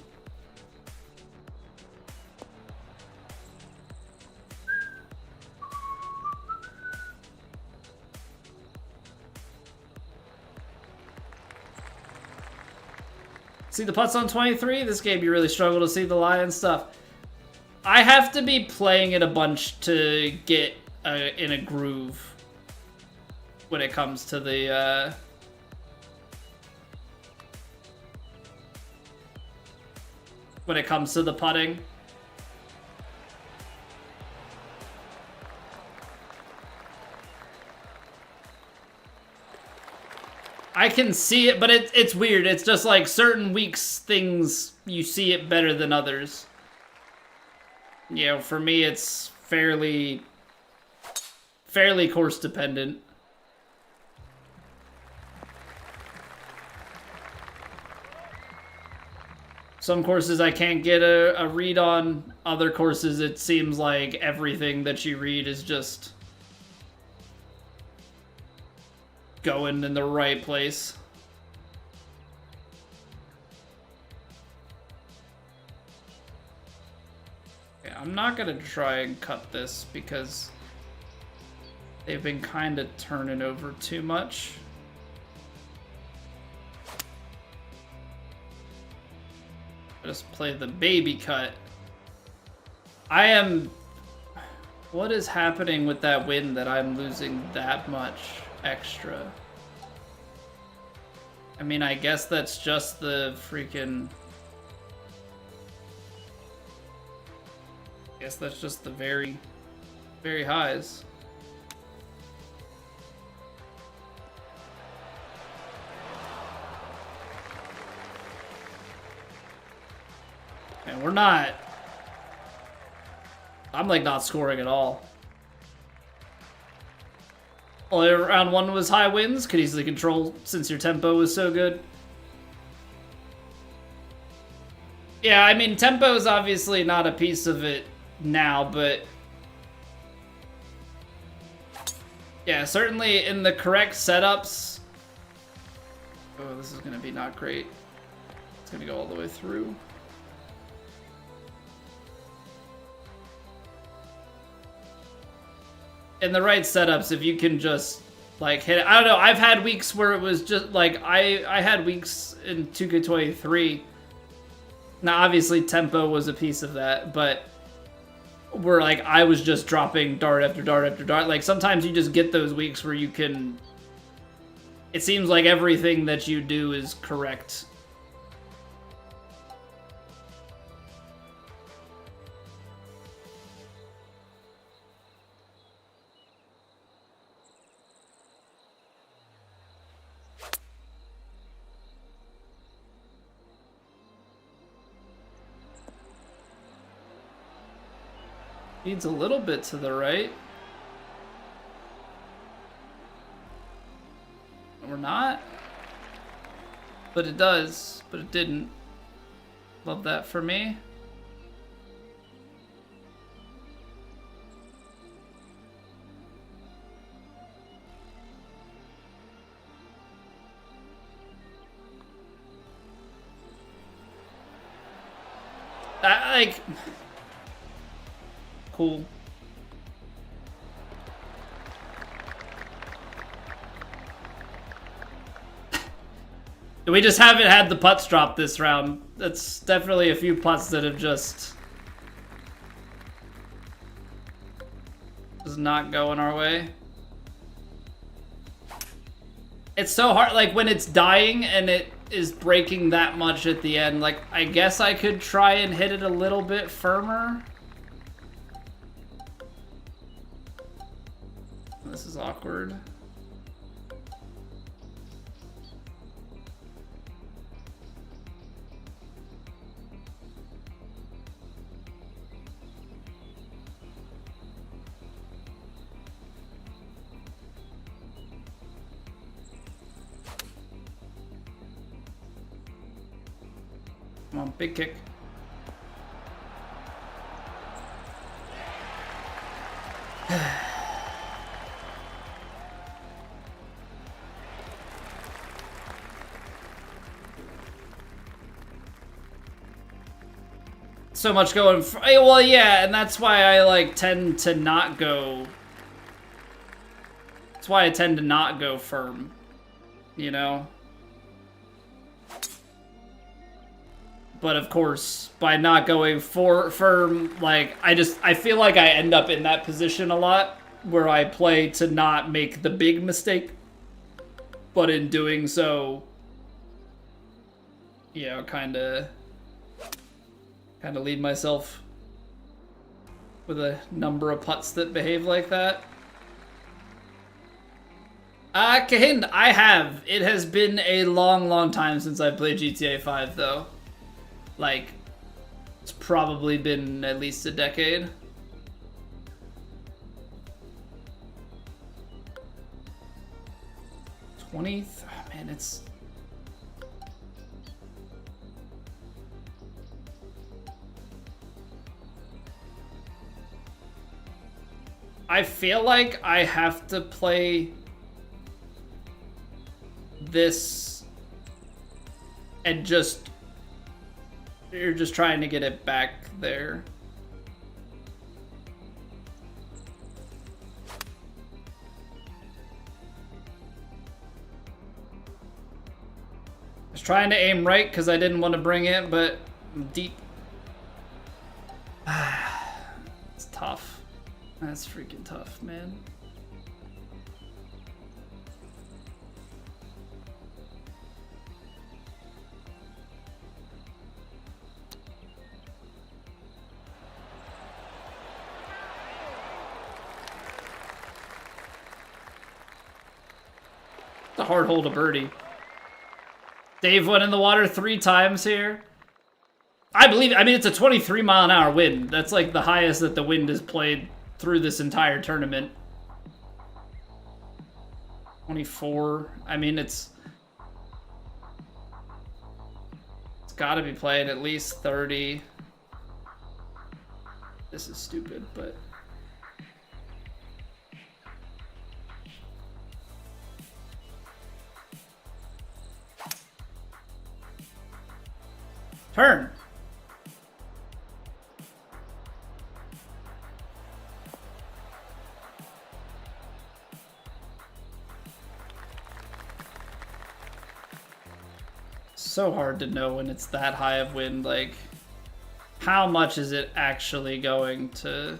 S1: See the putts on 23? This game you really struggle to see the lie and stuff. I have to be playing it a bunch to get in a groove when it comes to the when it comes to the putting. I can see it, but it's weird. It's just like certain weeks, things, you see it better than others. You know, for me, it's fairly course dependent. Some courses I can't get a read on. Other courses, it seems like everything that you read is just going in the right place. Okay, I'm not gonna try and cut this because they've been kind of turning over too much. Just play the baby cut. What is happening with that wind that I'm losing that much extra? I mean, I guess that's just the freaking... I guess that's just the very, very highs. And we're not... I'm like not scoring at all. Only round one was high winds. Could easily control since your tempo was so good. Yeah, I mean, tempo is obviously not a piece of it now, but... yeah, certainly in the correct setups... oh, this is going to be not great. It's going to go all the way through. In the right setups, if you can just like hit it. I don't know, I've had weeks where it was just like I had weeks in 2K23. Now obviously tempo was a piece of that, but where like I was just dropping dart after dart after dart. Like sometimes you just get those weeks where you can, it seems like everything that you do is correct. Needs a little bit to the right. Or not. But it does. But it didn't. Love that for me. Like... cool. We just haven't had the putts drop this round. That's definitely a few putts that have just not going our way. It's so hard, like when it's dying and it is breaking that much at the end. Like, I guess I could try and hit it a little bit firmer. This is awkward. Come on, big kick. So much going well, yeah, and that's why I like tend to not go. That's why I tend to not go firm, you know. But of course, by not going firm, like I feel like I end up in that position a lot where I play to not make the big mistake, but in doing so, you know, kind of kind of leave myself with a number of putts that behave like that. Kahin, I have. It has been a long, long time since I played GTA 5, though. Like, it's probably been at least a decade. Oh, man, it's... I feel like I have to play this and you're just trying to get it back there. I was trying to aim right because I didn't want to bring it, but I'm deep. It's tough. That's freaking tough, man. It's a hard hole to birdie. Dave went in the water 3 times here. I mean, it's a 23-mile-an-hour wind. That's like the highest that the wind has played through this entire tournament. 24. I mean, it's got to be playing at least 30. This is stupid, but... Turn. So hard to know when it's that high of wind, like how much is it actually going to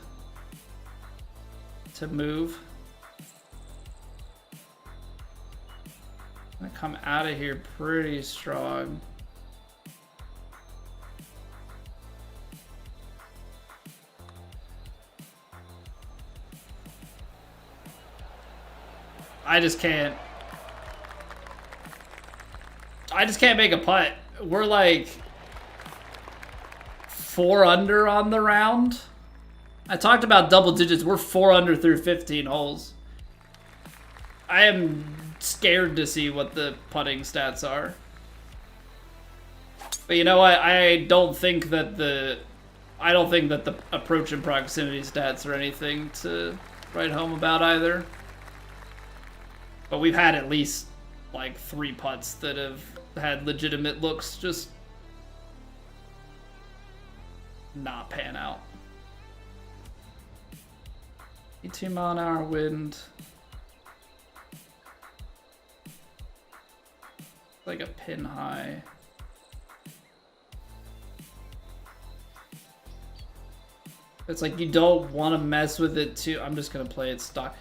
S1: move? I come out of here pretty strong. I just can't make a putt. We're like 4 under on the round. I talked about double digits. We're 4 under through 15 holes. I am scared to see what the putting stats are. But you know what? I don't think that the approach and proximity stats are anything to write home about either. But we've had at least like 3 putts that have had legitimate looks just not pan out. 18-mile-an-hour wind. Like a pin high. It's like you don't want to mess with it too. I'm just gonna play it stock.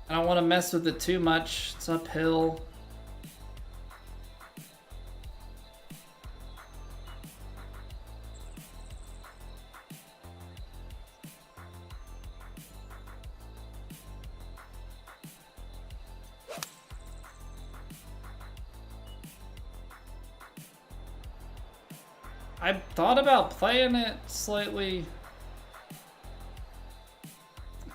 S1: I don't want to mess with it too much. It's uphill. I thought about playing it slightly.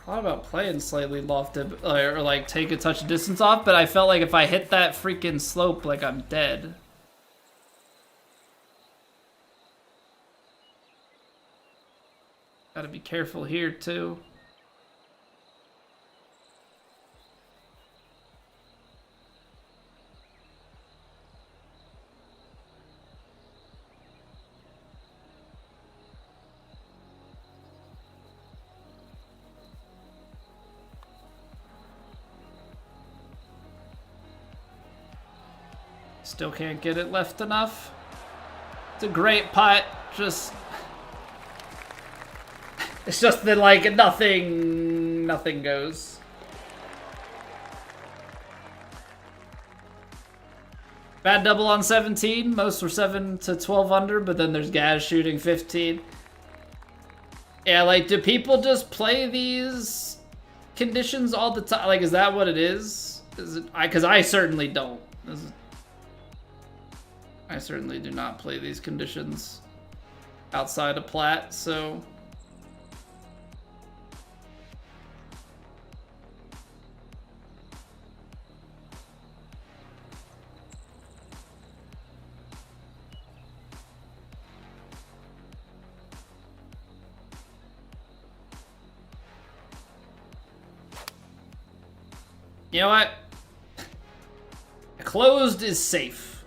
S1: Thought about playing slightly lofted or like take a touch of distance off, but I felt like if I hit that freaking slope, like I'm dead. Gotta be careful here too. Still can't get it left enough. It's a great putt, just... It's just that, like, nothing goes. Bad double on 17. Most were 7 to 12 under, but then there's guys shooting 15. Yeah, like, do people just play these conditions all the time? Like, is that what it is? Is it? Because I certainly don't. I certainly do not play these conditions outside of Plat, so... You know what? Closed is safe.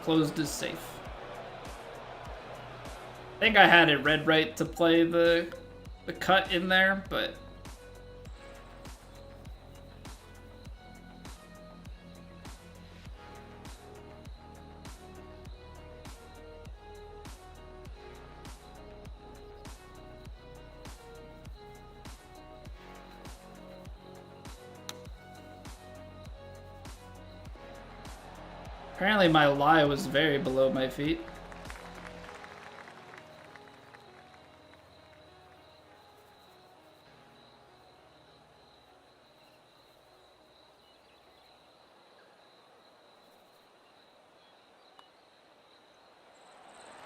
S1: Closed is safe. I think I had it red right to play the cut in there, but... Apparently my lie was very below my feet.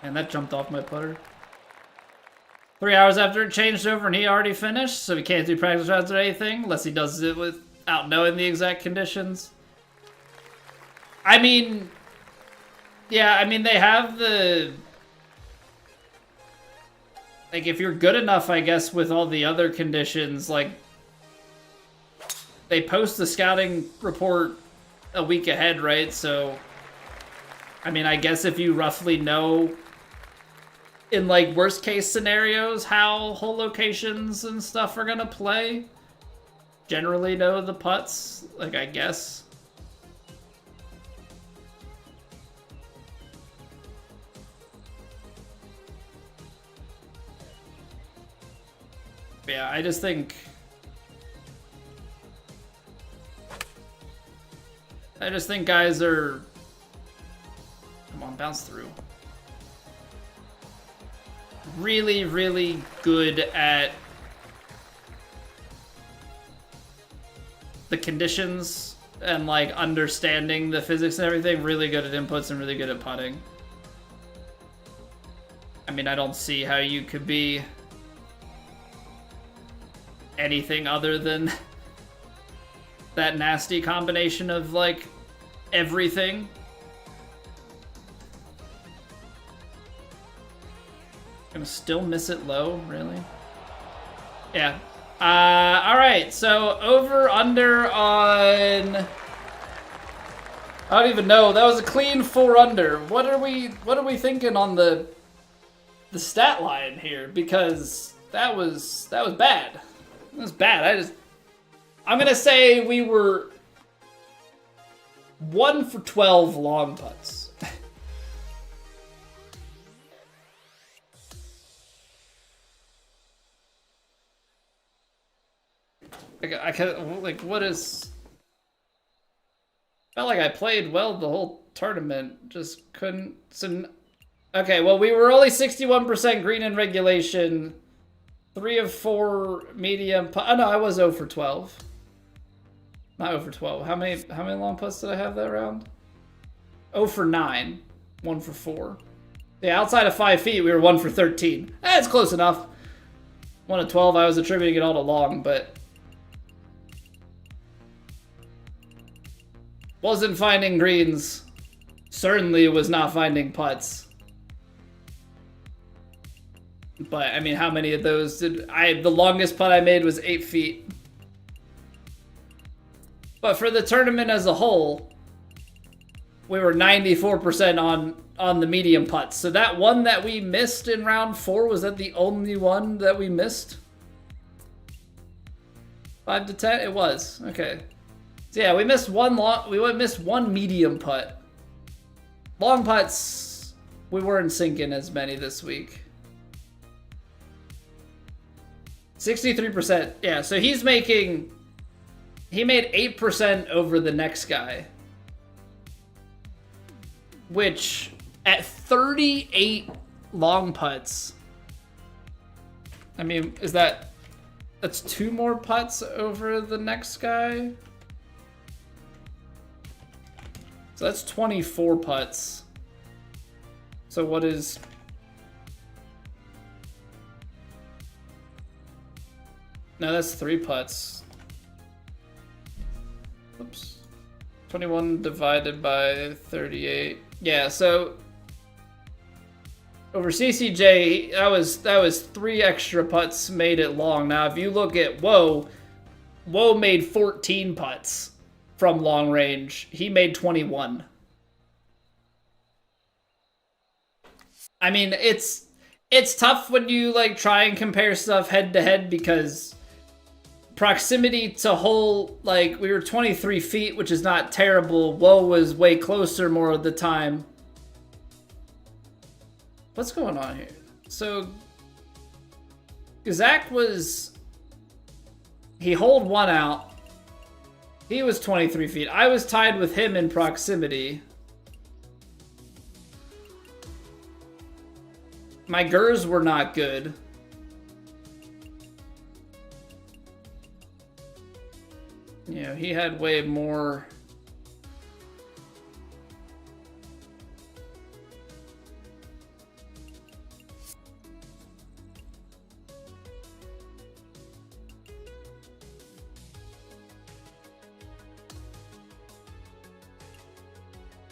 S1: And that jumped off my putter. 3 hours after it changed over and he already finished, so he can't do practice rounds or anything unless he does it without knowing the exact conditions. I mean, yeah, I mean, they have the... Like, if you're good enough, I guess, with all the other conditions, like, they post the scouting report a week ahead, right? So, I mean, I guess if you roughly know, in, like, worst-case scenarios, how hole locations and stuff are gonna play, generally know the putts, like, I guess... Yeah, I just think guys are... Come on, bounce through. Really, really good at the conditions and, like, understanding the physics and everything. Really good at inputs and really good at putting. I mean, I don't see how you could be anything other than that nasty combination of, like, everything. Gonna still miss it low, really? Yeah. Alright, so over, under on... I don't even know. That was a clean 4 under. What are we thinking on the stat line here? Because that was bad. That was bad. I'm gonna say we were 1 for 12 long putts. I can't, like, what is... Felt like I played well the whole tournament, just couldn't... Okay, well, we were only 61% green in regulation, 3 of 4 medium... Oh, no, I was 0 for 12. Not 0 for 12. How many long putts did I have that round? 0 for 9, 1 for 4. Yeah, outside of 5 feet, we were 1 for 13. That's close enough. 1 of 12, I was attributing it all to long, but... Wasn't finding greens. Certainly was not finding putts. But, I mean, how many of those did I... The longest putt I made was 8 feet. But for the tournament as a whole, we were 94% on the medium putts. So that one that we missed in round 4, was that the only one that we missed? 5 to 10? It was. Okay. So yeah, we missed one medium putt. Long putts, we weren't sinking as many this week. 63%. Yeah, so he's making He made 8% over the next guy. Which, at 38 long putts, I mean, that's 2 more putts over the next guy? So that's 24 putts. So what is... No, that's 3 putts. Oops. 21 divided by 38. Yeah, so over CCJ, that was 3 extra putts made it long. Now, if you look at Woe made 14 putts from long range. He made 21. I mean, it's tough when you like try and compare stuff head to head because proximity to hole, like, we were 23 feet, which is not terrible. Woe was way closer more of the time. What's going on here? So, Zach he holed 1 out. He was 23 feet. I was tied with him in proximity. My GERs were not good. You know, he had way more.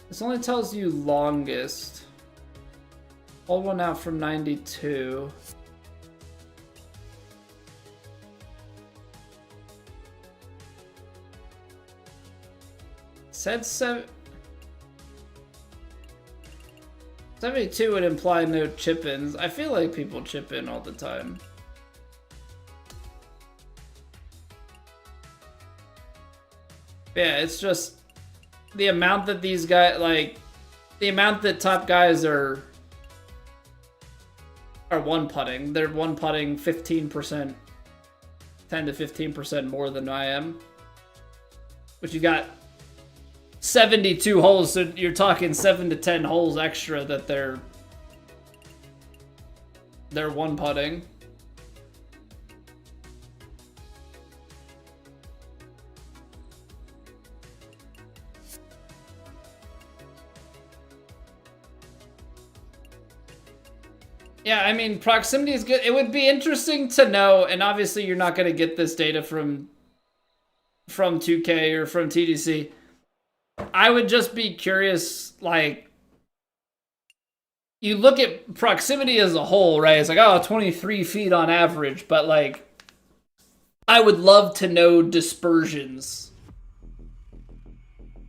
S1: This only tells you longest. Hold 1 out from 92. Said 72 would imply no chip-ins. I feel like people chip in all the time. Yeah, it's just the amount that these guys, like, the amount that top guys are one putting. They're one putting 15%, 10 to 15% more than I am. But you got 72 holes, so you're talking 7 to 10 holes extra that they're one putting. Yeah, I mean, proximity is good. It would be interesting to know, and obviously you're not going to get this data from 2K or from TGC. I would just be curious, like, you look at proximity as a whole, right? It's like, oh, 23 feet on average, but, like, I would love to know dispersions.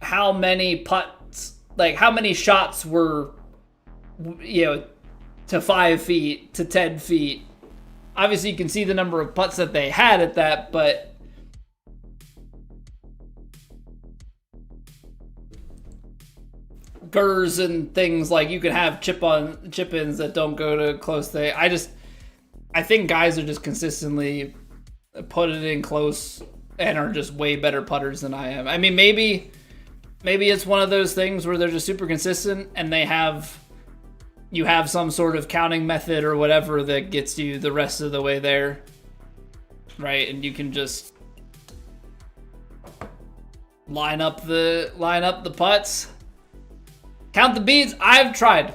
S1: How many putts, like, how many shots were, you know, to 5 feet, to 10 feet. Obviously, you can see the number of putts that they had at that, but GERs and things, like, you could have chip-ins that don't go to close. I think guys are just consistently put it in close and are just way better putters than I am. I mean, maybe it's one of those things where they're just super consistent and you have some sort of counting method or whatever that gets you the rest of the way there, right? And you can just line up the putts, count the beads. I've tried,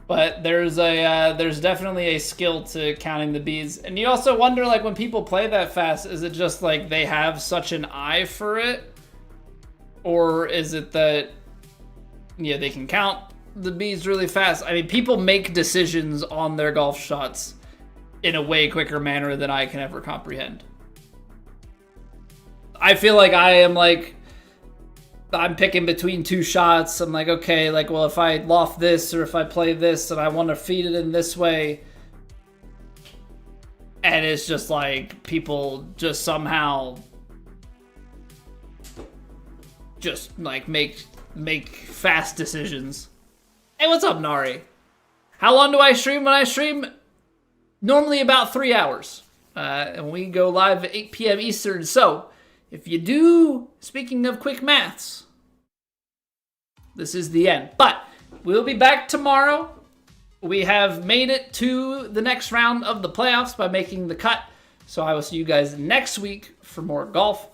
S1: but there's definitely a skill to counting the beads. And you also wonder, like, when people play that fast, is it just like they have such an eye for it, or is it that, yeah, they can count the beads really fast? I mean, people make decisions on their golf shots in a way quicker manner than I can ever comprehend. I feel like I'm picking between 2 shots. I'm like, okay, like, well, if I loft this or if I play this and I want to feed it in this way, and it's just like people just somehow just like make fast decisions. Hey, what's up, Nari? How long do I stream? When I stream, normally about 3 hours. and we go live at 8 p.m. Eastern. So if you do, speaking of quick maths, this is the end. But we'll be back tomorrow. We have made it to the next round of the playoffs by making the cut. So I will see you guys next week for more golf.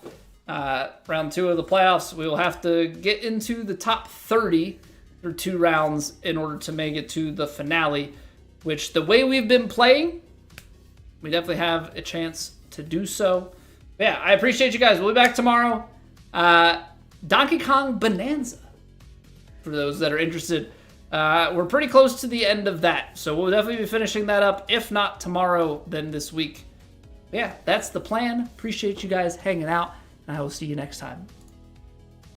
S1: Round 2 of the playoffs, we will have to get into the top 30 through 2 rounds in order to make it to the finale, which the way we've been playing, we definitely have a chance to do so. But yeah, I appreciate you guys. We'll be back tomorrow. Donkey Kong Bonanza, for those that are interested. We're pretty close to the end of that, so we'll definitely be finishing that up. If not tomorrow, then this week. But yeah, that's the plan. Appreciate you guys hanging out, and I will see you next time.